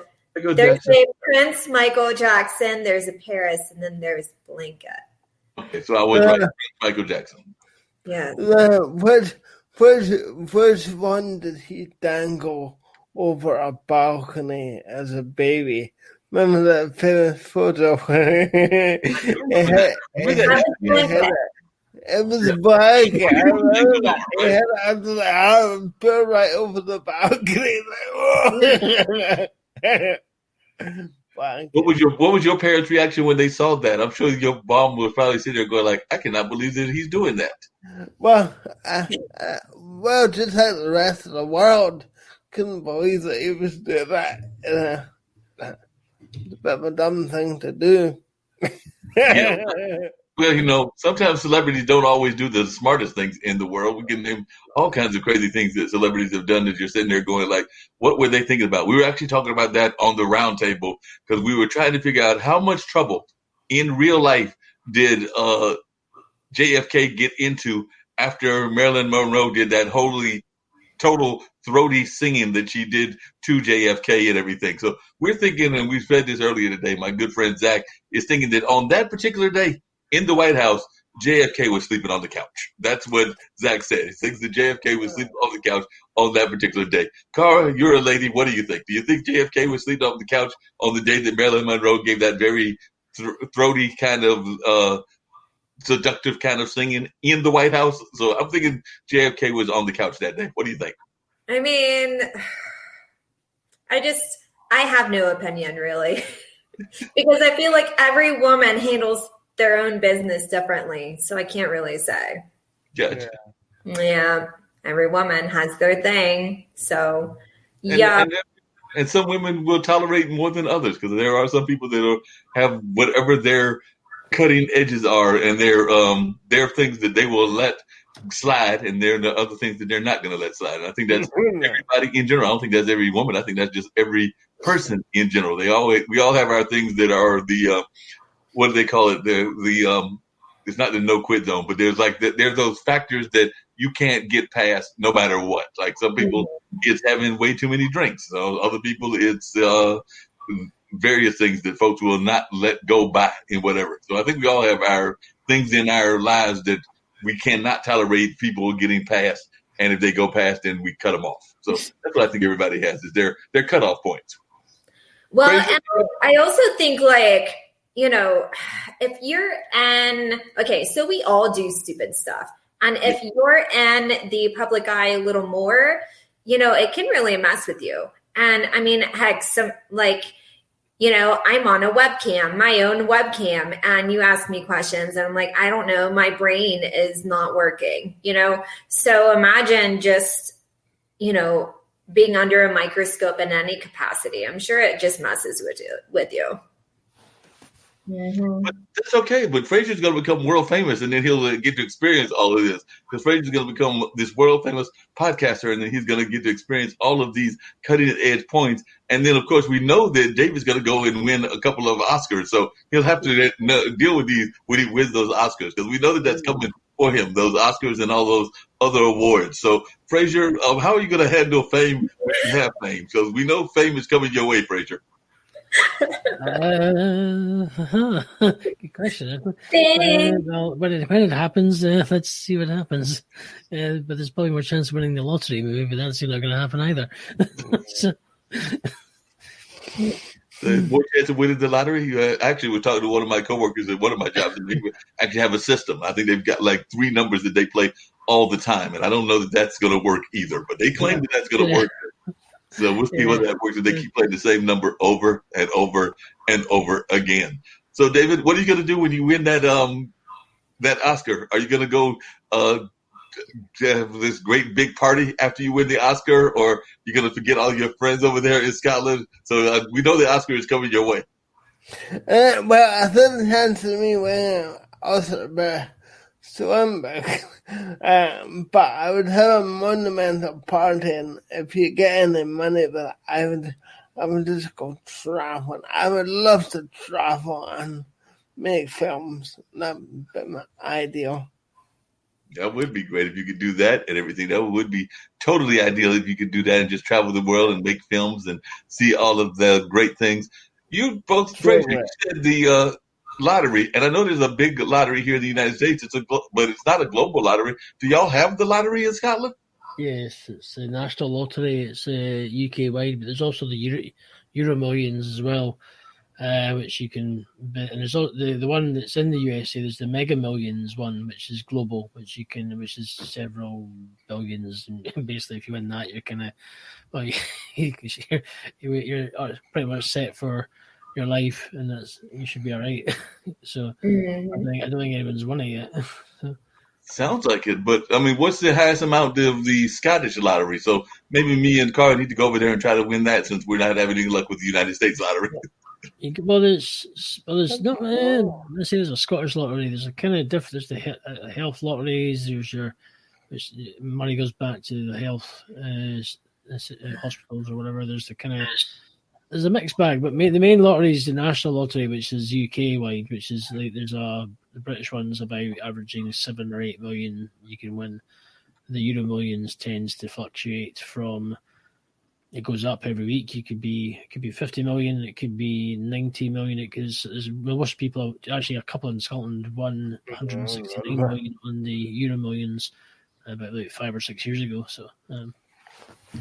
There's a Prince, Michael Jackson, there's a Paris, and then there's Blanket. Okay, so I was right. Michael Jackson. Yeah. Which one did he dangle over a balcony as a baby? Remember that famous photo? It was Blanket. I remember that. He had it under the arm, put right over the balcony. What was your parents' reaction when they saw that? I'm sure your mom was probably sitting there going like, I cannot believe that he's doing that. Well, just like the rest of the world couldn't believe that he was doing that. It's a bit of a dumb thing to do. Yeah. Well, sometimes celebrities don't always do the smartest things in the world. We can name all kinds of crazy things that celebrities have done that you're sitting there going like, what were they thinking about? We were actually talking about that on the round table because we were trying to figure out how much trouble in real life did JFK get into after Marilyn Monroe did that total throaty singing that she did to JFK and everything. So we're thinking, and we said this earlier today, my good friend Zach is thinking that on that particular day, in the White House, JFK was sleeping on the couch. That's what Zach said. He thinks that JFK was sleeping on the couch on that particular day. Kara, you're a lady. What do you think? Do you think JFK was sleeping on the couch on the day that Marilyn Monroe gave that very throaty kind of seductive kind of singing in the White House? So I'm thinking JFK was on the couch that day. What do you think? I mean, I have no opinion, really. Because I feel like every woman handles their own business differently. So I can't really say. Gotcha. Yeah. Every woman has their thing. So, And some women will tolerate more than others, because there are some people that have whatever their cutting edges are, and there are things that they will let slide, and there are the other things that they're not going to let slide. And I think that's everybody in general. I don't think that's every woman. I think that's just every person in general. We all have our things that are the what do they call it? It's not the no quit zone, but there's those factors that you can't get past no matter what. Like some people, it's having way too many drinks. So other people, it's various things that folks will not let go by and whatever. So I think we all have our things in our lives that we cannot tolerate people getting past. And if they go past, then we cut them off. So that's what I think everybody has, is their cutoff points. Well, and I also think, like, you know, if you're so we all do stupid stuff. And if you're in the public eye a little more, you know, it can really mess with you. And I mean, heck, I'm on a webcam, my own webcam, and you ask me questions and I'm like, I don't know, my brain is not working, you know? So imagine just, you know, being under a microscope in any capacity. I'm sure it just messes with you. But that's okay. But Fraser's going to become world famous, and then he'll get to experience all of this. Because Fraser's going to become this world famous podcaster, and then he's going to get to experience all of these cutting edge points. And then, of course, we know that David's going to go and win a couple of Oscars, so he'll have to deal with these when he wins those Oscars, because we know that that's coming for him, those Oscars and all those other awaards. So, Fraser, how are you going to handle fame when you have fame? Because we know fame is coming your way, Fraser. Good question. Well, when it happens, let's see what happens. But there's probably more chance of winning the lottery, maybe, but that's not going to happen either. More chance of winning the lottery. Actually, we're talking to one of my coworkers at one of my jobs, and they actually have a system. I think they've got like 3 numbers that they play all the time, and I don't know that that's going to work either. But they claim that that's going to work. So we'll see whether that works if they keep playing the same number over and over and over again. So, David, what are you going to do when you win that Oscar? Are you going to go have this great big party after you win the Oscar, or are you going to forget all your friends over there in Scotland? So we know the Oscar is coming your way. Well, I think the chance of me winning Oscar by Swinburne. But I would have a monumental party, and if you get any money, that I would just go travel. I would love to travel and make films. That would be my ideal. That would be great if you could do that and everything. That would be totally ideal if you could do that and just travel the world and make films and see all of the great things. You folks, Fraser, you said the lottery, and I know there's a big lottery here in the United States. But it's not a global lottery. Do y'all have the lottery in Scotland? Yes, it's a national lottery. It's UK wide, but there's also the Euro Millions as well, which you can bet. And there's the one that's in the USA. There's the Mega Millions one, which is global, which is several billions. And basically, if you win that, you're kind of you're pretty much set for your life, and you should be all right. So I don't think anyone's won it yet. Sounds like it, but I mean, what's the highest amount of the Scottish lottery? So maybe me and Kara need to go over there and try to win that, since we're not having any luck with the United States lottery. There's not. Let's say there's a Scottish lottery. There's a kind of different. There's the health lotteries. Which money goes back to the health hospitals or whatever. There's a mixed bag, but the main lottery is the national lottery, which is UK wide, which is like the British one's about averaging 7 or 8 million you can win. The Euro Millions tends to fluctuate from, it goes up every week. It could be 50 million, it could be 90 million. Most people, actually a couple in Scotland won 169 million on the Euro Millions about 5 or 6 years ago. So.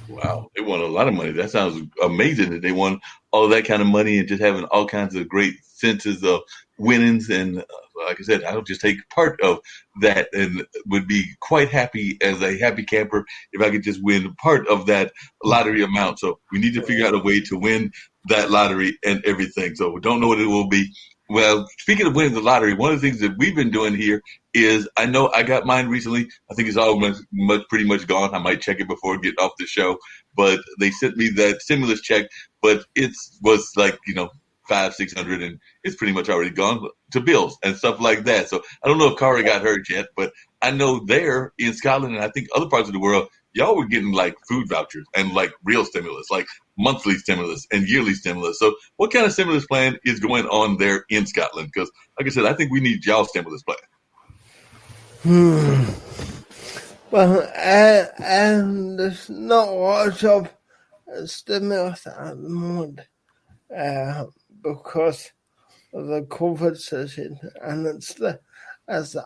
Wow, they won a lot of money. That sounds amazing that they won all of that kind of money and just having all kinds of great senses of winnings. And like I said, I would just take part of that and would be quite happy as a happy camper if I could just win part of that lottery amount. So we need to figure out a way to win that lottery and everything. So we don't know what it will be. Well, speaking of winning the lottery, one of the things that we've been doing here is, I know I got mine recently. I think it's all pretty much gone. I might check it before getting off the show, but they sent me that stimulus check, but it was like, $500-600, and it's pretty much already gone to bills and stuff like that. So I don't know if Kara got hurt yet, but I know there in Scotland and I think other parts of the world, y'all were getting like food vouchers and like real stimulus, like monthly stimulus and yearly stimulus. So what kind of stimulus plan is going on there in Scotland? Because like I said, I think we need y'all stimulus plan. Well, there's not much of a stimulus at the moment because of the COVID situation, and it's the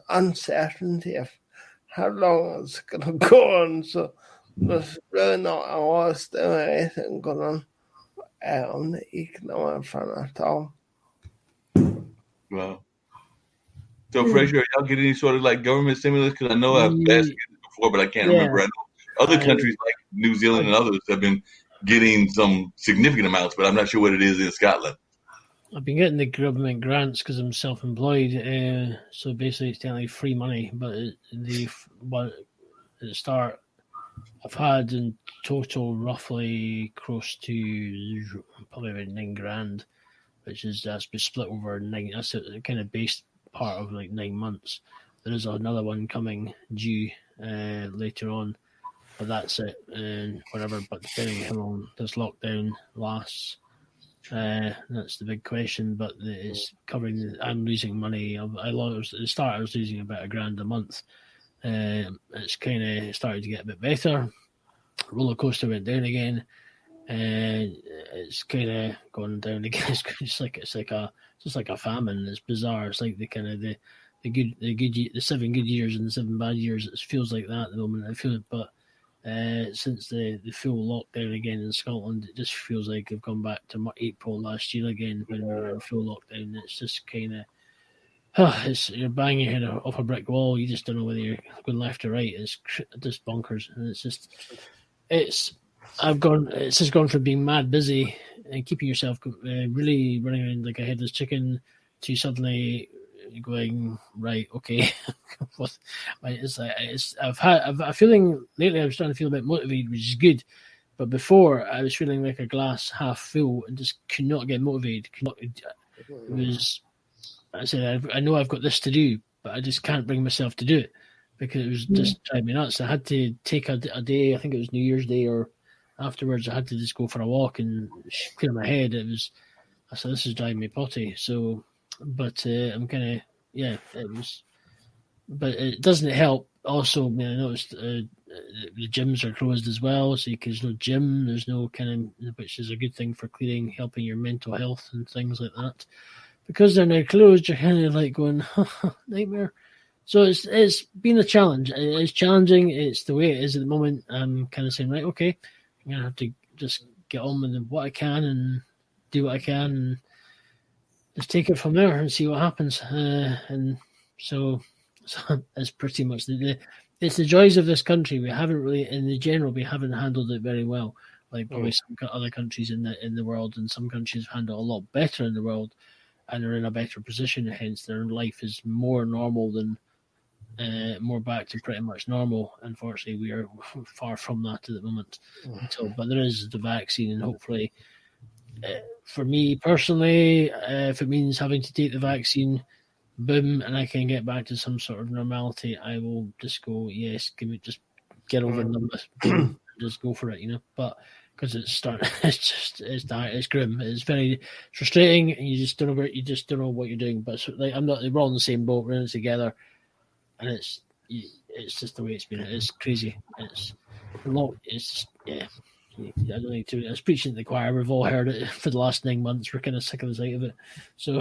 uncertainty of how long it's going to go on. So there's really not a lot of stimulation going on the economic front at all. Wow. So, Fraser, are y'all getting any sort of like government stimulus? Because I know I've asked it before, but I can't remember. I know other countries like New Zealand and others have been getting some significant amounts, but I'm not sure what it is in Scotland. I've been getting the government grants because I'm self-employed, so basically it's technically free money. But at the start, I've had in total roughly close to probably about $9,000, that's been split over 9. That's a kind of base part of like 9 months. There is another one coming due later on, but that's it, and whatever. But depending on how long this lockdown lasts. That's the big question, but it's covering. I'm losing money. At the start, I was losing about $1,000 a month. It's kind of started to get a bit better. Roller coaster went down again, and it's kind of gone down again. It's just like a famine. It's bizarre. It's like the 7 good years and the 7 bad years. It feels like that at the moment. I feel it, but. Since the full lockdown again in Scotland, it just feels like I've gone back to April last year again when we were in full lockdown. It's just kind of, you're banging your head off a brick wall. You just don't know whether you're going left or right. It's just bonkers, and it's just gone from being mad busy and keeping yourself really running around like a headless chicken to suddenly going right, okay. I've had a feeling lately. I was starting to feel a bit motivated, which is good. But before, I was feeling like a glass half full and just could not get motivated. I said, I know I've got this to do, but I just can't bring myself to do it because it was just driving me nuts. I had to take a day. I think it was New Year's Day or afterwards. I had to just go for a walk and clear my head. I said, this is driving me potty. So. But I'm kind of, it was, but it doesn't help. Also, I noticed the gyms are closed as well, so there's no gym, there's no which is a good thing for helping your mental health and things like that. Because they're now closed, you're kind of like going, nightmare. So it's been a challenge. It's challenging. It's the way it is at the moment. I'm kind of saying, right, okay, I'm going to have to just get on with what I can and do what I can and just take it from there and see what happens. And so it's pretty much it's the joys of this country. We haven't really, in the general, we haven't handled it very well. Like probably some other countries in the world, and some countries handle a lot better in the world, and are in a better position. Hence, their life is more normal than more back to pretty much normal. Unfortunately, we are far from that at the moment. But there is the vaccine, and hopefully. For me personally, if it means having to take the vaccine, boom, and I can get back to some sort of normality, I will just go, yes, just get over the just go for it, But because it's grim. It's very frustrating, and you just don't know what you're doing. But we're all in the same boat, we're in it together, and it's just the way it's been. It's crazy. It's a lot. I don't need to. I was preaching to the choir. We've all heard it for the last 9 months. We're kind of sick of the sight of it. So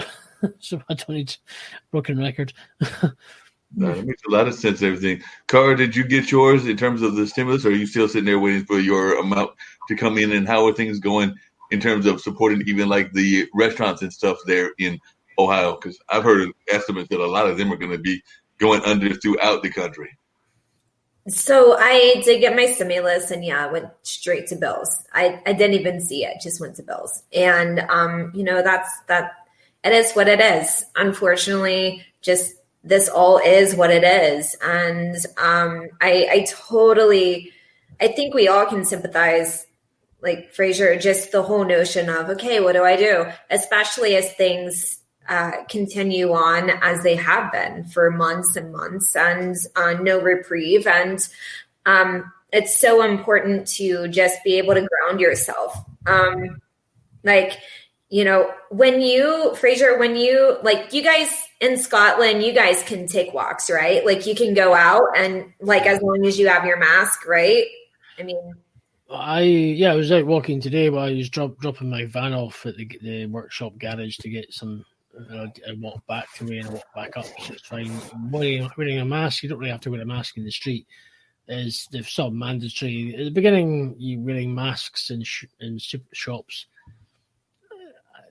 I don't need broken record. No, that makes a lot of sense. Everything. Kara, did you get yours in terms of the stimulus, or are you still sitting there waiting for your amount to come in? And how are things going in terms of supporting even like the restaurants and stuff there in Ohio? Because I've heard estimates that a lot of them are going to be going under throughout the country. So I did get my stimulus, and yeah, went straight to bills. I didn't even see it, just went to bills. And that it is what it is. Unfortunately, just this all is what it is. And I think we all can sympathize, like Fraser, just the whole notion of, okay, what do I do? Especially as things continue on as they have been for months and months, and no reprieve. And it's so important to just be able to ground yourself. Fraser, like, you guys in Scotland, you guys can take walks, right? Like, you can go out and, like, as long as you have your mask, right? I mean, I was out walking today, but I was dropping my van off at the workshop garage to get some. I walk back to me and I walk back up, so it's fine. Wearing a mask, you don't really have to wear a mask in the street. They've sort of mandatory. At the beginning, you wearing masks in super shops.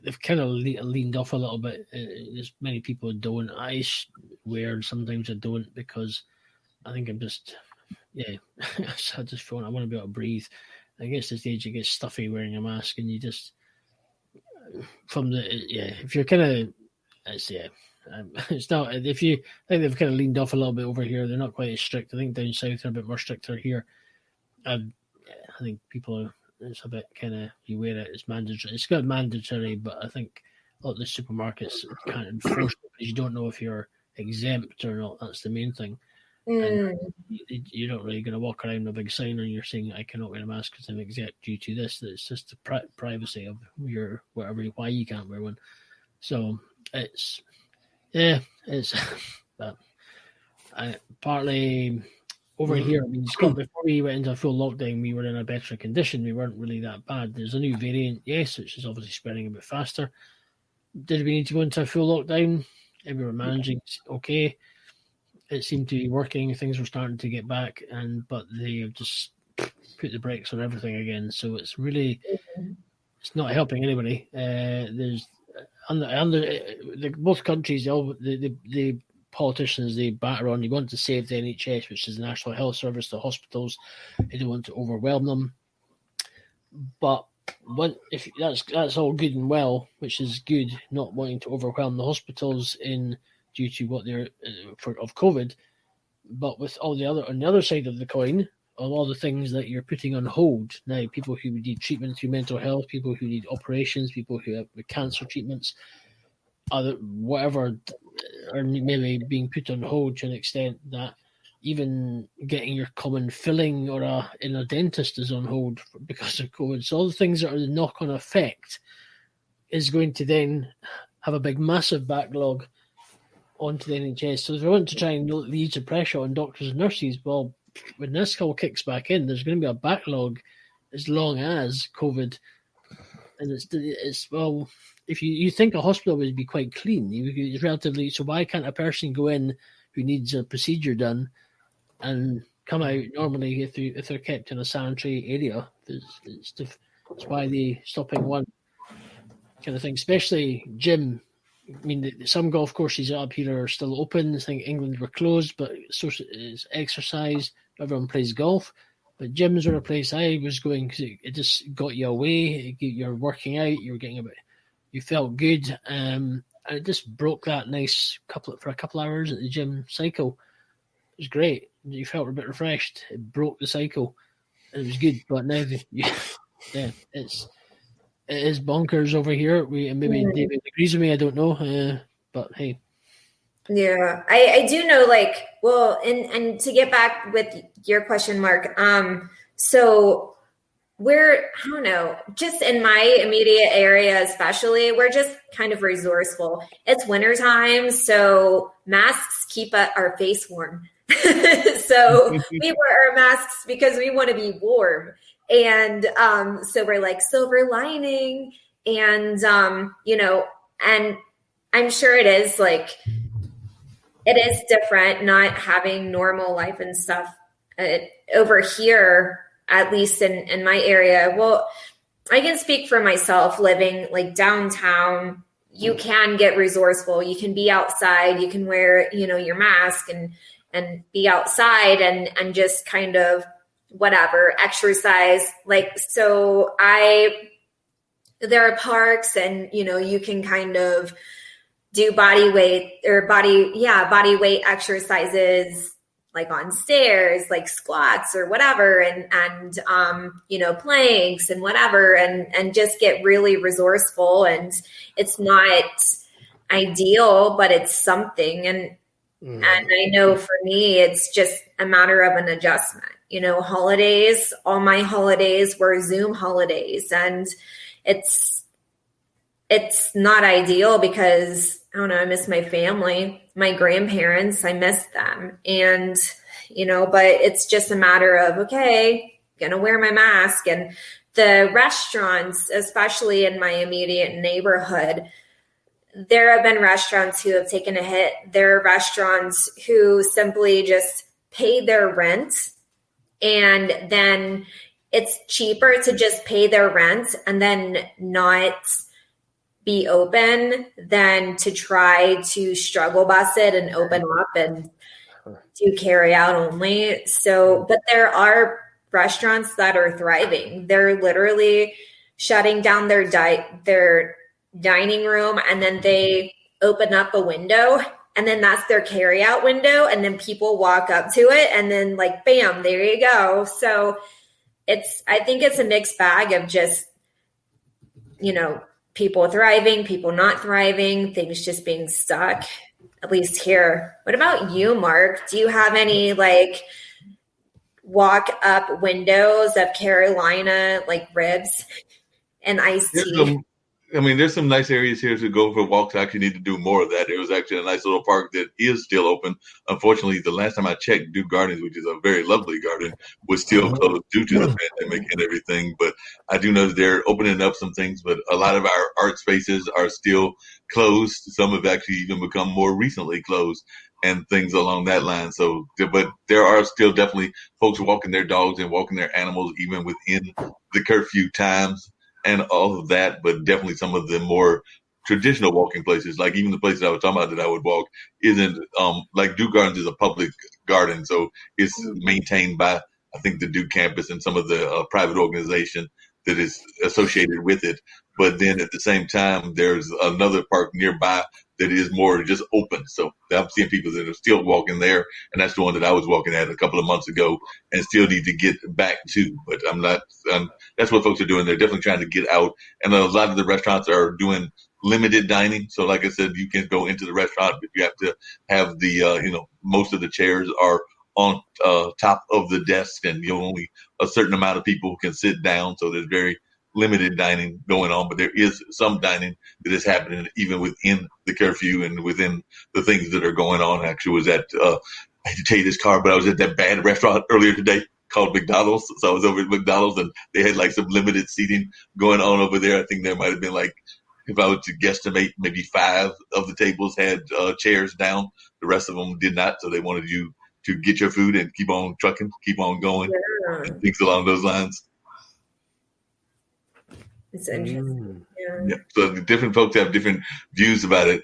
They've kind of leaned off a little bit. There's many people who don't. I wear, sometimes I don't, because I think I'm just, I just feel I want to be able to breathe. I guess at this age, it gets stuffy wearing a mask, and you just, if you're kind of, it's not, I think they've kind of leaned off a little bit over here. They're not quite as strict. I think down south they're a bit more stricter here. I think people are, it's a bit kind of, you wear it, it's mandatory. It's got mandatory, but I think a lot of the supermarkets can't enforce it because you don't know if you're exempt or not. That's the main thing. And you're not really going to walk around with a big sign and you're saying, I cannot wear a mask because I'm exempt due to this. It's just the privacy of your whatever, why you can't wear one. So it's but partly over here. I mean, Scott, before we went into a full lockdown, we were in a better condition. We weren't really that bad. There's a new variant, yes, which is obviously spreading a bit faster. Did we need to go into a full lockdown? And we were managing okay. It seemed to be working. Things were starting to get back, but they have just put the brakes on everything again. So it's really, it's not helping anybody. There's both countries, the politicians, they batter on. You want to save the NHS, which is the National Health Service, the hospitals. You don't want to overwhelm them. But if that's all good and well, which is good, not wanting to overwhelm the hospitals due to what they're of COVID, but with all the other, on the other side of the coin, all the things that you're putting on hold now, people who need treatment through mental health, people who need operations, people who have cancer treatments, whatever, are maybe being put on hold to an extent that even getting your common filling in a dentist is on hold because of COVID. So all the things that are the knock-on effect is going to then have a massive backlog onto the NHS. So if we want to try and ease the pressure on doctors and nurses, well, when this all kicks back in, there's going to be a backlog as long as COVID. And it's well, if you think a hospital would be quite clean, it's relatively, so why can't a person go in who needs a procedure done and come out normally if they're kept in a sanitary area? It's why they stopping one kind of thing, especially gym. I mean, some golf courses up here are still open. I think England were closed, but so is exercise. Everyone plays golf. But gyms were a place I was going because it just got you away. You're working out. You felt good. And it just broke that nice for a couple hours at the gym cycle. It was great. You felt a bit refreshed. It broke the cycle. And it was good. But now, it is bonkers over here. Maybe David agrees with me. I don't know, but hey. Yeah, I do know. Like, well, and to get back with your question, Mark. So I don't know, just in my immediate area, especially, we're just kind of resourceful. It's wintertime, so masks keep our face warm. So we wear our masks because we want to be warm. And so we're like silver lining, and and I'm sure it is different not having normal life and stuff over here, at least in my area. Well, I can speak for myself living like downtown. You can get resourceful. You can be outside. You can wear, your mask and be outside and just kind of whatever, exercise. Like, so there are parks and, you can kind of do body weight exercises, like on stairs, like squats or whatever, and planks and whatever, and just get really resourceful. And it's not ideal, but it's something. And I know for me, it's just a matter of an adjustment. Holidays, all my holidays were Zoom holidays, and it's not ideal because I don't know, I miss my family, my grandparents, I miss them. And, but it's just a matter of, okay, gonna wear my mask. And the restaurants, especially in my immediate neighborhood, there have been restaurants who have taken a hit. There are restaurants who simply just pay their rent, and then it's cheaper to just pay their rent and then not be open than to try to struggle bus it and open up and do carry out only. So, but there are restaurants that are thriving. They're literally shutting down their dining room, and then they open up a window, and then that's their carry out window. And then people walk up to it, and then like, bam, there you go. So I think it's a mixed bag of just, people thriving, people not thriving, things just being stuck, at least here. What about you, Mark? Do you have any like walk up windows of Carolina, like ribs and iced tea? There's some nice areas here to go for walks. I actually need to do more of that. There was actually a nice little park that is still open. Unfortunately, the last time I checked, Duke Gardens, which is a very lovely garden, was still closed due to the pandemic and everything. But I do know that they're opening up some things, but a lot of our art spaces are still closed. Some have actually even become more recently closed and things along that line. So, but there are still definitely folks walking their dogs and walking their animals even within the curfew times and all of that, but definitely some of the more traditional walking places, like even the place that I was talking about that I would walk, isn't like Duke Gardens is a public garden, so it's maintained by I think the Duke campus and some of the private organization that is associated with it. But then at the same time, there's another park nearby that is more just open. So I'm seeing people that are still walking there, and that's the one that I was walking at a couple of months ago and still need to get back to. But I'm not. That's what folks are doing. They're definitely trying to get out, and a lot of the restaurants are doing limited dining. So like I said, you can go into the restaurant, but you have to have the most of the chairs are on top of the desk, and only a certain amount of people can sit down. So there's very limited dining going on, but there is some dining that is happening even within the curfew and within the things that are going on. Actually, was at I hate to tell you this, Car, but I was at that bad restaurant earlier today called McDonald's. So I was over at McDonald's, and they had like some limited seating going on over there. I think there might have been like, if I were to guesstimate, maybe 5 of the tables had chairs down. The rest of them did not. So they wanted you to get your food and keep on trucking, keep on going, and things along those lines. It's interesting. Yeah. So the different folks have different views about it.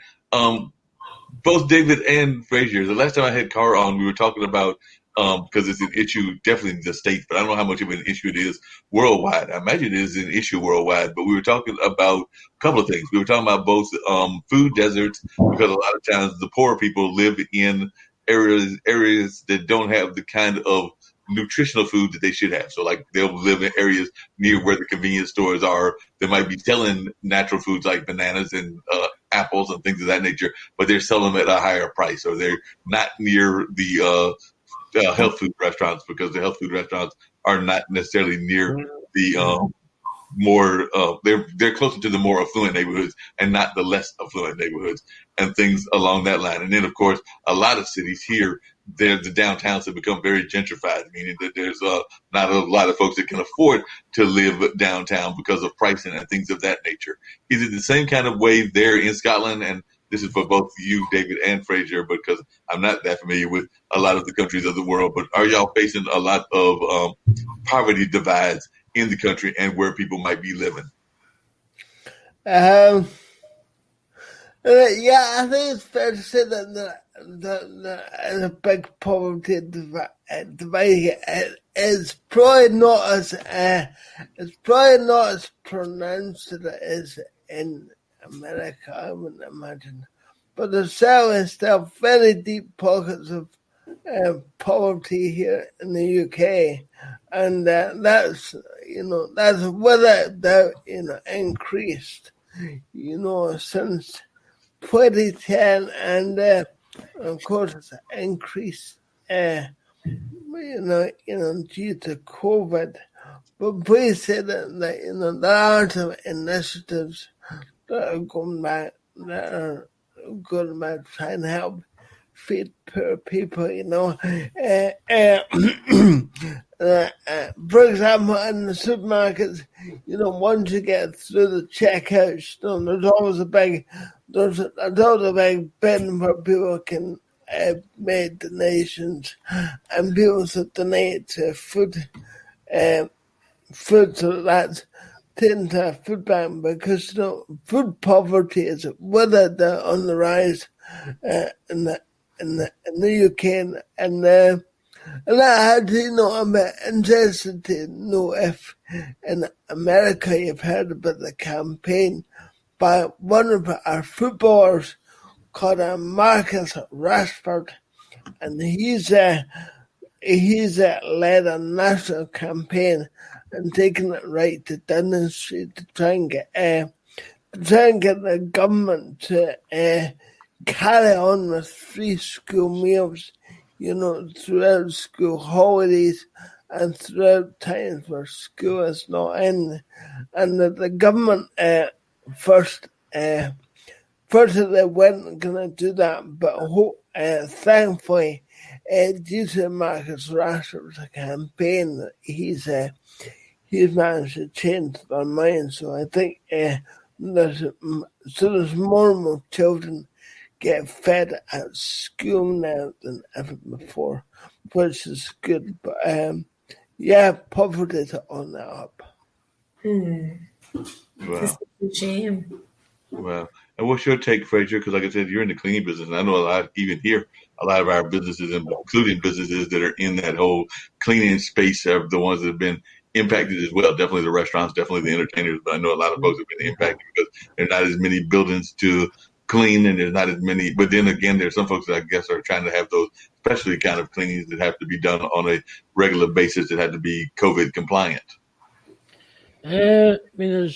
Both David and Fraser, the last time I had Kara on, we were talking about, because it's an issue definitely in the States, but I don't know how much of an issue it is worldwide. I imagine it is an issue worldwide, but we were talking about a couple of things. We were talking about both food deserts, because a lot of times the poor people live in areas that don't have the kind of nutritional food that they should have. So like they'll live in areas near where the convenience stores are. They might be selling natural foods like bananas and apples and things of that nature, but they're selling them at a higher price, or they're not near the health food restaurants, because the health food restaurants are not necessarily near the more they're closer to the more affluent neighborhoods and not the less affluent neighborhoods and things along that line. And then of course a lot of cities here, the downtowns have become very gentrified, meaning that there's not a lot of folks that can afford to live downtown because of pricing and things of that nature. Is it the same kind of way there in Scotland? And this is for both you, David, and Fraser, because I'm not that familiar with a lot of the countries of the world, but are y'all facing a lot of poverty divides in the country and where people might be living? Yeah, I think it's fair to say that the big poverty divide is probably not as pronounced as it is in America, I wouldn't imagine. But there's certainly still very deep pockets of poverty here in the UK, and that's without doubt increased since 2010, and of course it's increased due to COVID. But please say that there are some initiatives that are going back trying to help feed poor people, for example, in the supermarkets, once you get through the checkout, there's always a big bin where people can make donations, and people should donate to food, so that's taken to a food bank, because food poverty is without doubt on the rise in the UK, and I had I'm interested to know if in America you've heard about the campaign by one of our footballers called Marcus Rashford, and he's led a national campaign and taken it right to Downing Street to try and get the government to carry on with free school meals, throughout school holidays and throughout times where school is not in, and that the government first they weren't going to do that, but thankfully, due to Marcus Rashford's campaign, he's managed to change their mind. So I think there's more and more children get fed at school now than ever before, which is good. But poverty is on the up. Wow. It's a shame. Wow. And what's your take, Fraser? Because like I said, you're in the cleaning business, and I know a lot, even here, a lot of our businesses, including businesses that are in that whole cleaning space, are the ones that have been impacted as well. Definitely the restaurants, definitely the entertainers, but I know a lot of folks have been impacted because there's not as many buildings to clean, and there's not as many. But then again, there's some folks that I guess are trying to have those specialty kind of cleanings that have to be done on a regular basis that have to be COVID compliant. I mean,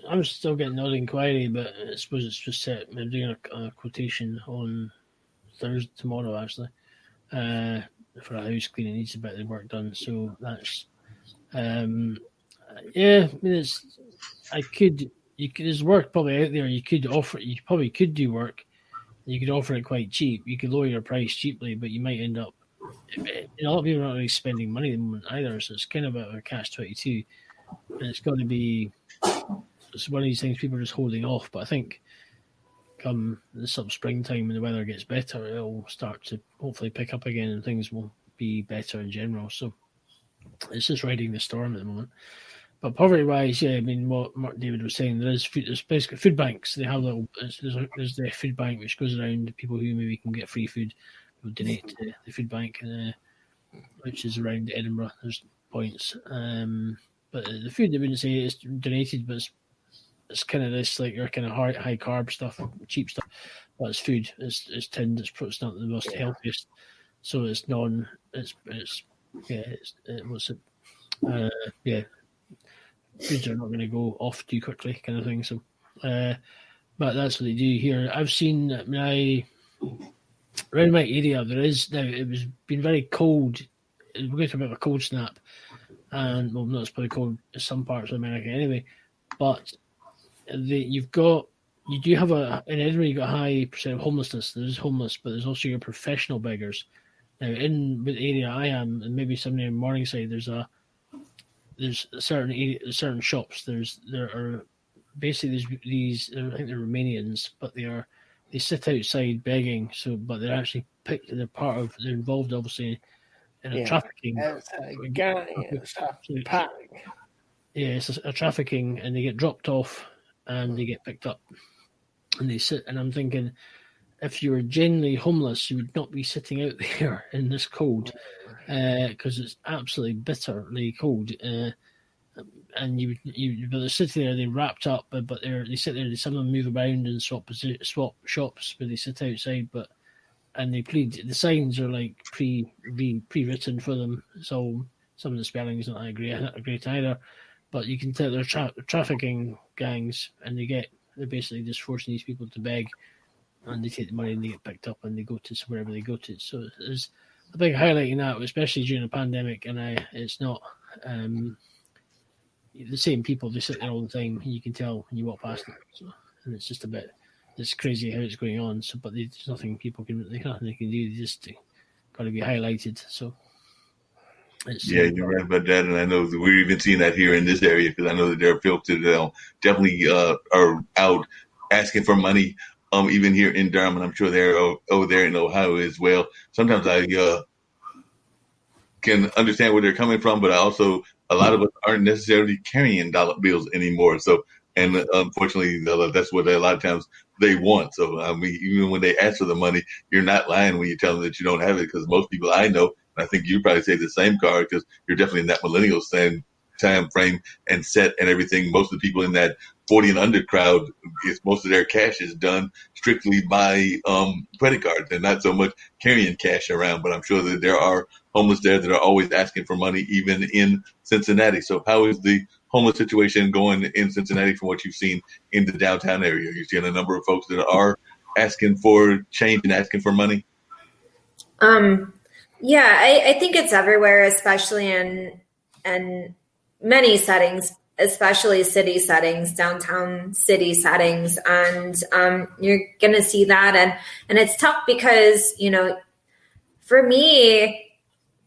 I'm still getting no inquiry, but I suppose it's just set. I'm doing a quotation on Thursday, tomorrow actually, for a house cleaning. Needs a bit of work done, so that's I mean, there's work probably out there. You probably could do work. You could offer it quite cheap. You could lower your price cheaply, but you might end up. A lot of people are not really spending money at the moment either, so it's kind of a catch-22. And it's got to be. It's one of these things people are just holding off. But I think come the sort of springtime when the weather gets better, it'll start to hopefully pick up again, and things will be better in general. So it's just riding the storm at the moment. But poverty-wise, I mean, what Mark David was saying, there's basically food banks. They have there's the food bank which goes around people who maybe can get free food. Will donate to the food bank, which is around Edinburgh. There's points, but the food they wouldn't say is donated, but it's kind of this like your kind of high carb stuff, cheap stuff. But it's food. It's tinned. It's not the most healthiest, so it's foods are not going to go off too quickly, kind of thing. So, but that's what they do here. I've seen. Around my area, there is now. It was been very cold. We're going through a bit of a cold snap, and well, not as probably cold as some parts of America anyway. But you do have in Edinburgh. You've got a high percent of homelessness. There's homeless, but there's also your professional beggars. Now, in the area I am, and maybe somewhere in Morningside, there's certain shops. There are basically these. I think they're Romanians, but they sit outside begging. But they're actually picked. They're involved, obviously, in a trafficking. It's a trafficking, and they get dropped off and they get picked up and they sit. And I'm thinking, if you were genuinely homeless, you would not be sitting out there in this cold, because it's absolutely bitterly cold. And but they're sitting there, they're wrapped up, but they sit there. Some of them move around and swap shops, but they sit outside. And they plead. The signs are like pre-written for them, so some of the spelling is not that great either. But you can tell they're trafficking gangs, and they're basically just forcing these people to beg, and they take the money and they get picked up and they go to wherever they go to. So there's a big highlight in that, especially during a pandemic, and it's not the same people. They sit there all the time, and you can tell when you walk past them. So, and it's just a bit. It's crazy how it's going on. So, but there's nothing they can do. They just got to be highlighted. So, you're right about that, and I know that we're even seeing that here in this area, because I know that there are folks that definitely are out asking for money. Even here in Durham, and I'm sure they're over there in Ohio as well. Sometimes I can understand where they're coming from, but a lot of us aren't necessarily carrying dollar bills anymore. So, and unfortunately, that's what a lot of times they want. So, I mean, even when they ask for the money, you're not lying when you tell them that you don't have it, because most people I know, and I think you probably say the same, Kara, because you're definitely in that millennial time frame and set and everything. Most of the people in that 40 and under crowd, most of their cash is done strictly by credit cards and not so much carrying cash around. But I'm sure that there are homeless there that are always asking for money, even in Cincinnati. So how is the homeless situation going in Cincinnati from what you've seen in the downtown area? You're seeing a number of folks that are asking for change and asking for money? Yeah, I think it's everywhere, especially in many settings, especially city settings, downtown city settings. And you're going to see that. And it's tough because, for me,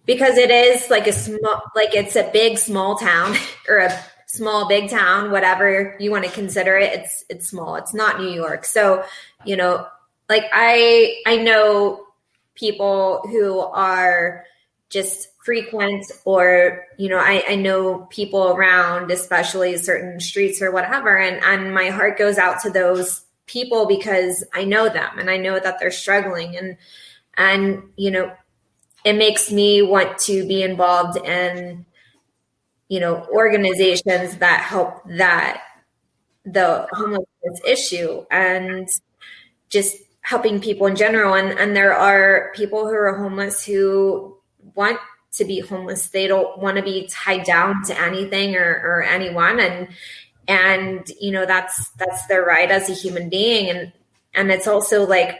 because it is like it's a big, small town or a small, big town, whatever you want to consider it. It's small. It's not New York. So, like I know people who are just frequent, or, I know people around, especially certain streets or whatever. And my heart goes out to those people because I know them and I know that they're struggling, and, it makes me want to be involved in, organizations that help the homelessness issue and just helping people in general. And there are people who are homeless who want to be homeless. They don't want to be tied down to anything or anyone. And, that's their right as a human being. And it's also like,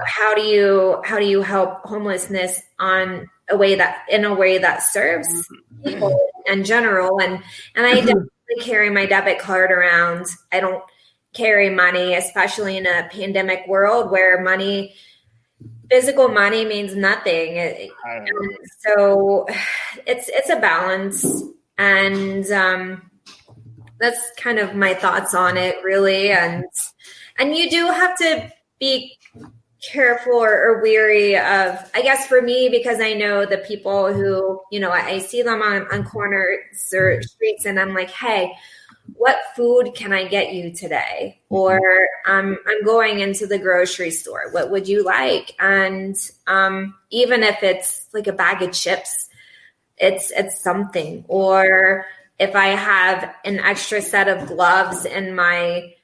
how do you help homelessness in a way that serves people in general? And I definitely carry my debit card around. I don't carry money, especially in a pandemic world where physical money means nothing. So it's a balance. And that's kind of my thoughts on it, really. And you do have to be careful or weary of, I guess for me, because I know the people who, I see them on corners or streets, and I'm like, hey, what food can I get you today? Or I'm going into the grocery store. What would you like? And even if it's like a bag of chips, it's something. Or if I have an extra set of gloves in my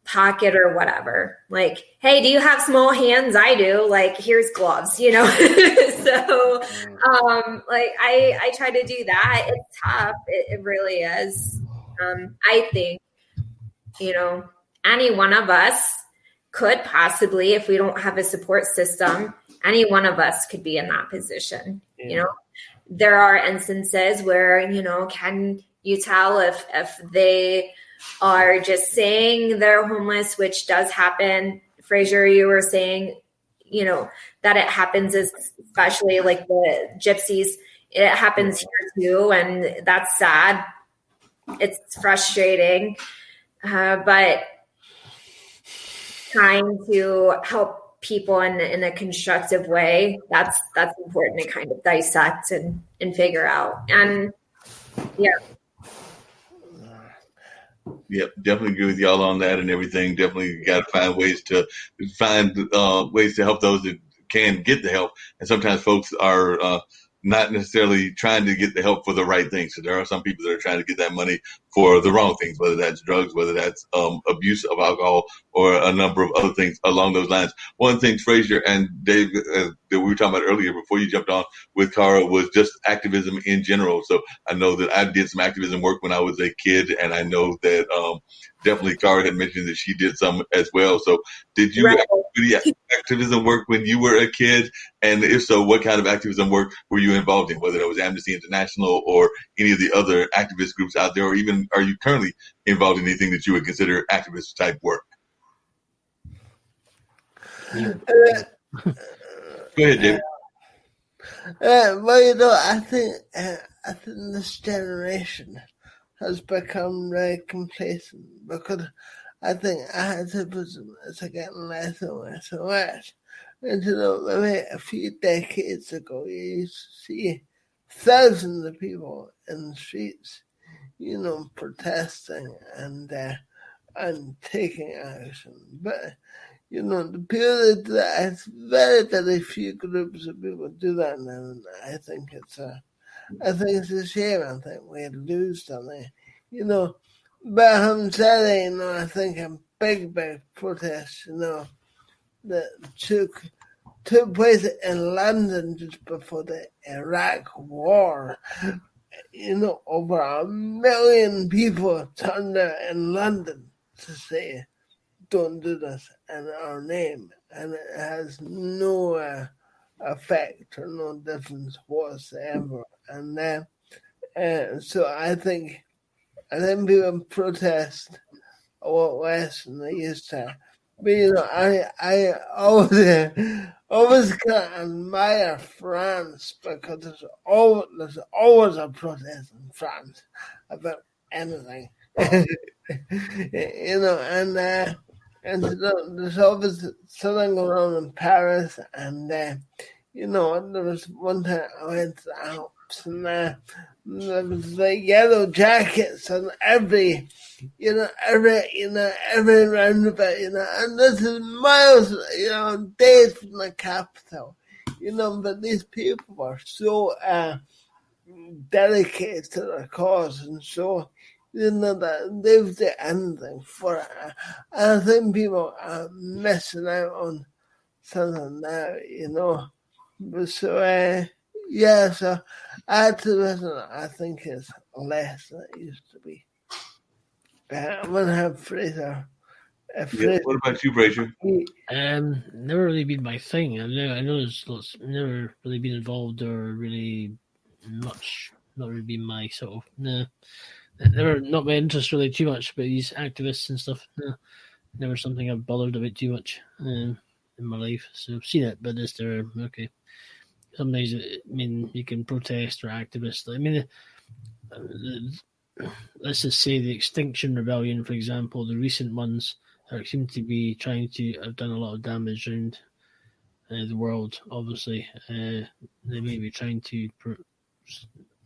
pocket or whatever, like, hey, do you have small hands? I do. Like, here's gloves, So like I try to do that. It's tough. It really is. I think, any one of us could possibly, if we don't have a support system, any one of us could be in that position. Yeah. There are instances where, can you tell if they are just saying they're homeless, which does happen. Fraser, you were saying, that it happens, especially like the gypsies. It happens here too, and that's sad. It's frustrating, but trying to help people in a constructive way, that's important to kind of dissect and figure out. And Yep, definitely agree with y'all on that and everything. Definitely got to find ways to help those that can get the help. And sometimes folks are not necessarily trying to get the help for the right things. So there are some people that are trying to get that money for the wrong things, whether that's drugs, whether that's abuse of alcohol, or a number of other things along those lines. One of the things Fraser and Dave that we were talking about earlier before you jumped on with Kara was just activism in general. So I know that I did some activism work when I was a kid, and I know that definitely Kara had mentioned that she did some as well. So did you do activism work when you were a kid? And if so, what kind of activism work were you involved in, whether it was Amnesty International or any of the other activist groups out there, or even are you currently involved in anything that you would consider activist type work? Go ahead, David. Well, I think this generation has become very complacent, because I think activism is getting less and less and less. And maybe a few decades ago, you used to see thousands of people in the streets, protesting and taking action. But the people that do that, it's very, very few groups of people do that now, and I think it's a shame. I think we lose something, But having said that, I think a big protest, that took place in London just before the Iraq War. Over 1 million people turned out in London to say, "Don't do this in our name," and it has no effect or no difference whatsoever. And so I think people protest a lot less than they used to. But I always kind of admire France, because there's always a protest in France about anything. And there's always something going on in Paris, and there was one time I went to the Alps, and there was the yellow jackets on every roundabout, and this is miles, days from the capital, but these people were so dedicated to their cause, and so that they've done anything for it. I think people are missing out on something now, But so activism, I think, is less than it used to be. I'm gonna have Fraser. What about you, Fraser? Never really been my thing. I know there's never really been involved or really much. Not really been my sort of never not my interest really too much about these activists and stuff. No, never something I've bothered about too much in my life. So I've seen it, but it's there. Okay. Sometimes, you can protest or activist. Let's just say the Extinction Rebellion, for example, the recent ones seem to be trying to have done a lot of damage around the world. Obviously, they may be trying to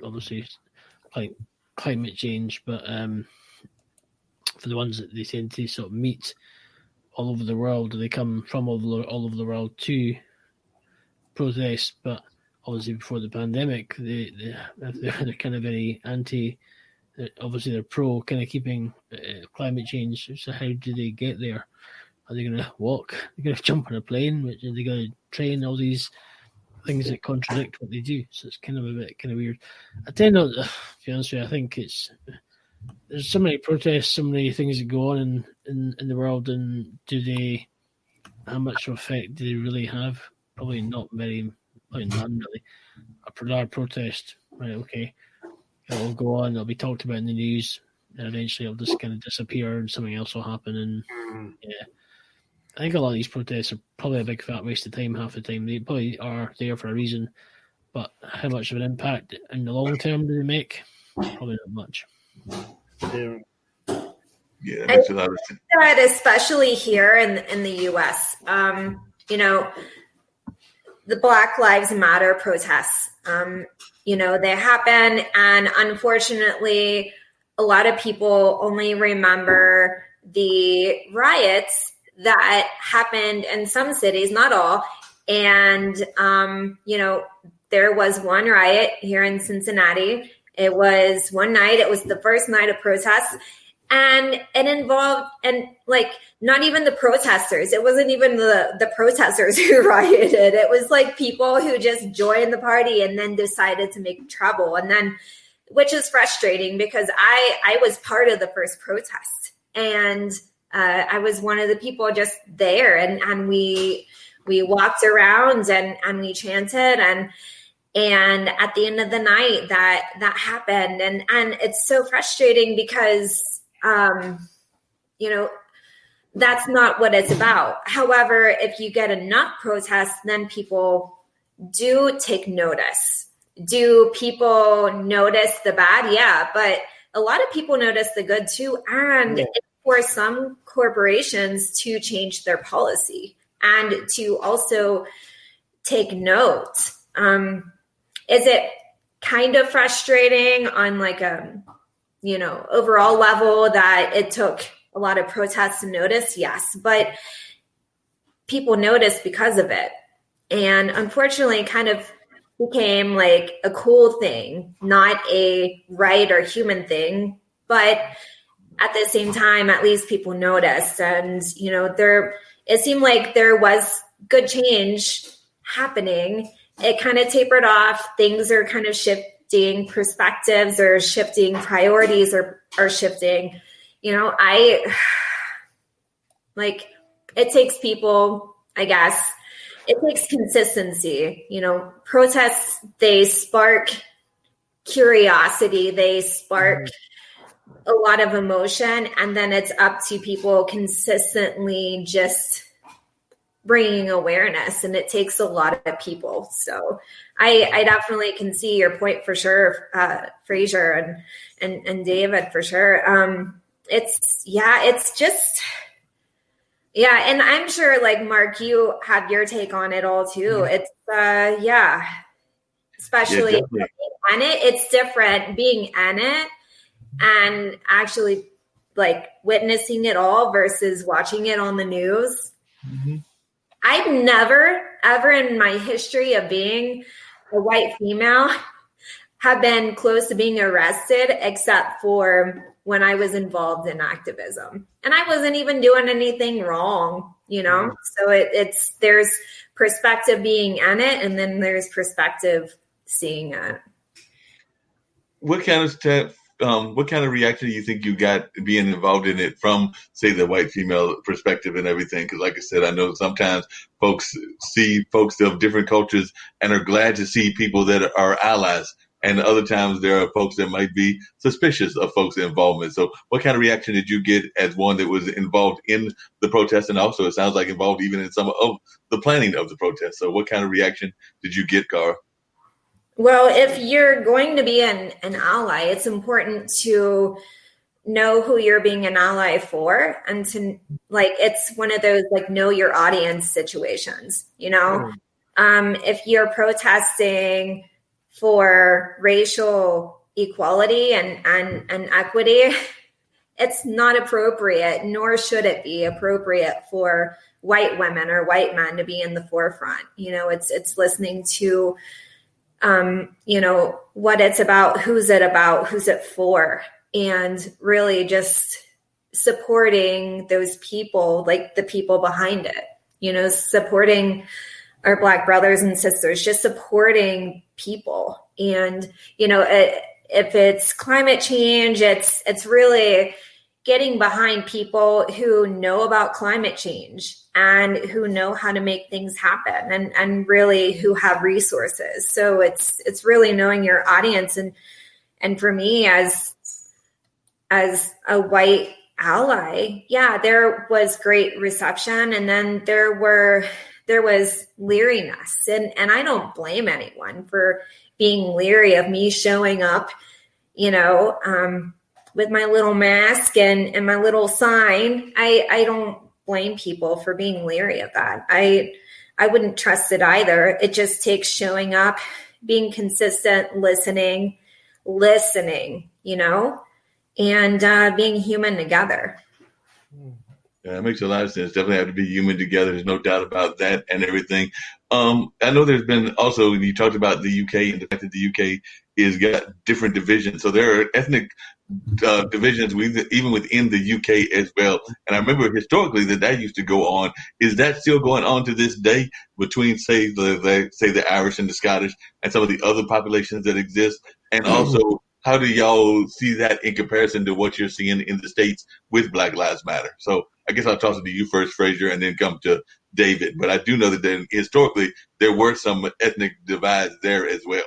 obviously fight climate change, but for the ones that they tend to sort of meet all over the world, they come from all over the world to protest. But obviously before the pandemic, they're kind of very anti. Obviously they're pro kind of keeping climate change. So how do they get there? Are they going to walk? They're going to jump on a plane? Are they going to train? All these things that contradict what they do. So it's kind of a bit weird. I tend not to be honest with you. I think there's so many protests, so many things that go on in the world, and how much effect do they really have? Probably not very, probably none really. A protest, right? Okay, it'll go on. It'll be talked about in the news, and eventually it'll just kind of disappear, and something else will happen. And I think a lot of these protests are probably a big fat waste of time. Half the time, they probably are there for a reason, but how much of an impact in the long term do they make? Probably not much. Yeah, that makes a lot of sense. That especially here in the U.S., the Black Lives Matter protests, they happen, and unfortunately, a lot of people only remember the riots that happened in some cities, not all. And, there was one riot here in Cincinnati. It was one night. It was the first night of protests. And it involved, and like, not even the protesters. It wasn't even the protesters who rioted. It was like people who just joined the party and then decided to make trouble. And then, which is frustrating because I was part of the first protest. And I was one of the people just there. And we walked around and we chanted, and at the end of the night that happened. And it's so frustrating because, that's not what it's about. However, if you get enough protests, then people do take notice. Do people notice the bad? Yeah, but a lot of people notice the good too. And for some corporations to change their policy and to also take note. Is it kind of frustrating on like a, overall level that it took a lot of protests to notice? Yes, but people noticed because of it. And unfortunately, it kind of became like a cool thing, not a right or human thing. But at the same time, at least people noticed. And, it seemed like there was good change happening. It kind of tapered off. Things are kind of shifting, perspectives or shifting, priorities are shifting. It takes people, I guess, it takes consistency. Protests, they spark curiosity, they spark a lot of emotion, and then it's up to people consistently just bringing awareness, and it takes a lot of people. So I definitely can see your point for sure, Fraser and David for sure. It's just, and I'm sure like Marc, you have your take on it all too. It's especially in it, it's different being in it and actually like witnessing it all versus watching it on the news. Mm-hmm. I've never, ever in my history of being a white female have been close to being arrested except for when I was involved in activism. And I wasn't even doing anything wrong, So there's perspective being in it, and then there's perspective seeing it. What kind of reaction do you think you got being involved in it from, say, the white female perspective and everything? Because like I said, I know sometimes folks see folks of different cultures and are glad to see people that are allies. And other times there are folks that might be suspicious of folks' involvement. So what kind of reaction did you get as one that was involved in the protest, and also it sounds like involved even in some of the planning of the protest? So what kind of reaction did you get, Kara? Well, if you're going to be an ally, it's important to know who you're being an ally for, and to it's one of those know your audience situations, if you're protesting for racial equality and equity, it's not appropriate, nor should it be appropriate for white women or white men to be in the forefront. It's listening to what it's about, who's it for, and really just supporting those people, like the people behind it, supporting our Black brothers and sisters, just supporting people. And, if it's climate change, it's really getting behind people who know about climate change and who know how to make things happen, and really who have resources. So it's really knowing your audience. And for me as a white ally, there was great reception. And then there was leeriness, and I don't blame anyone for being leery of me showing up, with my little mask and my little sign. I don't blame people for being leery of that. I wouldn't trust it either. It just takes showing up, being consistent, listening, and being human together. Yeah, it makes a lot of sense. Definitely have to be human together. There's no doubt about that and everything. I know there's been also, you talked about the UK and the fact that the UK is got different divisions. So there are ethnic divisions even within the UK as well. And I remember historically that used to go on. Is that still going on to this day between, say the Irish and the Scottish and some of the other populations that exist? And also, how do y'all see that in comparison to what you're seeing in the States with Black Lives Matter? So I guess I'll toss it to you first, Fraser, and then come to David. But I do know that then historically there were some ethnic divides there as well.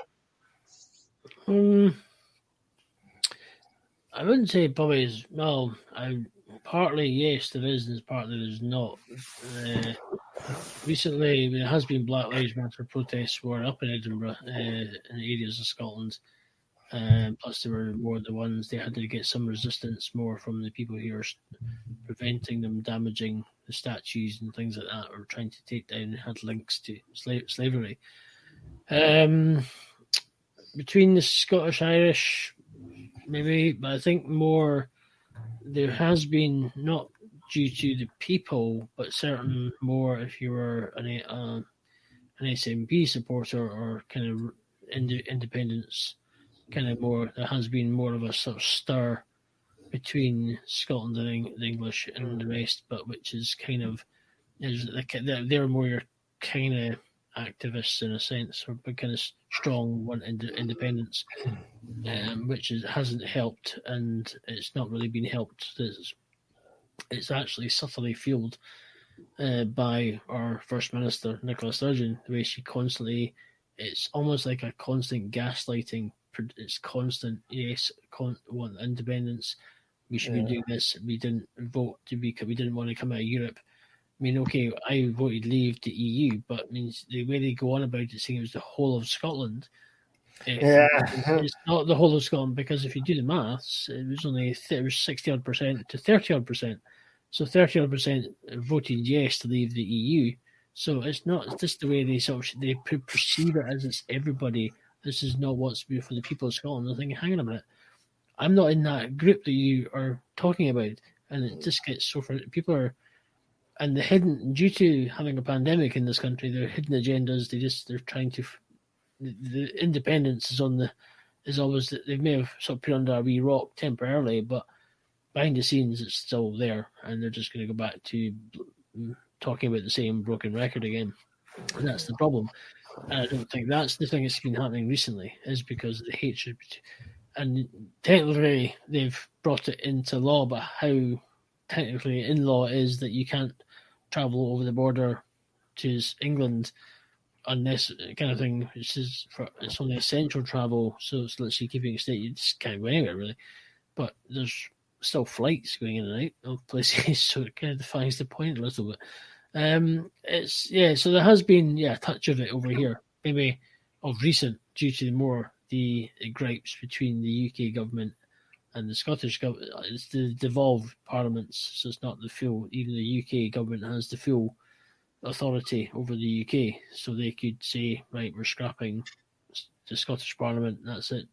I wouldn't say probably as well. Partly yes, there is, and partly there's not. Recently, there has been Black Lives Matter protests were up in Edinburgh, in areas of Scotland. Plus, there were more the ones they had to get some resistance more from the people who are preventing them damaging the statues and things like that, or trying to take down, had links to slavery. Between the Scottish Irish, maybe, but I think more there has been, not due to the people, but certain more if you were an SNP supporter or kind of independence. Kind of more, there has been more of a sort of stir between Scotland and the English and the rest, but which is kind of they're more your kind of activists in a sense, or kind of strong want independence, which hasn't helped, and it's not really been helped. It's actually subtly fueled by our First Minister Nicola Sturgeon, the way she constantly. It's almost like a constant gaslighting. It's constant, yes, want independence. We should be doing this. We didn't vote we didn't want to come out of Europe. I mean, okay, I voted leave the EU, but it means the way they go on about it, saying it was the whole of Scotland. It's not the whole of Scotland, because if you do the maths, it was 60-odd% to 30-odd%. So 30-odd% voted yes to leave the EU. So it's not just the way they perceive it as it's everybody. This is not what's good for the people of Scotland. They're thinking, hang on a minute, I'm not in that group that you are talking about. And it just gets so far. People are, and the hidden, due to having a pandemic in this country, their hidden agendas, they're trying to, the independence is always, they may have sort of put under a wee rock temporarily, but behind the scenes it's still there. And they're just going to go back to talking about the same broken record again. And that's the problem. And I don't think that's the thing that's been happening recently, is because of the hatred. And technically they've brought it into law, but how technically in law is that you can't travel over the border to England unless kind of thing, which is it's only essential travel, so it's literally keeping it state. You just can't go anywhere really. But there's still flights going in and out of places, so it kind of defines the point a little bit. So there has been a touch of it over here, maybe of recent, due to the gripes between the UK government and the Scottish government. It's the devolved parliaments, so it's not the full. Even the UK government has the full authority over the UK, so they could say, right, we're scrapping the Scottish Parliament. That's it,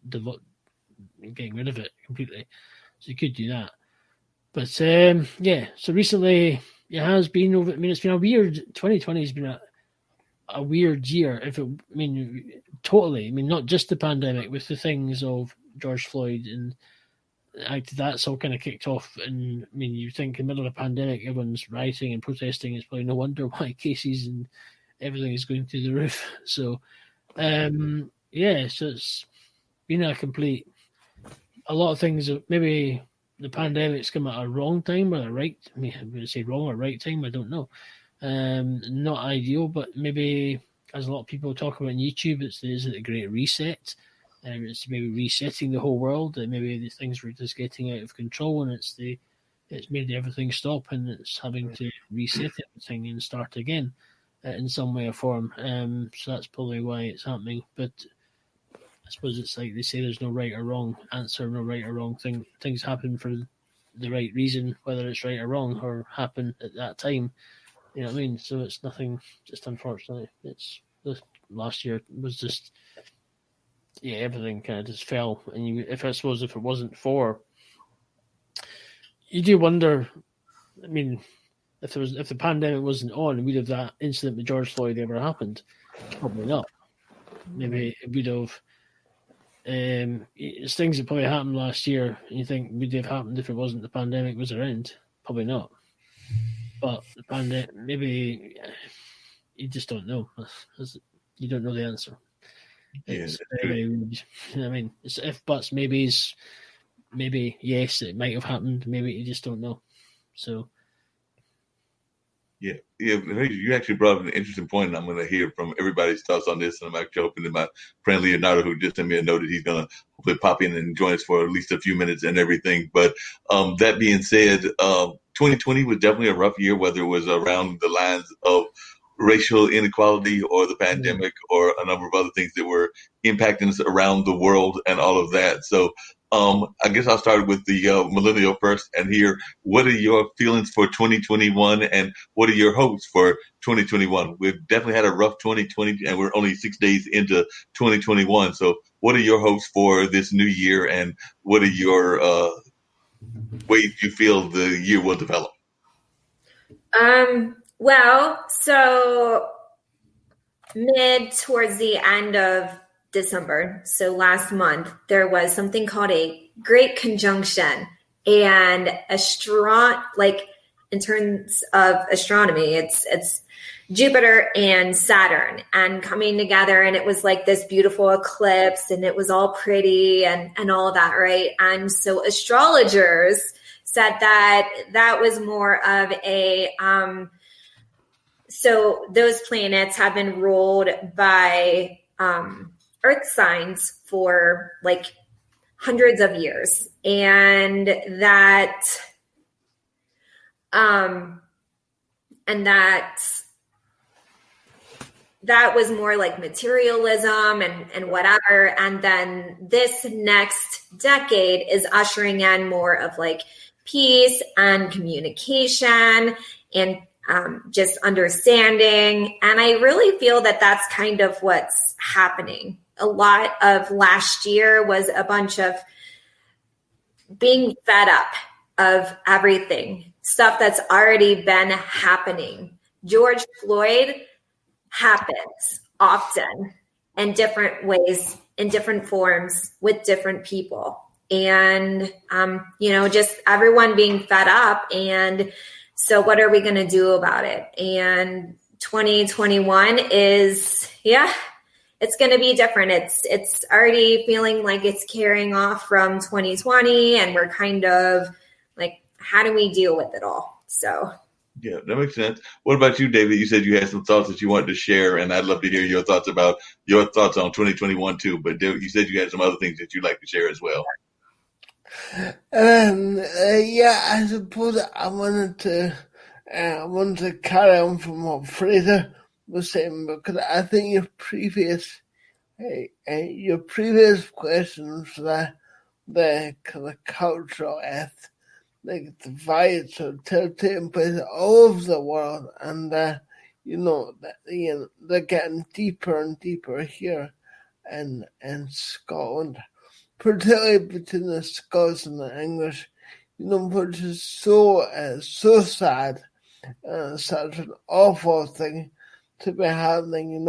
getting rid of it completely. So you could do that, but So recently. It has been over. I mean, it's been a weird. 2020 has been a weird year. Totally. I mean, not just the pandemic, with the things of George Floyd and that's all kind of kicked off. And I mean, you think in the middle of a pandemic, everyone's rioting and protesting. It's probably no wonder why cases and everything is going through the roof. So, so it's been a lot of things. Maybe the pandemic's come at a wrong time or the right. I mean, I'm going to say wrong or right time. I don't know. Not ideal, but maybe as a lot of people talk about on YouTube, is it a great reset? It's maybe resetting the whole world, and maybe the things were just getting out of control, and it's made everything stop, and it's having to reset everything and start again in some way or form. So that's probably why it's happening. But I suppose it's like they say, there's no right or wrong answer, no right or wrong thing. Things happen for the right reason, whether it's right or wrong, or happen at that time. You know what I mean? So it's nothing, just unfortunately. It's this last year was just, everything kind of just fell. And if it wasn't for you do wonder. I mean, if the pandemic wasn't on, would have that incident with George Floyd ever happened? Probably not. Maybe it would have. It's things that probably happened last year. And you think would have happened if it wasn't the pandemic was around? Probably not. But the pandemic, maybe you just don't know. You don't know the answer. It's very, I mean, it's if buts, maybes. Maybe yes, it might have happened. Maybe you just don't know. So. Yeah. You actually brought up an interesting point, and I'm going to hear from everybody's thoughts on this. And I'm actually hoping that my friend Leonardo, who just sent me a note, that he's going to hopefully pop in and join us for at least a few minutes and everything. But that being said, 2020 was definitely a rough year, whether it was around the lines of racial inequality or the pandemic or a number of other things that were impacting us around the world and all of that. So I guess I'll start with the millennial first and hear what are your feelings for 2021 and what are your hopes for 2021? We've definitely had a rough 2020 and we're only 6 days into 2021. So what are your hopes for this new year and what are your ways you feel the year will develop? Well, so towards the end of December, so last month, there was something called a Great Conjunction, and in terms of astronomy, it's Jupiter and Saturn and coming together, and it was like this beautiful eclipse, and it was all pretty and all of that, right? And so astrologers said that was more of a so those planets have been ruled by Earth signs for like hundreds of years, and that was more like materialism and whatever. And then this next decade is ushering in more of like peace and communication and just understanding. And I really feel that that's kind of what's happening. A lot of last year was a bunch of being fed up of everything, stuff that's already been happening. George Floyd happens often in different ways, in different forms, with different people. And, just everyone being fed up. And so what are we going to do about it? And 2021 is, it's going to be different. It's already feeling like it's carrying off from 2020, and we're kind of like, how do we deal with it all? So. Yeah, that makes sense. What about you, David? You said you had some thoughts that you wanted to share, and I'd love to hear your thoughts on 2021 too. But you said you had some other things that you'd like to share as well. I suppose I wanted to carry on from what Fraser was saying, because I think your previous questions, the kind of cultural like divides are taking place all over the world, and they're getting deeper and deeper here in Scotland, particularly between the Scots and the English, which is so sad, such an awful thing to be happening.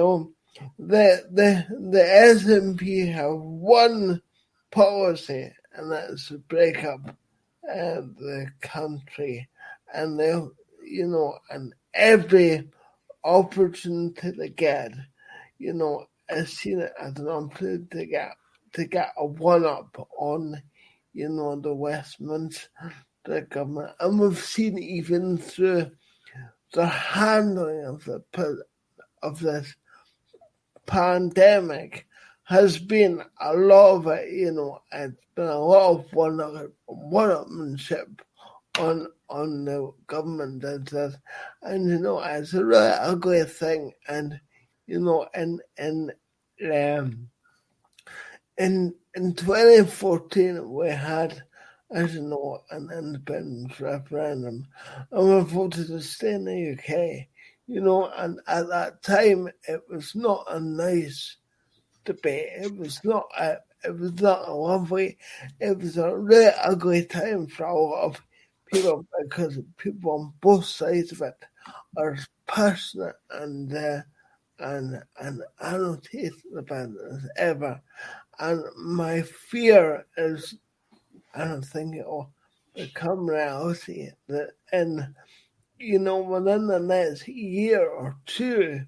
The SNP have one policy, and that's to break up the country, and and every opportunity they get, is seen as an opportunity to get a one-up on, the Westminster government. And we've seen even through the handling of this pandemic has been a lot of it, it's been a lot of one-upmanship on the government and this. And, it's a really ugly thing. And, in 2014, we had, as you know, an independence referendum, and we voted to stay in the UK, and at that time, it was not a nice debate. It was not a lovely, it was a really ugly time for a lot of because people on both sides of it are as passionate and annotated about it as ever. And my fear is, I don't think it will become reality, that within the next year or two,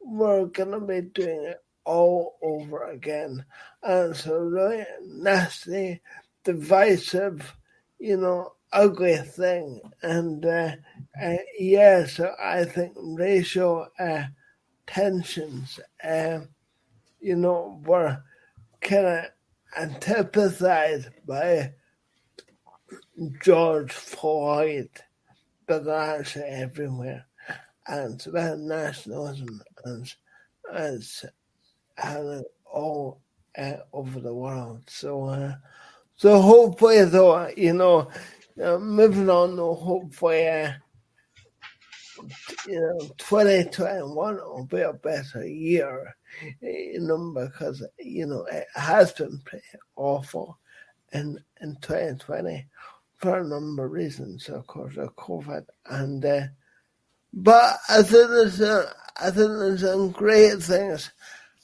we're going to be doing it all over again. And it's a really nasty, divisive, ugly thing. And so I think racial tensions, were kind of antipathized by George Floyd, but they're actually everywhere. And it's about nationalism as had it all over the world. So hopefully, though, moving on, though, hopefully, 2021 will be a better year, because, it has been pretty awful in 2020 for a number of reasons, of course, of COVID. And, but I think there's some great things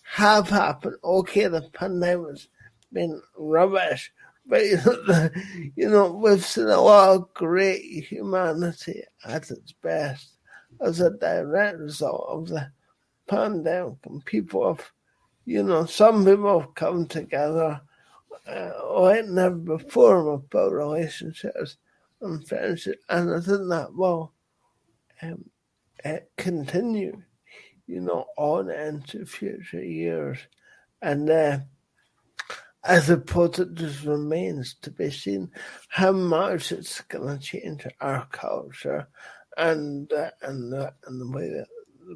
have happened. Okay, the pandemic's been rubbish, but we've seen a lot of great humanity at its best as a direct result of the pandemic. And people have, some people have come together like never before with built relationships and friendship, and I think that will continue, on into future years. And I suppose it just remains to be seen how much it's going to change our culture and the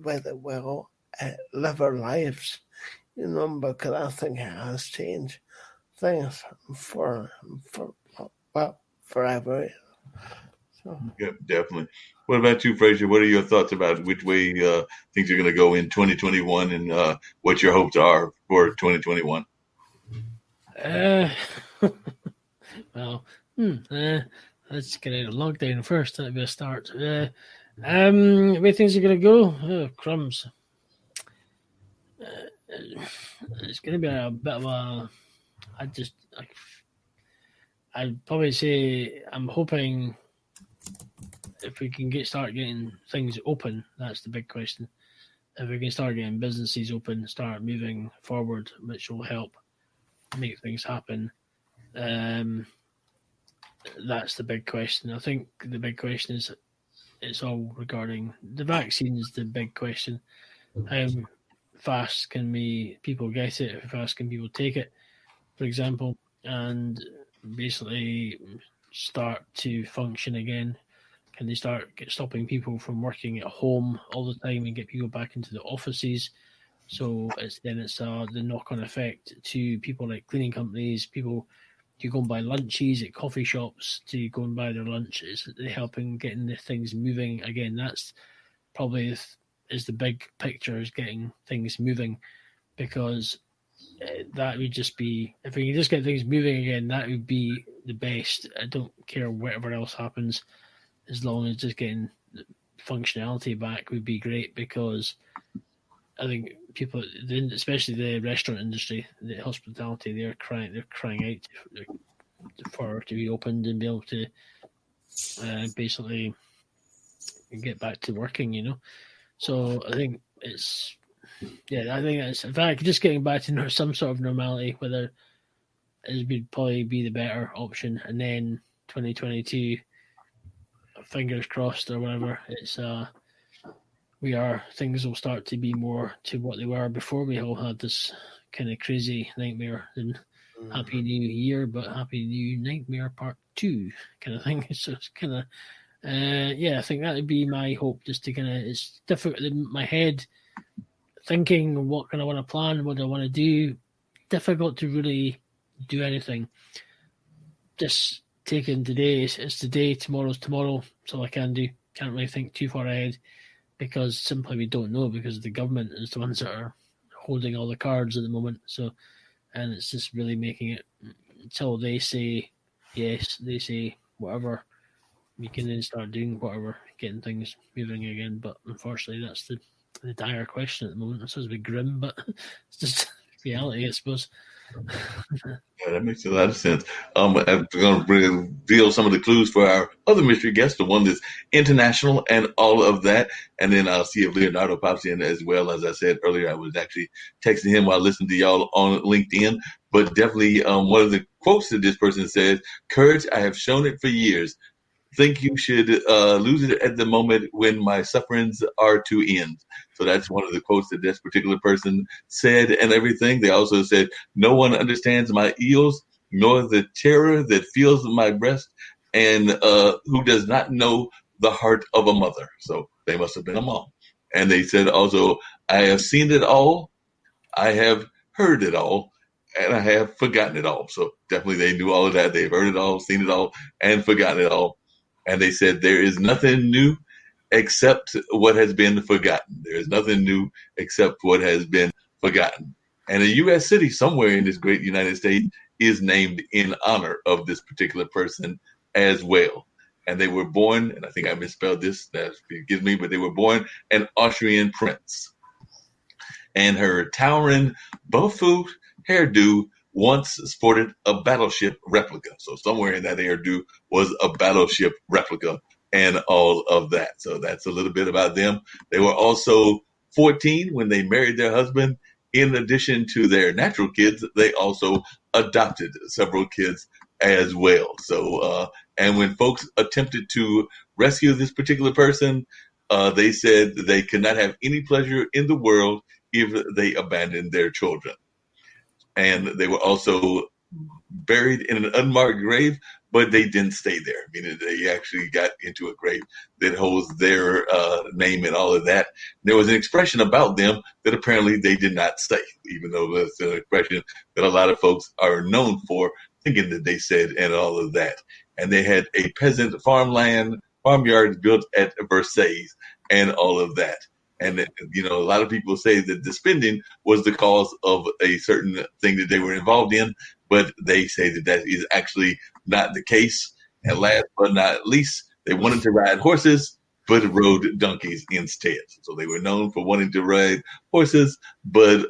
way that we'll live our lives, because I think it has changed things forever. So. Yeah, definitely. What about you, Fraser? What are your thoughts about which way things are going to go in 2021 and what your hopes are for 2021? Well, let's get out of lockdown first. That'd be a start. Where things are going to go? Oh, crumbs. It's going to be a bit of a. I'd probably say I'm hoping if we can start getting things open. That's the big question. If we can start getting businesses open, start moving forward, which will help make things happen. That's the big question. I think the big question is it's all regarding the vaccines. The big question: how fast can people get it? How fast can people take it, for example, and basically start to function again? Can they start stopping people from working at home all the time and get people back into the offices? So it's the knock-on effect to people like cleaning companies, people to go and buy lunches at coffee shops, to go and buy their lunch. It's helping getting the things moving again. That's probably is the big picture, is getting things moving, because that would just be, if we can just get things moving again, that would be the best. I don't care whatever else happens, as long as just getting functionality back would be great, because I think people, especially the restaurant industry, the hospitality, they're crying out for it to be opened and be able to basically get back to working, So I think it's in fact, just getting back to some sort of normality, whether it would probably be the better option. And then 2022, fingers crossed or whatever, it's things will start to be more to what they were before we all had this kind of crazy nightmare and Happy New Year, but Happy New Nightmare Part 2 kind of thing. So it's kind of, I think that would be my hope, just to kind of, it's difficult in my head, thinking what can I want to plan, what do I want to do, difficult to really do anything. Just taking today, it's today, tomorrow's tomorrow, so I can do. Can't really think too far ahead, because simply we don't know, because the government is the ones that are holding all the cards at the moment. So, and it's just really making it until they say yes, they say whatever, we can then start doing whatever, getting things moving again. But unfortunately, that's the dire question at the moment. It sounds a bit grim, but it's just reality, I suppose. Yeah, that makes a lot of sense. I'm going to reveal some of the clues for our other mystery guest, the one that's international and all of that. And then I'll see if Leonardo pops in as well. As I said earlier, I was actually texting him while listening to y'all on LinkedIn. But definitely one of the quotes that this person says, "Courage, I have shown it for years. Think you should lose it at the moment when my sufferings are to end." So that's one of the quotes that this particular person said and everything. They also said, "No one understands my ills, nor the terror that fills my breast, and who does not know the heart of a mother." So they must have been a mom. And they said also, "I have seen it all, I have heard it all, and I have forgotten it all." So definitely they knew all of that. They've heard it all, seen it all, and forgotten it all. And they said, "There is nothing new except what has been forgotten." There is nothing new except what has been forgotten. And a U.S. city somewhere in this great United States is named in honor of this particular person as well. And they were born, and I think I misspelled this, that forgives me, but they were born an Austrian prince. And her towering buffoon hairdo once sported a battleship replica. So somewhere in that hairdo was a battleship replica and all of that. So that's a little bit about them. They were also 14 when they married their husband. In addition to their natural kids, they also adopted several kids as well. So, and when folks attempted to rescue this particular person, they said they could not have any pleasure in the world if they abandoned their children. And they were also buried in an unmarked grave, but they didn't stay there, meaning they actually got into a grave that holds their name and all of that. There was an expression about them that apparently they did not say, even though that's an expression that a lot of folks are known for, thinking that they said and all of that. And they had a peasant farmyard built at Versailles and all of that. And, you know, a lot of people say that the spending was the cause of a certain thing that they were involved in, but they say that that is actually not the case. And last but not least, they wanted to ride horses, but rode donkeys instead. So they were known for wanting to ride horses, but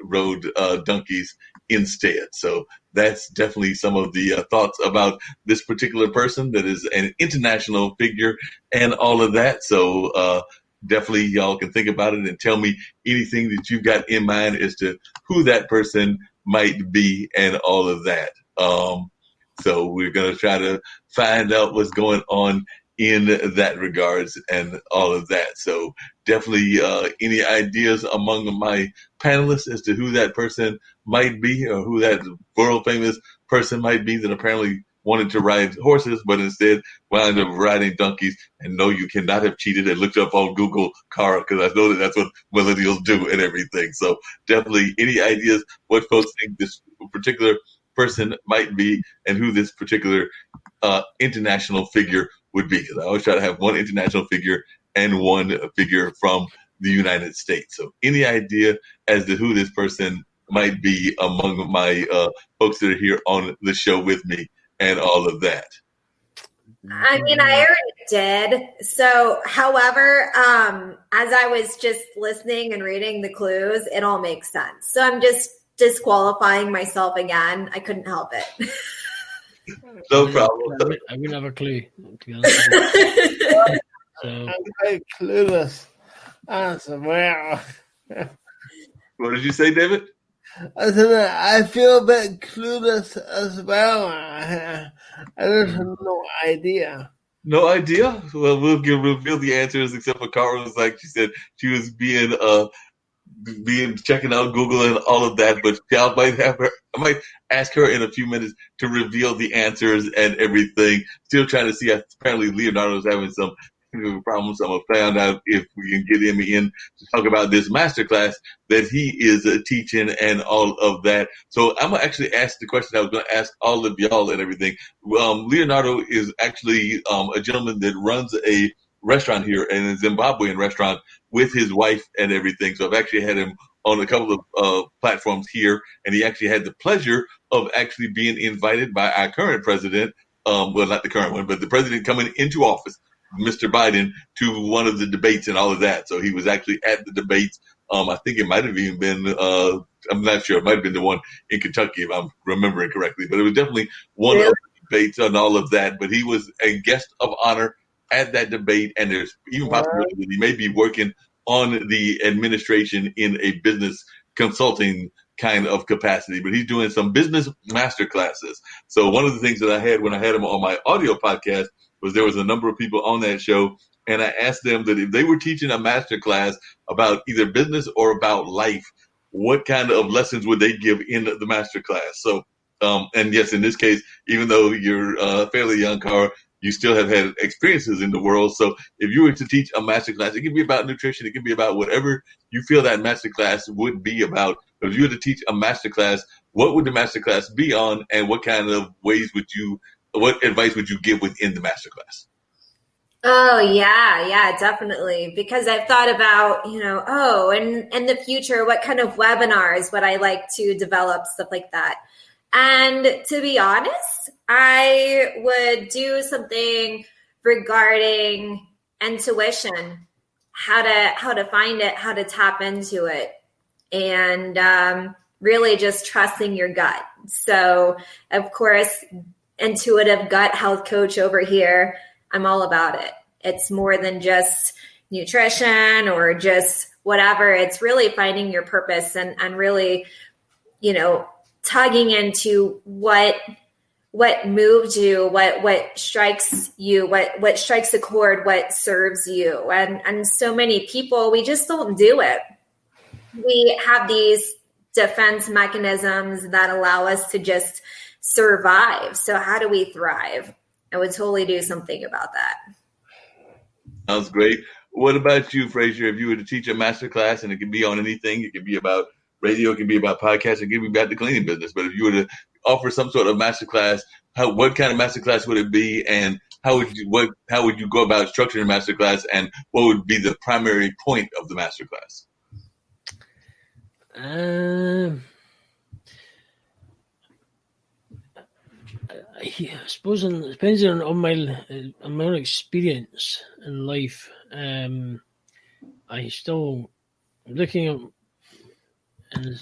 rode donkeys instead. So that's definitely some of the thoughts about this particular person that is an international figure and all of that. So, definitely y'all can think about it and tell me anything that you've got in mind as to who that person might be and all of that. So we're going to try to find out what's going on in that regards and all of that. So definitely any ideas among my panelists as to who that person might be or who that world famous person might be that apparently wanted to ride horses, but instead wound up riding donkeys. And no, you cannot have cheated and looked up on Google, Kara, because I know that that's what millennials do and everything. So definitely any ideas what folks think this particular person might be and who this particular international figure would be. Because I always try to have one international figure and one figure from the United States. So any idea as to who this person might be among my folks that are here on the show with me and all of that? I mean, I already did. So, however, as I was just listening and reading the clues, it all makes sense. So I'm just disqualifying myself again. I couldn't help it. No problem. I wouldn't have a clue, to be honest with you. So, I'm quite clueless as well. What did you say, David? I feel a bit clueless as well. I just have no idea. No idea? Well, we'll reveal the answers, except for Kara was like, she said she was being checking out Google and all of that, but I might ask her in a few minutes to reveal the answers and everything. Still trying to see, apparently Leonardo's having some problems. I'm going to find out if we can get him in to talk about this masterclass that he is teaching and all of that. So I'm going to actually ask the question I was going to ask all of y'all and everything. Leonardo is actually a gentleman that runs a restaurant here, and a Zimbabwean restaurant, with his wife and everything. So I've actually had him on a couple of platforms here, and he actually had the pleasure of actually being invited by our current president well, not the current one, but the president coming into office, Mr. Biden, to one of the debates and all of that. So he was actually at the debates. I think it might have even been, I'm not sure, it might have been the one in Kentucky, if I'm remembering correctly, but it was definitely one of the debates and all of that. But he was a guest of honor at that debate, and there's even possibility that he may be working on the administration in a business consulting kind of capacity, but he's doing some business master classes. So one of the things that I had when I had him on my audio podcast was there was a number of people on that show, and I asked them that if they were teaching a master class about either business or about life, what kind of lessons would they give in the master class? So, and yes, in this case, even though you're fairly young, Kara, you still have had experiences in the world. So if you were to teach a master class, it could be about nutrition. It could be about whatever you feel that master class would be about. If you were to teach a master class, what would the master class be on, and what kind of what advice would you give within the master class? Oh, yeah, definitely. Because I've thought about, and in the future, what kind of webinars would I like to develop, stuff like that. And to be honest, I would do something regarding intuition, how to find it, how to tap into it, and really just trusting your gut. So, of course, intuitive gut health coach over here, I'm all about it. It's more than just nutrition or just whatever. It's really finding your purpose and really, tugging into what moves you, what strikes you, what strikes a chord, what serves you. And so many people, we just don't do it. We have these defense mechanisms that allow us to just survive. So how do we thrive? I would totally do something about that. Sounds great. What about you, Fraser? If you were to teach a master class, and it could be on anything, it could be about radio, it can be about podcasts, it can be about the cleaning business. But if you were to offer some sort of master class, what kind of master class would it be, and how would you go about structuring a master class, and what would be the primary point of the master class? I suppose it depends on my own experience in life. I still looking at, and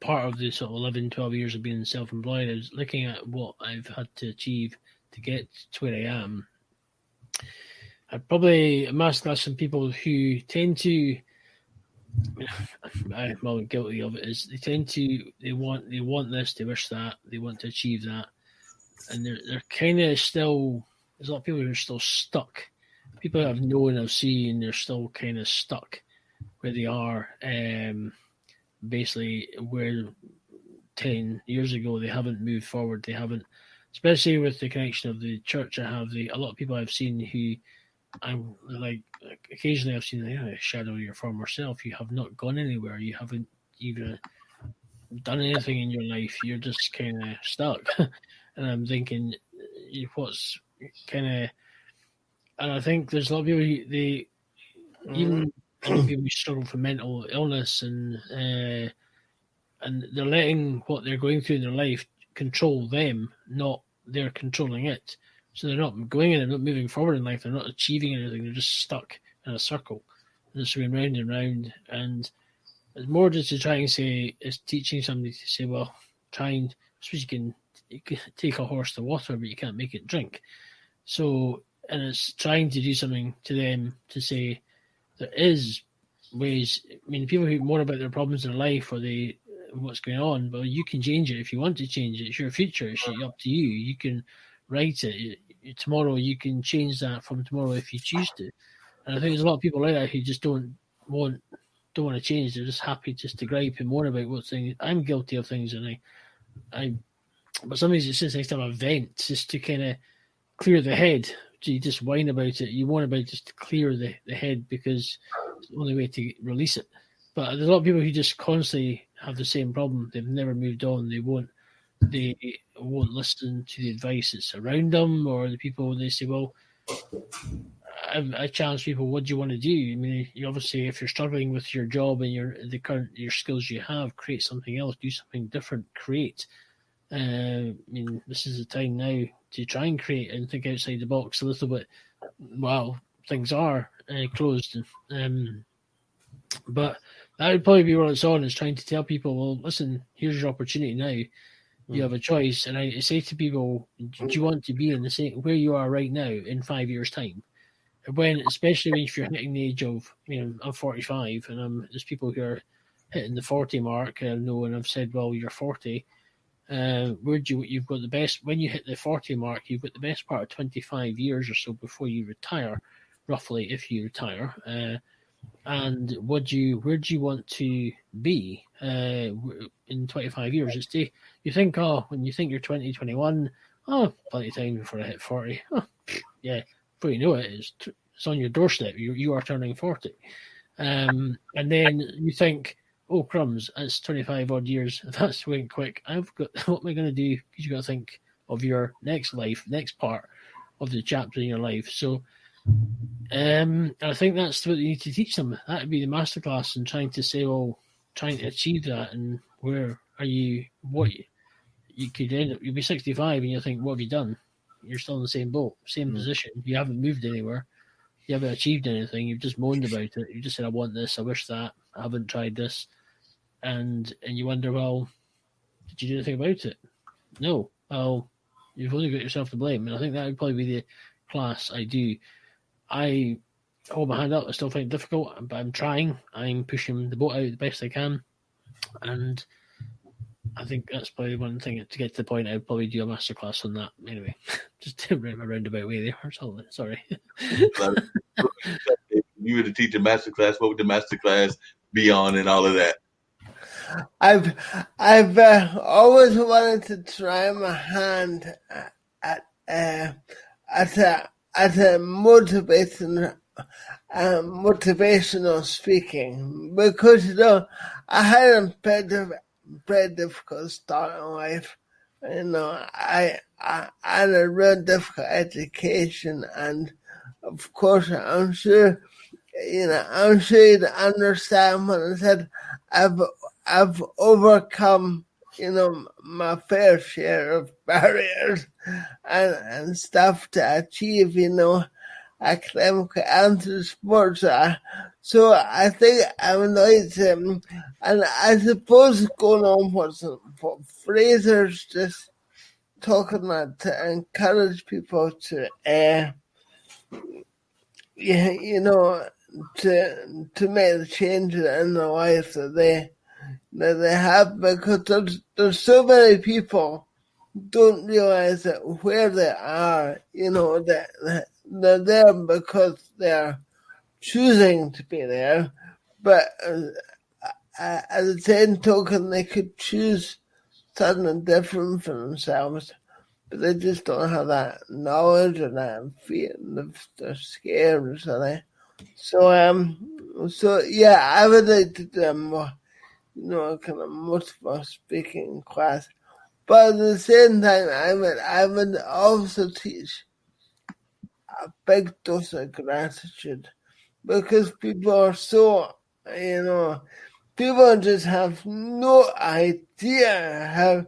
part of the sort of 11, 12 years of being self-employed, I was looking at what I've had to achieve to get to where I am. I'd probably masterclass some people who tend to, I'm guilty of it, is they want this, they wish that, they want to achieve that. And they're kind of still, there's a lot of people who are still stuck. People I've known, I've seen, they're still kind of stuck where they are. Basically, where 10 years ago, they haven't moved forward. They haven't, especially with the connection of the church. I have a lot of people I've seen who I'm like, occasionally I've seen a shadow of your former self. You have not gone anywhere. You haven't even done anything in your life. You're just kind of stuck. And I'm thinking, what's kind of, and I think there's a lot of people, even a lot of people who struggle from mental illness, and they're letting what they're going through in their life control them, not they're controlling it. So they're not going in and not moving forward in life. They're not achieving anything. They're just stuck in a circle, and just going round and round. And it's more just to try and say, it's teaching somebody to say, well, try and, I suppose you can take a horse to water, but you can't make it drink. So, and it's trying to do something to them to say there is ways. I mean, people who moan about their problems in their life or what's going on, well, you can change it if you want to change it. It's your future. It's up to you. You can write it. Tomorrow you can change that from tomorrow if you choose to. And I think there's a lot of people like that who just don't want to change. They're just happy just to gripe and moan about what's things. I'm guilty of things, and but sometimes it's just nice to have a vent, just to kind of clear the head. So you just whine about it. You whine about it just to clear the head, because it's the only way to release it. But there's a lot of people who just constantly have the same problem. They've never moved on. They won't listen to the advice that's around them, or the people, they say, well, I challenge people, what do you want to do? I mean, you obviously, if you're struggling with your job and your skills you have, create something else, do something different, create. I mean, this is the time now to try and create and think outside the box a little bit. While things are closed, but that would probably be what it's on, is trying to tell people, well, listen, here's your opportunity now. You have a choice, and I say to people, do you want to be in the same where you are right now in 5 years' time? Especially if you're hitting the age of, I'm 45, and there's people who are hitting the 40 mark. I know, and I've said, well, you're 40. You've got the best when you hit the 40 mark. You've got the best part of 25 years or so before you retire, roughly, if you retire. And where do you want to be in 25 years? You think, when you think you're 20, 21, plenty of time before I hit 40. Yeah, before you know it, it's on your doorstep. You are turning 40. And then you think, oh, crumbs, that's 25 odd years. That's going quick. What am I going to do? Because you've got to think of your next part of the chapter in your life. So, I think that's what you need to teach them. That would be the masterclass, and trying to say, well, trying to achieve that, and where are you? What you could end up, you'll be 65, and you think, what have you done? You're still in the same boat, same position. You haven't moved anywhere. You haven't achieved anything. You've just moaned about it. You just said, I want this. I wish that. I haven't tried this. And you wonder, well, did you do anything about it? No. Well, you've only got yourself to blame. And I think that would probably be the class I do. I hold my hand up. I still find it difficult, but I'm trying. I'm pushing the boat out the best I can. And I think that's probably one thing to get to the point. I'd probably do a masterclass on that. Anyway, just to run a roundabout way there. Sorry. If you were to teach a masterclass, what would the masterclass be on and all of that? I've always wanted to try my hand at motivational speaking, because I had a very difficult start in life. I had a real difficult education, and of course, I'm sure you'd understand when I said I've overcome, my fair share of barriers and stuff to achieve, academic and through sports. So I think I would like to, and I suppose going on what Fraser's just talking about, to encourage people to, to make the changes in their life that they have, because there's so many people don't realize that where they are, that they're there because they're choosing to be there, but at the same token, they could choose something different for themselves, but they just don't have that knowledge or that feeling. They're scared or something. So yeah, I would like to do more, kind of motivational speaking class. But at the same time, I would also teach a big dose of gratitude, because people are so, people just have no idea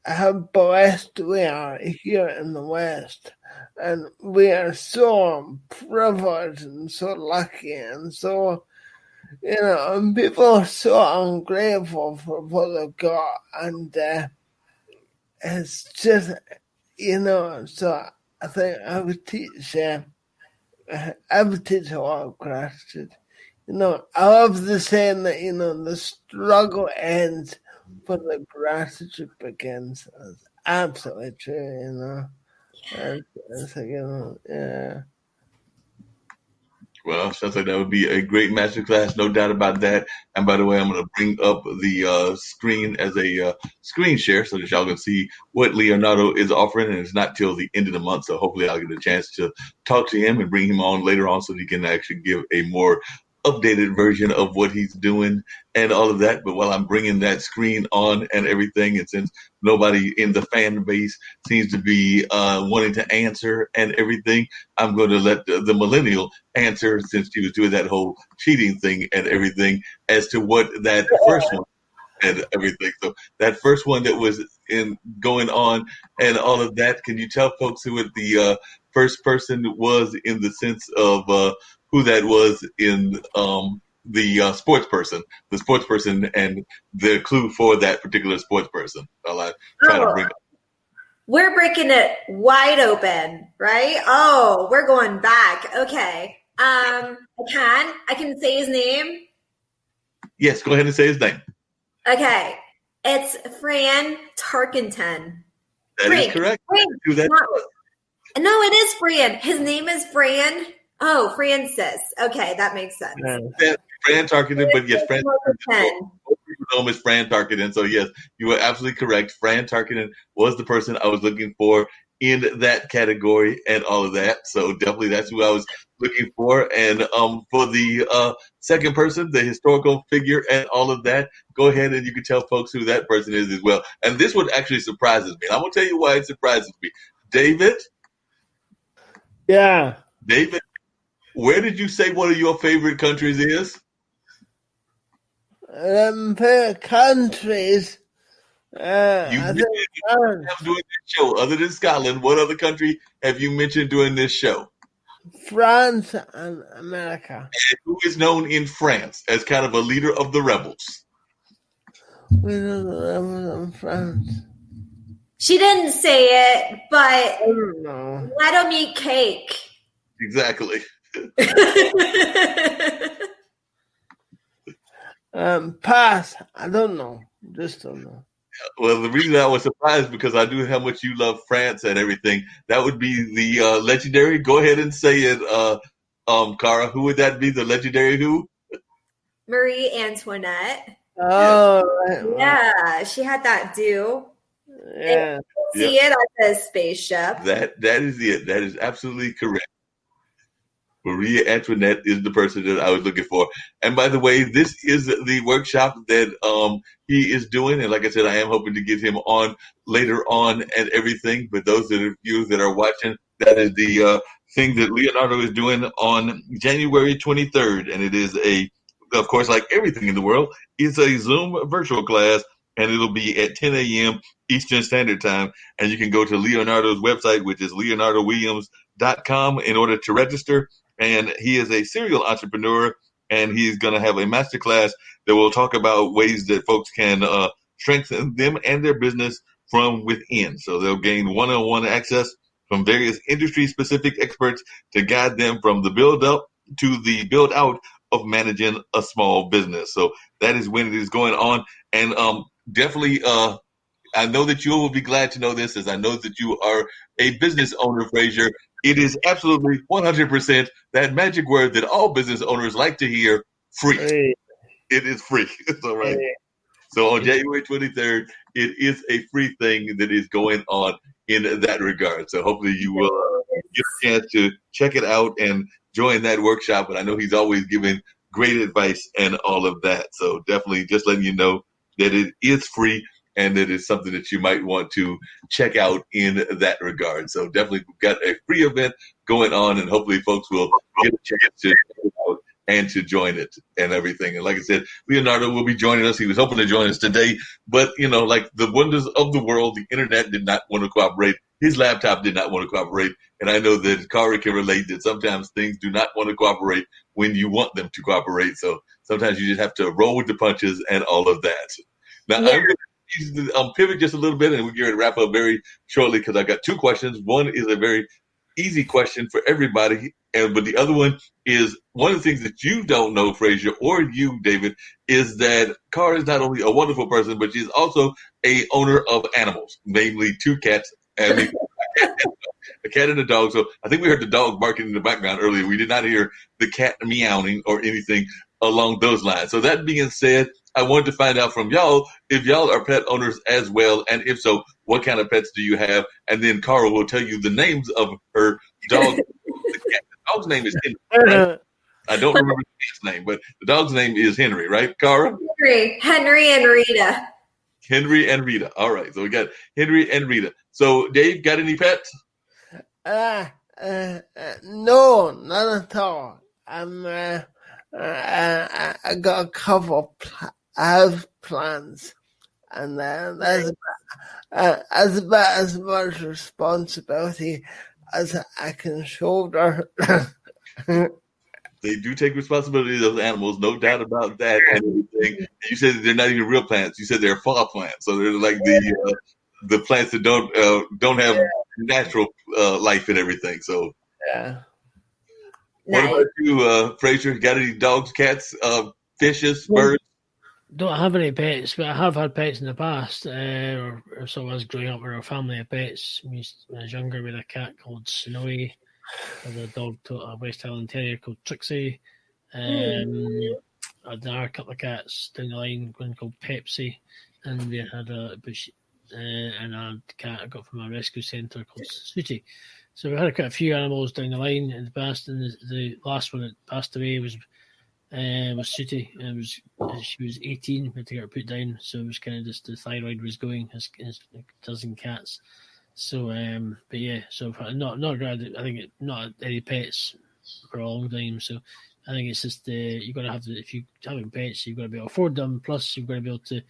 how blessed we are here in the West. And we are so privileged and so lucky, and so, and people are so ungrateful for what they've got. And it's just, so I think I would teach a lot of gratitude. I love the saying that, the struggle ends, but the gratitude begins. It's absolutely true, yeah. Well, sounds like that would be a great masterclass, no doubt about that. And by the way, I'm going to bring up the screen as a screen share so that y'all can see what Leonardo is offering. And it's not till the end of the month, so hopefully I'll get a chance to talk to him and bring him on later on so that he can actually give a more updated version of what he's doing and all of that. But while I'm bringing that screen on and everything, and since nobody in the fan base seems to be wanting to answer and everything, I'm going to let the millennial answer, since she was doing that whole cheating thing and everything, as to what that first one and everything. So that first one that was in going on and all of that. Can you tell folks who the first person was in the sense of who that was in the sports person, and the clue for that particular sports person? I'll try to bring. We're breaking it wide open, right? Oh, we're going back. Okay. I can say his name. Yes, go ahead and say his name. Okay. It's Fran Tarkenton. That is correct. No, it is Fran. His name is Fran. Oh, Francis. Okay, that makes sense. Yeah, Fran Tarkenton, but yes, Fran Tarkenton. Know him as Fran Tarkenton. So yes, you were absolutely correct. Fran Tarkenton was the person I was looking for in that category and all of that. So definitely that's who I was looking for. And for the second person, the historical figure and all of that, go ahead and you can tell folks who that person is as well. And this one actually surprises me. And I'm going to tell you why it surprises me. David? Yeah. David, where did you say one of your favorite countries is? Favorite countries. Doing this show other than Scotland. What other country have you mentioned doing this show? France and America. And who is known in France as kind of a leader of the rebels? We know the rebels in France. She didn't say it, but I don't know. let them eat cake. Exactly. Pass. I don't know. Just don't know. Well, the reason I was surprised because I knew how much you love France and everything. That would be the legendary. Go ahead and say it, Kara. Who would that be? The legendary who? Marie Antoinette. Oh, right. Yeah, she had that do. Yeah. See it on the spaceship. That is it. That is absolutely correct. Marie Antoinette is the person that I was looking for. And by the way, this is the workshop that he is doing. And like I said, I am hoping to get him on later on and everything. But those of you that are watching, that is the thing that Leonardo is doing on January 23rd. And it is of course, like everything in the world, it's a Zoom virtual class. And it'll be at 10 a.m. Eastern Standard Time. And you can go to Leonardo's website, which is leonardowilliams.com, in order to register. And he is a serial entrepreneur, and he's going to have a masterclass that will talk about ways that folks can strengthen them and their business from within. So they'll gain one-on-one access from various industry-specific experts to guide them from the build-up to the build-out of managing a small business. So that is when it is going on. And definitely, I know that you will be glad to know this, as I know that you are a business owner, Fraser. It is absolutely 100% that magic word that all business owners like to hear, free. Hey. It is free. It's all right. Hey. So on January 23rd, it is a free thing that is going on in that regard. So hopefully you will get a chance to check it out and join that workshop. And I know he's always giving great advice and all of that. So definitely just letting you know that it is free. And it is something that you might want to check out in that regard. So definitely we've got a free event going on, and hopefully folks will get a chance to check it out and to join it and everything. And like I said, Leonardo will be joining us. He was hoping to join us today, but like the wonders of the world, the internet did not want to cooperate. His laptop did not want to cooperate. And I know that Kara can relate that sometimes things do not want to cooperate when you want them to cooperate. So sometimes you just have to roll with the punches and all of that. Now, I'm going to pivot just a little bit, and we're going to wrap up very shortly because I got two questions. One is a very easy question for everybody, but the other one is one of the things that you don't know, Fraser, or you, David, is that Kara is not only a wonderful person, but she's also a owner of animals, namely two cats, and a cat and a dog. So I think we heard the dog barking in the background earlier. We did not hear the cat meowing or anything along those lines. So that being said, I wanted to find out from y'all if y'all are pet owners as well, and if so, what kind of pets do you have? And then Kara will tell you the names of her dog. The dog's name is Henry. Right? I don't remember the cat's name, but the dog's name is Henry, right, Kara? Henry and Rita. Henry and Rita. All right, so we got Henry and Rita. So Dave, got any pets? No, not at all. I got a couple of house plants, and that's about as much responsibility as I can shoulder. They do take responsibility, those animals, no doubt about that. And everything. You said they're not even real plants. You said they're fall plants, so they're like the plants that don't have natural life and everything. So, Yeah. what about you, Fraser? Got any dogs, cats, fishes, birds? Don't have any pets, but I have had pets in the past. Or so I was growing up with a family of pets. When I was younger, we had a cat called Snowy. I had a dog, a West Highland Terrier called Trixie. I had another couple of cats down the line, one called Pepsi, and we had a cat I got from a rescue centre called Sooty. So we had quite a few animals down the line in the past, and the last one that passed away was Sooty. She was 18. We had to get her put down, so it was kind of just the thyroid was going as it does in cats. So, but yeah, so not glad. I think not any pets for a long time. So I think it's just you got to have if you having pets, you've got to be able to afford them. Plus, you've got to be able to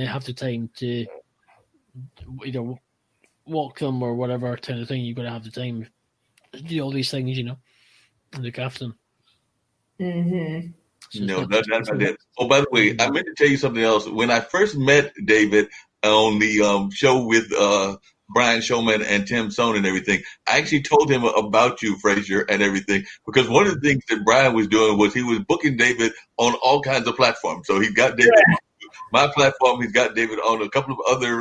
have the time to either walk them or whatever kind of thing. You've got to have the time to do all these things, and look after them. Mm-hmm. So No, not about that. Oh, by the way, I meant to tell you something else. When I first met David on the show with Brian Showman and Tim Sohn and everything, I actually told him about you, Fraser, and everything, because one of the things that Brian was doing was he was booking David on all kinds of platforms. So he's got David on my platform. He's got David on a couple of other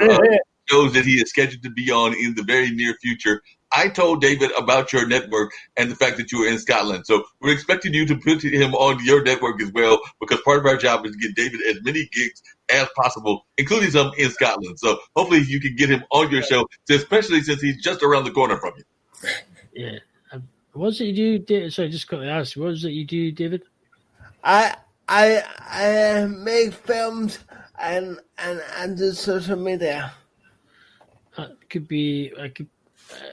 shows that he is scheduled to be on in the very near future. I told David about your network and the fact that you were in Scotland. So we're expecting you to put him on your network as well, because part of our job is to get David as many gigs as possible, including some in Scotland. So hopefully you can get him on your show, especially since he's just around the corner from you. Yeah. What was it you do? Sorry, just quickly ask. What was it you do, David? I make films and do social media. Could be. Are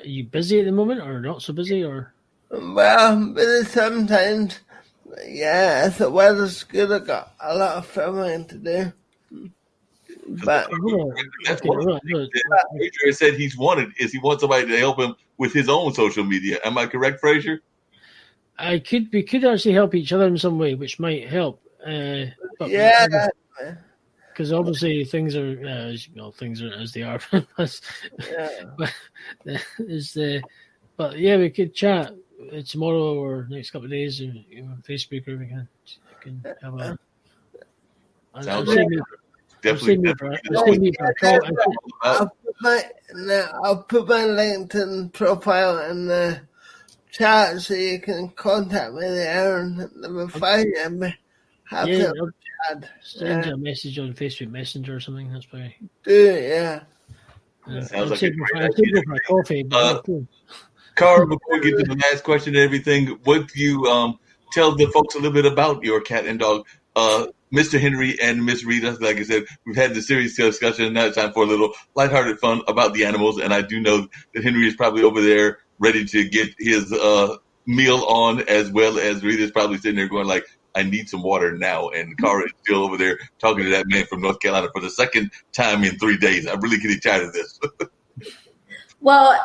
you busy at the moment, or not so busy, or? Well, busy sometimes. Yeah, if the weather's good, I got a lot of filming to do. But that's one of the things that Fraser said he wants somebody to help him with his own social media. Am I correct, Fraser? We could actually help each other in some way, which might help. But yeah. Because obviously things are things are as they are. But yeah, we could chat tomorrow or next couple of days, on Facebook, or we can have a. I'll put my LinkedIn profile in the chat so you can contact me there and send you a message on Facebook Messenger or something. That's probably yeah. Sounds like a coffee. Kara, before we get to the last question and everything, would you tell the folks a little bit about your cat and dog, Mr. Henry and Miss Rita? Like I said, we've had the serious discussion. Now it's time for a little lighthearted fun about the animals, and I do know that Henry is probably over there ready to get his meal on, as well as Rita's probably sitting there going like, I need some water now. And Kara is still over there talking to that man from North Carolina for the second time in 3 days. I'm really getting tired of this. Well,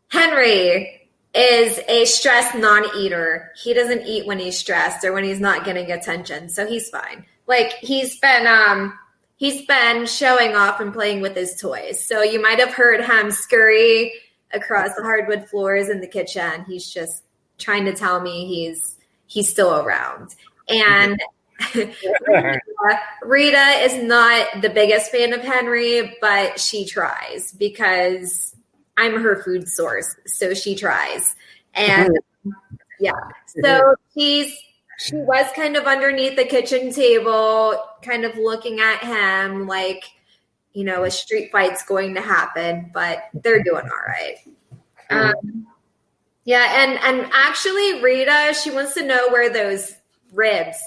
Henry is a stressed non-eater. He doesn't eat when he's stressed or when he's not getting attention. So he's fine. Like he's been showing off and playing with his toys. So you might have heard him scurry across the hardwood floors in the kitchen. He's just trying to tell me he's still around. And Rita is not the biggest fan of Henry, but she tries because I'm her food source. So she tries. And yeah, so she was kind of underneath the kitchen table, kind of looking at him like, a street fight's going to happen, but they're doing all right. Yeah, and actually, Rita, she wants to know where those ribs,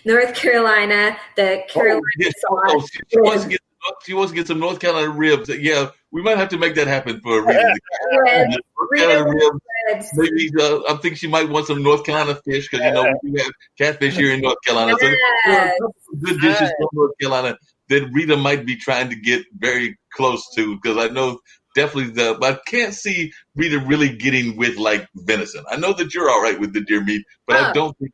North Carolina, the Carolina sauce. She wants to get the she wants to get some North Carolina ribs. Yeah, we might have to make that happen for Rita. North Carolina ribs. Maybe I think she might want some North Carolina fish because we do have catfish here in North Carolina. So there are a couple of good dishes from North Carolina that Rita might be trying to get very close to, because I know definitely but I can't see Rita really getting with like venison. I know that you're all right with the deer meat, but I don't think.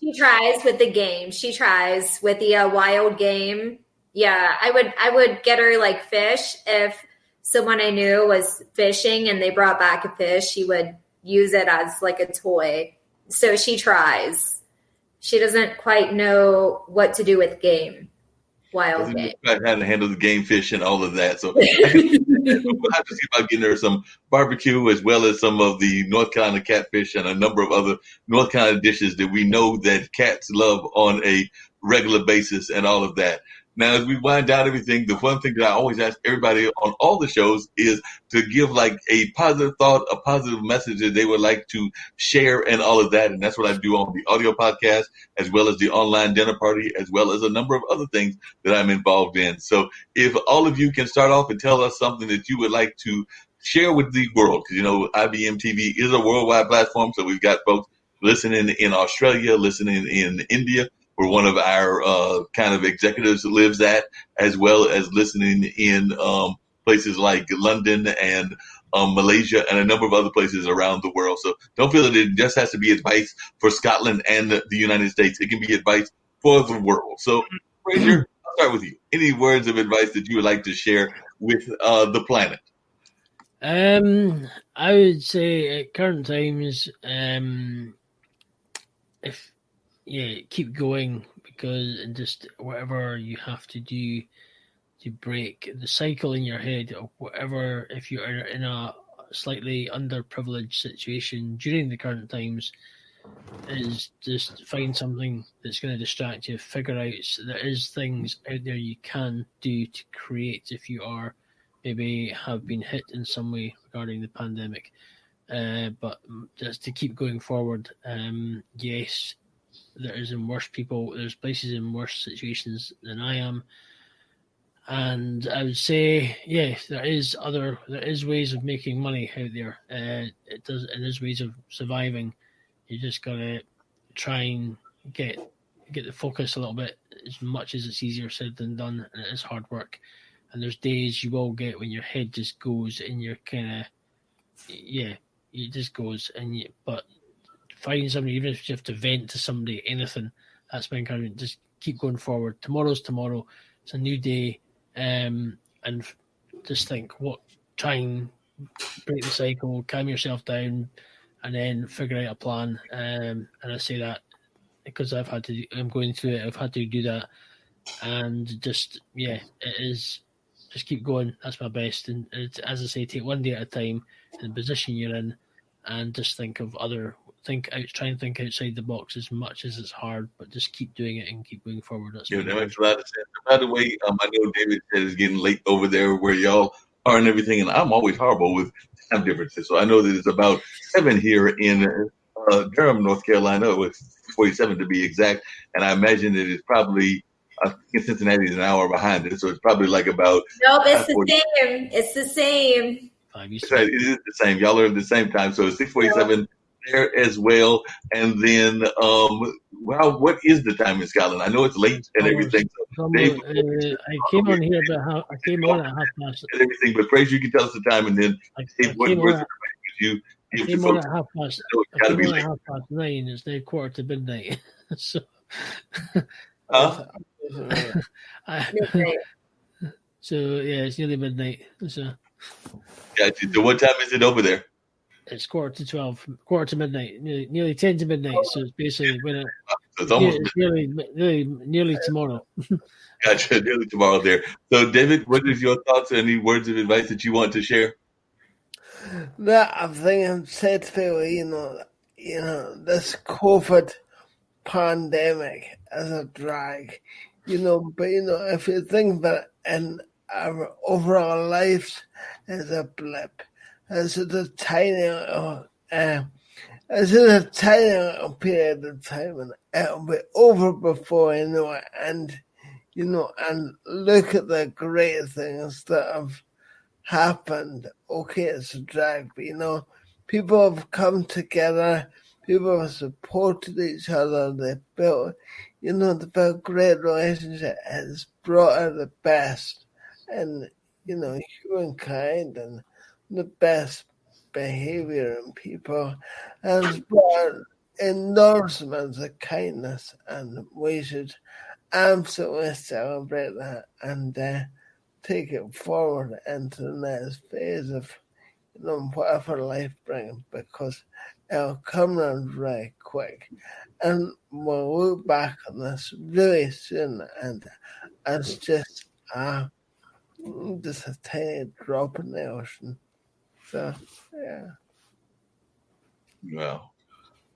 She tries with the game. She tries with the wild game. Yeah, I would get her like fish. If someone I knew was fishing and they brought back a fish, she would use it as like a toy. So she tries. She doesn't quite know what to do with game. Wild game. How to handle the game fish and all of that. So we'll have to see about getting her some barbecue, as well as some of the North Carolina catfish and a number of other North Carolina dishes that we know that cats love on a regular basis and all of that. Now, as we wind down everything, the one thing that I always ask everybody on all the shows is to give like a positive thought, a positive message that they would like to share and all of that. And that's what I do on the audio podcast, as well as the online dinner party, as well as a number of other things that I'm involved in. So if all of you can start off and tell us something that you would like to share with the world, because, IBM TV is a worldwide platform. So we've got folks listening in Australia, listening in India, where one of our kind of executives lives at, as well as listening in places like London and Malaysia and a number of other places around the world. So don't feel that it just has to be advice for Scotland and the United States. It can be advice for the world. So, Fraser, I'll start with you. Any words of advice that you would like to share with the planet? I would say at current times, keep going, because just whatever you have to do to break the cycle in your head, or whatever, if you're in a slightly underprivileged situation during the current times, is just find something that's going to distract you. Figure out there is things out there you can do to create if you are maybe have been hit in some way regarding the pandemic. But just to keep going forward, yes, there's places in worse situations than I am. And I would say, there is ways of making money out there. There's ways of surviving. You just gotta try and get the focus a little bit, as much as it's easier said than done, and it is hard work. And there's days you will get when your head just goes and you're kind of, it just goes, but find somebody, even if you have to vent to somebody, anything, that's my encouragement. Just keep going forward. Tomorrow's tomorrow. It's a new day. And just try and break the cycle, calm yourself down, and then figure out a plan. And I say that because I'm going through it. I've had to do that. And just, it is, just keep going. That's my best. And it's, as I say, take one day at a time in the position you're in, and just try and think outside the box as much as it's hard, but just keep doing it and keep going forward. That's that makes a lot of sense. By the way, I know David said it's getting late over there where y'all are and everything, and I'm always horrible with time differences. So I know that it's about 7 here in Durham, North Carolina, with 47 to be exact, and I imagine that it's probably Cincinnati is an hour behind it, so it's probably like about. Nope, it's the same. It's the same. That's right, it is the same. Y'all are at the same time, so it's 6:47 there as well. And then, what is the time in Scotland? I know it's late and everything. So Dave, I came on here about I came on at 1:30. And everything, but Fraser, you can tell us the time, and then Dave, what you give to folks? I came on at 9:30. It's now 9:45. So. So it's nearly midnight. So. Gotcha. So what time is it over there? It's 11:45, 11:45 to midnight, nearly 10 to midnight. So it's basically it's almost nearly tomorrow. Gotcha, nearly tomorrow there. So, David, what is your thoughts? Any words of advice that you want to share? That I think I've said fairly, this COVID pandemic as a drag, but if you think that in our overall lives as a blip, as a tiny It's in a tiny period of time, and it'll be over before I know it. And and look at the great things that have happened. Okay, it's a drag, but people have come together, people have supported each other, they've built great relationship. It's brought out the best in humankind and the best behavior in people, and it's brought out enormous amounts of kindness, and we should absolutely celebrate that and take it forward into the next phase of whatever life brings, because it'll come around very quick, and we'll look back on this really soon, and it's just a tiny drop in the ocean. So yeah. Wow.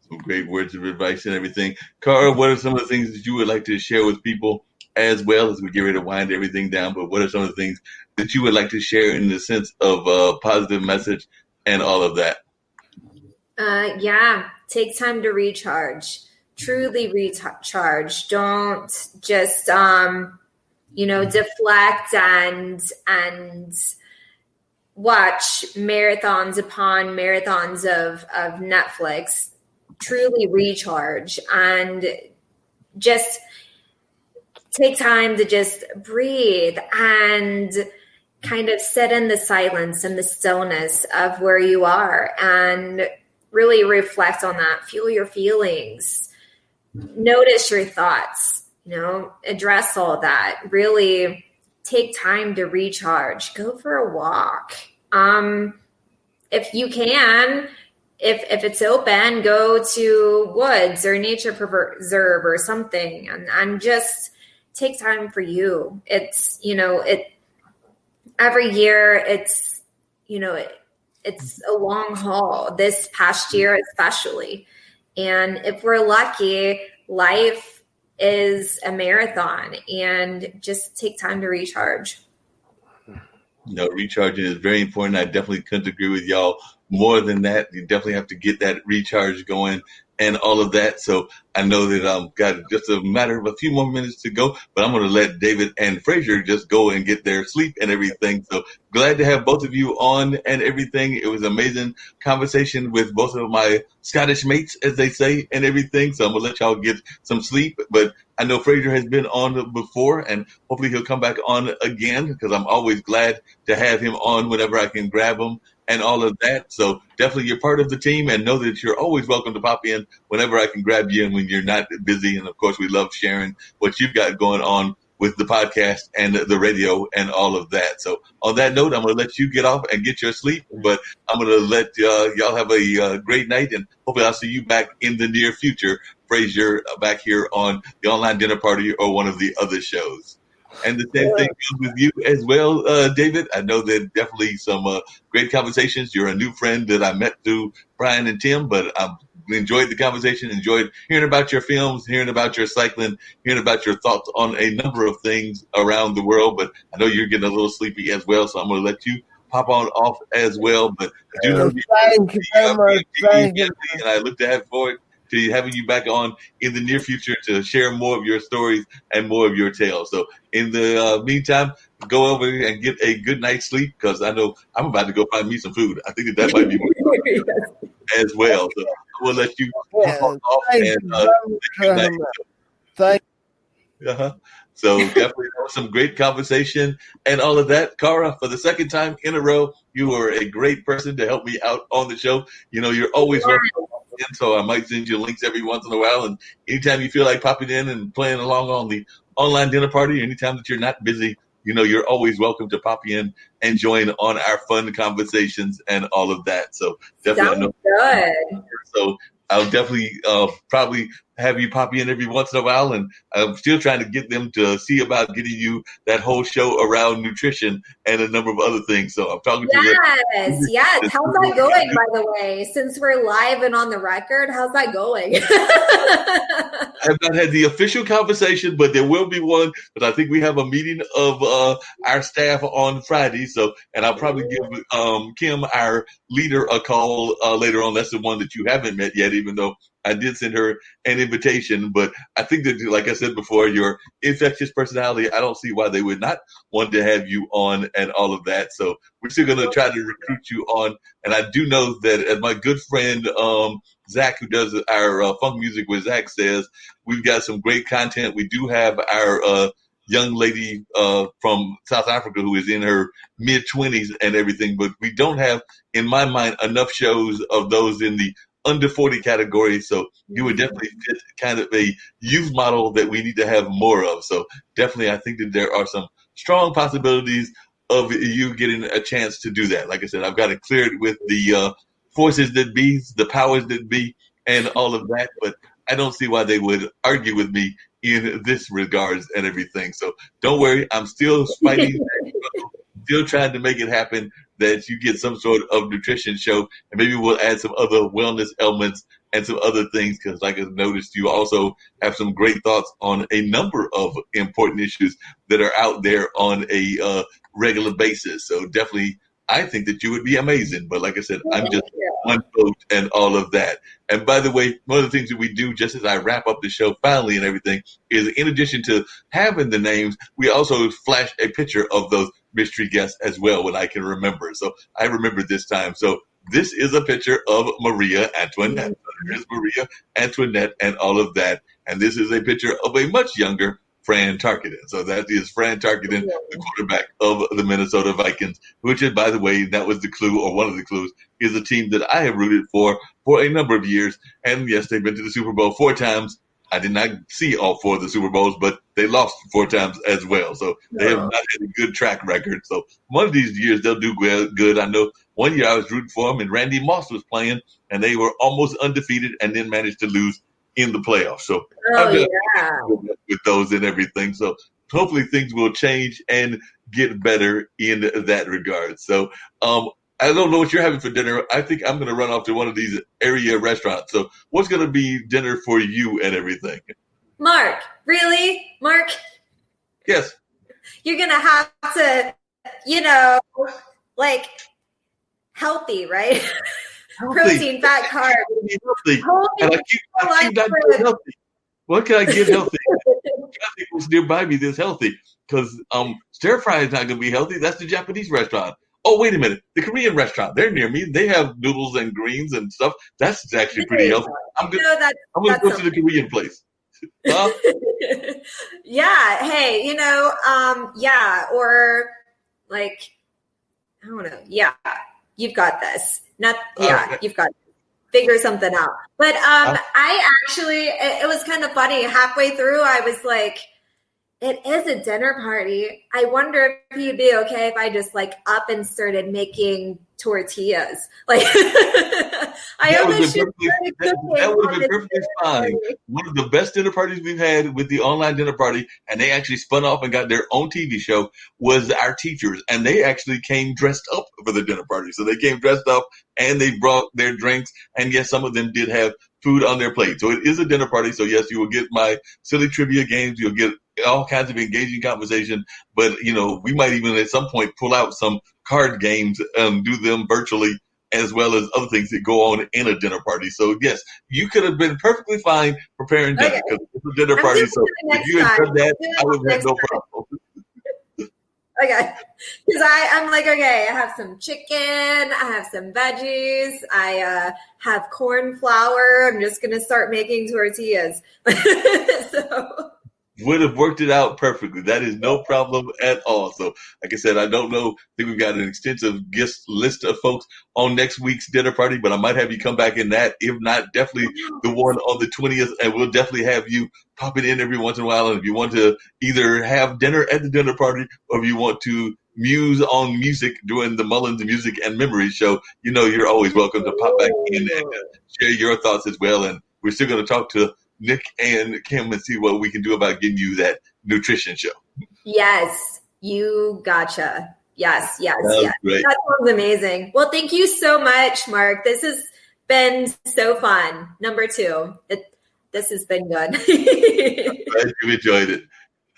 Some great words of advice and everything. Kara, what are some of the things that you would like to share with people as well as we get ready to wind everything down? But what are some of the things that you would like to share in the sense of a positive message and all of that? Yeah, take time to recharge. Truly recharge. Don't just deflect and watch marathons upon marathons of Netflix. Truly recharge and just take time to just breathe and kind of sit in the silence and the stillness of where you are and really reflect on that. Feel your feelings. Notice your thoughts, address all that. Really take time to recharge. Go for a walk. If you can, if it's open, go to woods or nature preserve or something and just take time for you. It's, every year it's a long haul, this past year especially. And if we're lucky, life is a marathon, and just take time to recharge. Recharging is very important. I definitely couldn't agree with y'all more than that. You definitely have to get that recharge going and all of that. So I know that I've got just a matter of a few more minutes to go, but I'm going to let David and Fraser just go and get their sleep and everything. So glad to have both of you on and everything. It was an amazing conversation with both of my Scottish mates, as they say, and everything. So I'm going to let y'all get some sleep. But I know Fraser has been on before, and hopefully he'll come back on again, because I'm always glad to have him on whenever I can grab him and all of that. So definitely you're part of the team, and know that you're always welcome to pop in whenever I can grab you and when you're not busy. And of course, we love sharing what you've got going on with the podcast and the radio and all of that. So on that note, I'm going to let you get off and get your sleep, but I'm going to let y'all have a great night, and hopefully I'll see you back in the near future, Fraser, back here on the Online Dinner Party or one of the other shows. And the same thing goes with you as well, David. I know that definitely some great conversations. You're a new friend that I met through Brian and Tim, but I've enjoyed the conversation, enjoyed hearing about your films, hearing about your cycling, hearing about your thoughts on a number of things around the world. But I know you're getting a little sleepy as well, so I'm going to let you pop on off as well. But I do know thank you very much. Thank you. And I look forward to having you back on in the near future to share more of your stories and more of your tales. So in the meantime, go over and get a good night's sleep, because I know I'm about to go find me some food. I think that might be more as well. So we'll let you off and thank So definitely that was some great conversation and all of that. Kara, for the second time in a row, you were a great person to help me out on the show. You're always welcome. So I might send you links every once in a while. And anytime you feel like popping in and playing along on the Online Dinner Party, anytime that you're not busy, you're always welcome to pop in and join on our fun conversations and all of that. So definitely, good. So I'll definitely probably have you pop in every once in a while, and I'm still trying to get them to see about getting you that whole show around nutrition and a number of other things. So I'm talking to them. Yes. How's that going, by the way? Since we're live and on the record, how's that going? I have not had the official conversation, but there will be one. But I think we have a meeting of our staff on Friday. So, and I'll probably give Kim, our leader, a call later on. That's the one that you haven't met yet, even though I did send her an invitation. But I think that, like I said before, your infectious personality, I don't see why they would not want to have you on and all of that. So we're still going to try to recruit you on. And I do know that, as my good friend Zach, who does our funk music with Zach, says, we've got some great content. We do have our young lady from South Africa who is in her mid-20s and everything, but we don't have, in my mind, enough shows of those in the under 40 category. So you would definitely fit kind of a youth model that we need to have more of. So definitely, I think that there are some strong possibilities of you getting a chance to do that. Like I said, I've got it cleared with the forces that be, the powers that be, and all of that. But I don't see why they would argue with me in this regards and everything. So don't worry, I'm still fighting, still trying to make it happen, that you get some sort of nutrition show, and maybe we'll add some other wellness elements and some other things, because like I've noticed, you also have some great thoughts on a number of important issues that are out there on a regular basis. So definitely, I think that you would be amazing. But like I said, I'm just one vote and all of that. And by the way, one of the things that we do just as I wrap up the show finally and everything is, in addition to having the names, we also flash a picture of those mystery guests as well when I can remember. So I remember this time. So this is a picture of Maria Antoinette. So here's Maria Antoinette and all of that. And this is a picture of a much younger Fran Tarkenton. So that is Fran Tarkenton, the quarterback of the Minnesota Vikings, which is, by the way, that was the clue, or one of the clues, is a team that I have rooted for a number of years. And yes, they've been to the Super Bowl 4 times. I did not see all 4 of the Super Bowls, but they lost 4 times as well. So they have not had a good track record. So one of these years they'll do good. I know one year I was rooting for them, and Randy Moss was playing, and they were almost undefeated and then managed to lose in the playoffs. So with those and everything. So hopefully things will change and get better in that regard. So I don't know what you're having for dinner. I think I'm going to run off to one of these area restaurants. So what's going to be dinner for you and everything? Mark, really? Mark? Yes. You're going to have to, like, healthy, right? Healthy. Protein, fat, carbs. Healthy. And I keep not getting healthy. What can I get healthy? I think what's nearby me that's healthy, because stir fry is not going to be healthy. That's the Japanese restaurant. Oh, wait a minute. The Korean restaurant, they're near me. They have noodles and greens and stuff. That's actually pretty healthy. I'm going to go to the Korean place. Huh? Yeah. Hey, or like, I don't know. Yeah. You've got this. You've got to figure something out. But I actually, it was kind of funny. Halfway through, I was like, it is a dinner party. I wonder if you'd be okay if I just like up and started making tortillas. Like, that would have been perfectly fine. One of the best dinner parties we've had with the online dinner party, and they actually spun off and got their own TV show, was our teachers. And they actually came dressed up for the dinner party. So they came dressed up and they brought their drinks. And yes, some of them did have food on their plate. So it is a dinner party. So yes, you will get my silly trivia games. You'll get all kinds of engaging conversation. But, we might even at some point pull out some card games and do them virtually, as well as other things that go on in a dinner party. So yes, you could have been perfectly fine preparing dinner, because it's a dinner party. So if you had done that, I would have no problem. Okay. Because I'm like, okay, I have some chicken, I have some veggies, I have corn flour. I'm just going to start making tortillas. So would have worked it out perfectly. That is no problem at all. So, like I said, I don't know. I think we've got an extensive guest list of folks on next week's dinner party, but I might have you come back in that. If not, definitely the one on the 20th, and we'll definitely have you popping in every once in a while. And if you want to either have dinner at the dinner party, or if you want to muse on music during the Mullins Music and Memories show, you're always welcome to pop back in and share your thoughts as well. And we're still going to talk to Nick and Kim and see what we can do about getting you that nutrition show. Yes, you gotcha. Yes. Great. That sounds amazing. Well, thank you so much, Mark. This has been so fun. Number 2. This has been good. Glad you enjoyed it.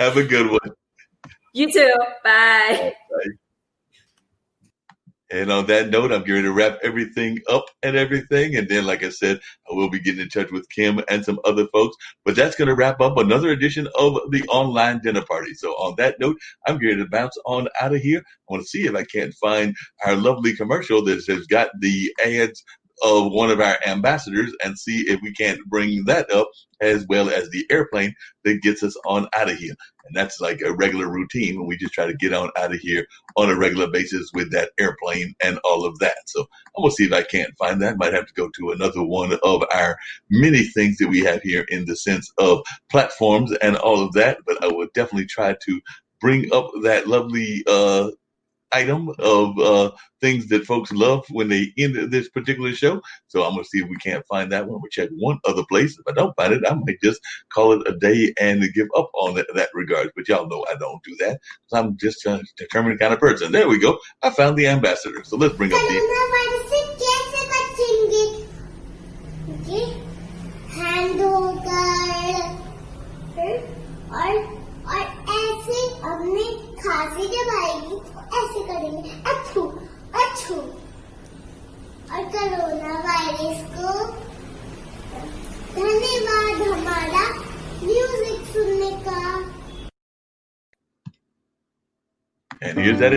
Have a good one. You too. Bye. Bye. And on that note, I'm going to wrap everything up and everything. And then, like I said, I will be getting in touch with Kim and some other folks. But that's going to wrap up another edition of the online dinner party. So on that note, I'm going to bounce on out of here. I want to see if I can't find our lovely commercial that has got the ads of one of our ambassadors and see if we can't bring that up, as well as the airplane that gets us on out of here. And that's like a regular routine when we just try to get on out of here on a regular basis with that airplane and all of that. So I'm going to see if I can't find that. Might have to go to another one of our many things that we have here in the sense of platforms and all of that. But I will definitely try to bring up that lovely item of things that folks love when they end this particular show. So I'm going to see if we can't find that one. We'll check one other place. If I don't find it, I might just call it a day and give up on that regard. But y'all know I don't do that. So I'm just a determined kind of person. There we go. I found the ambassador. So let's bring up the... और ऐसे अपने खांसी जब आएगी तो ऐसे करेंगे अच्छू अच्छू और कोरोना वायरस को धन्यवाद हमारा म्यूजिक सुनने का। And here's that.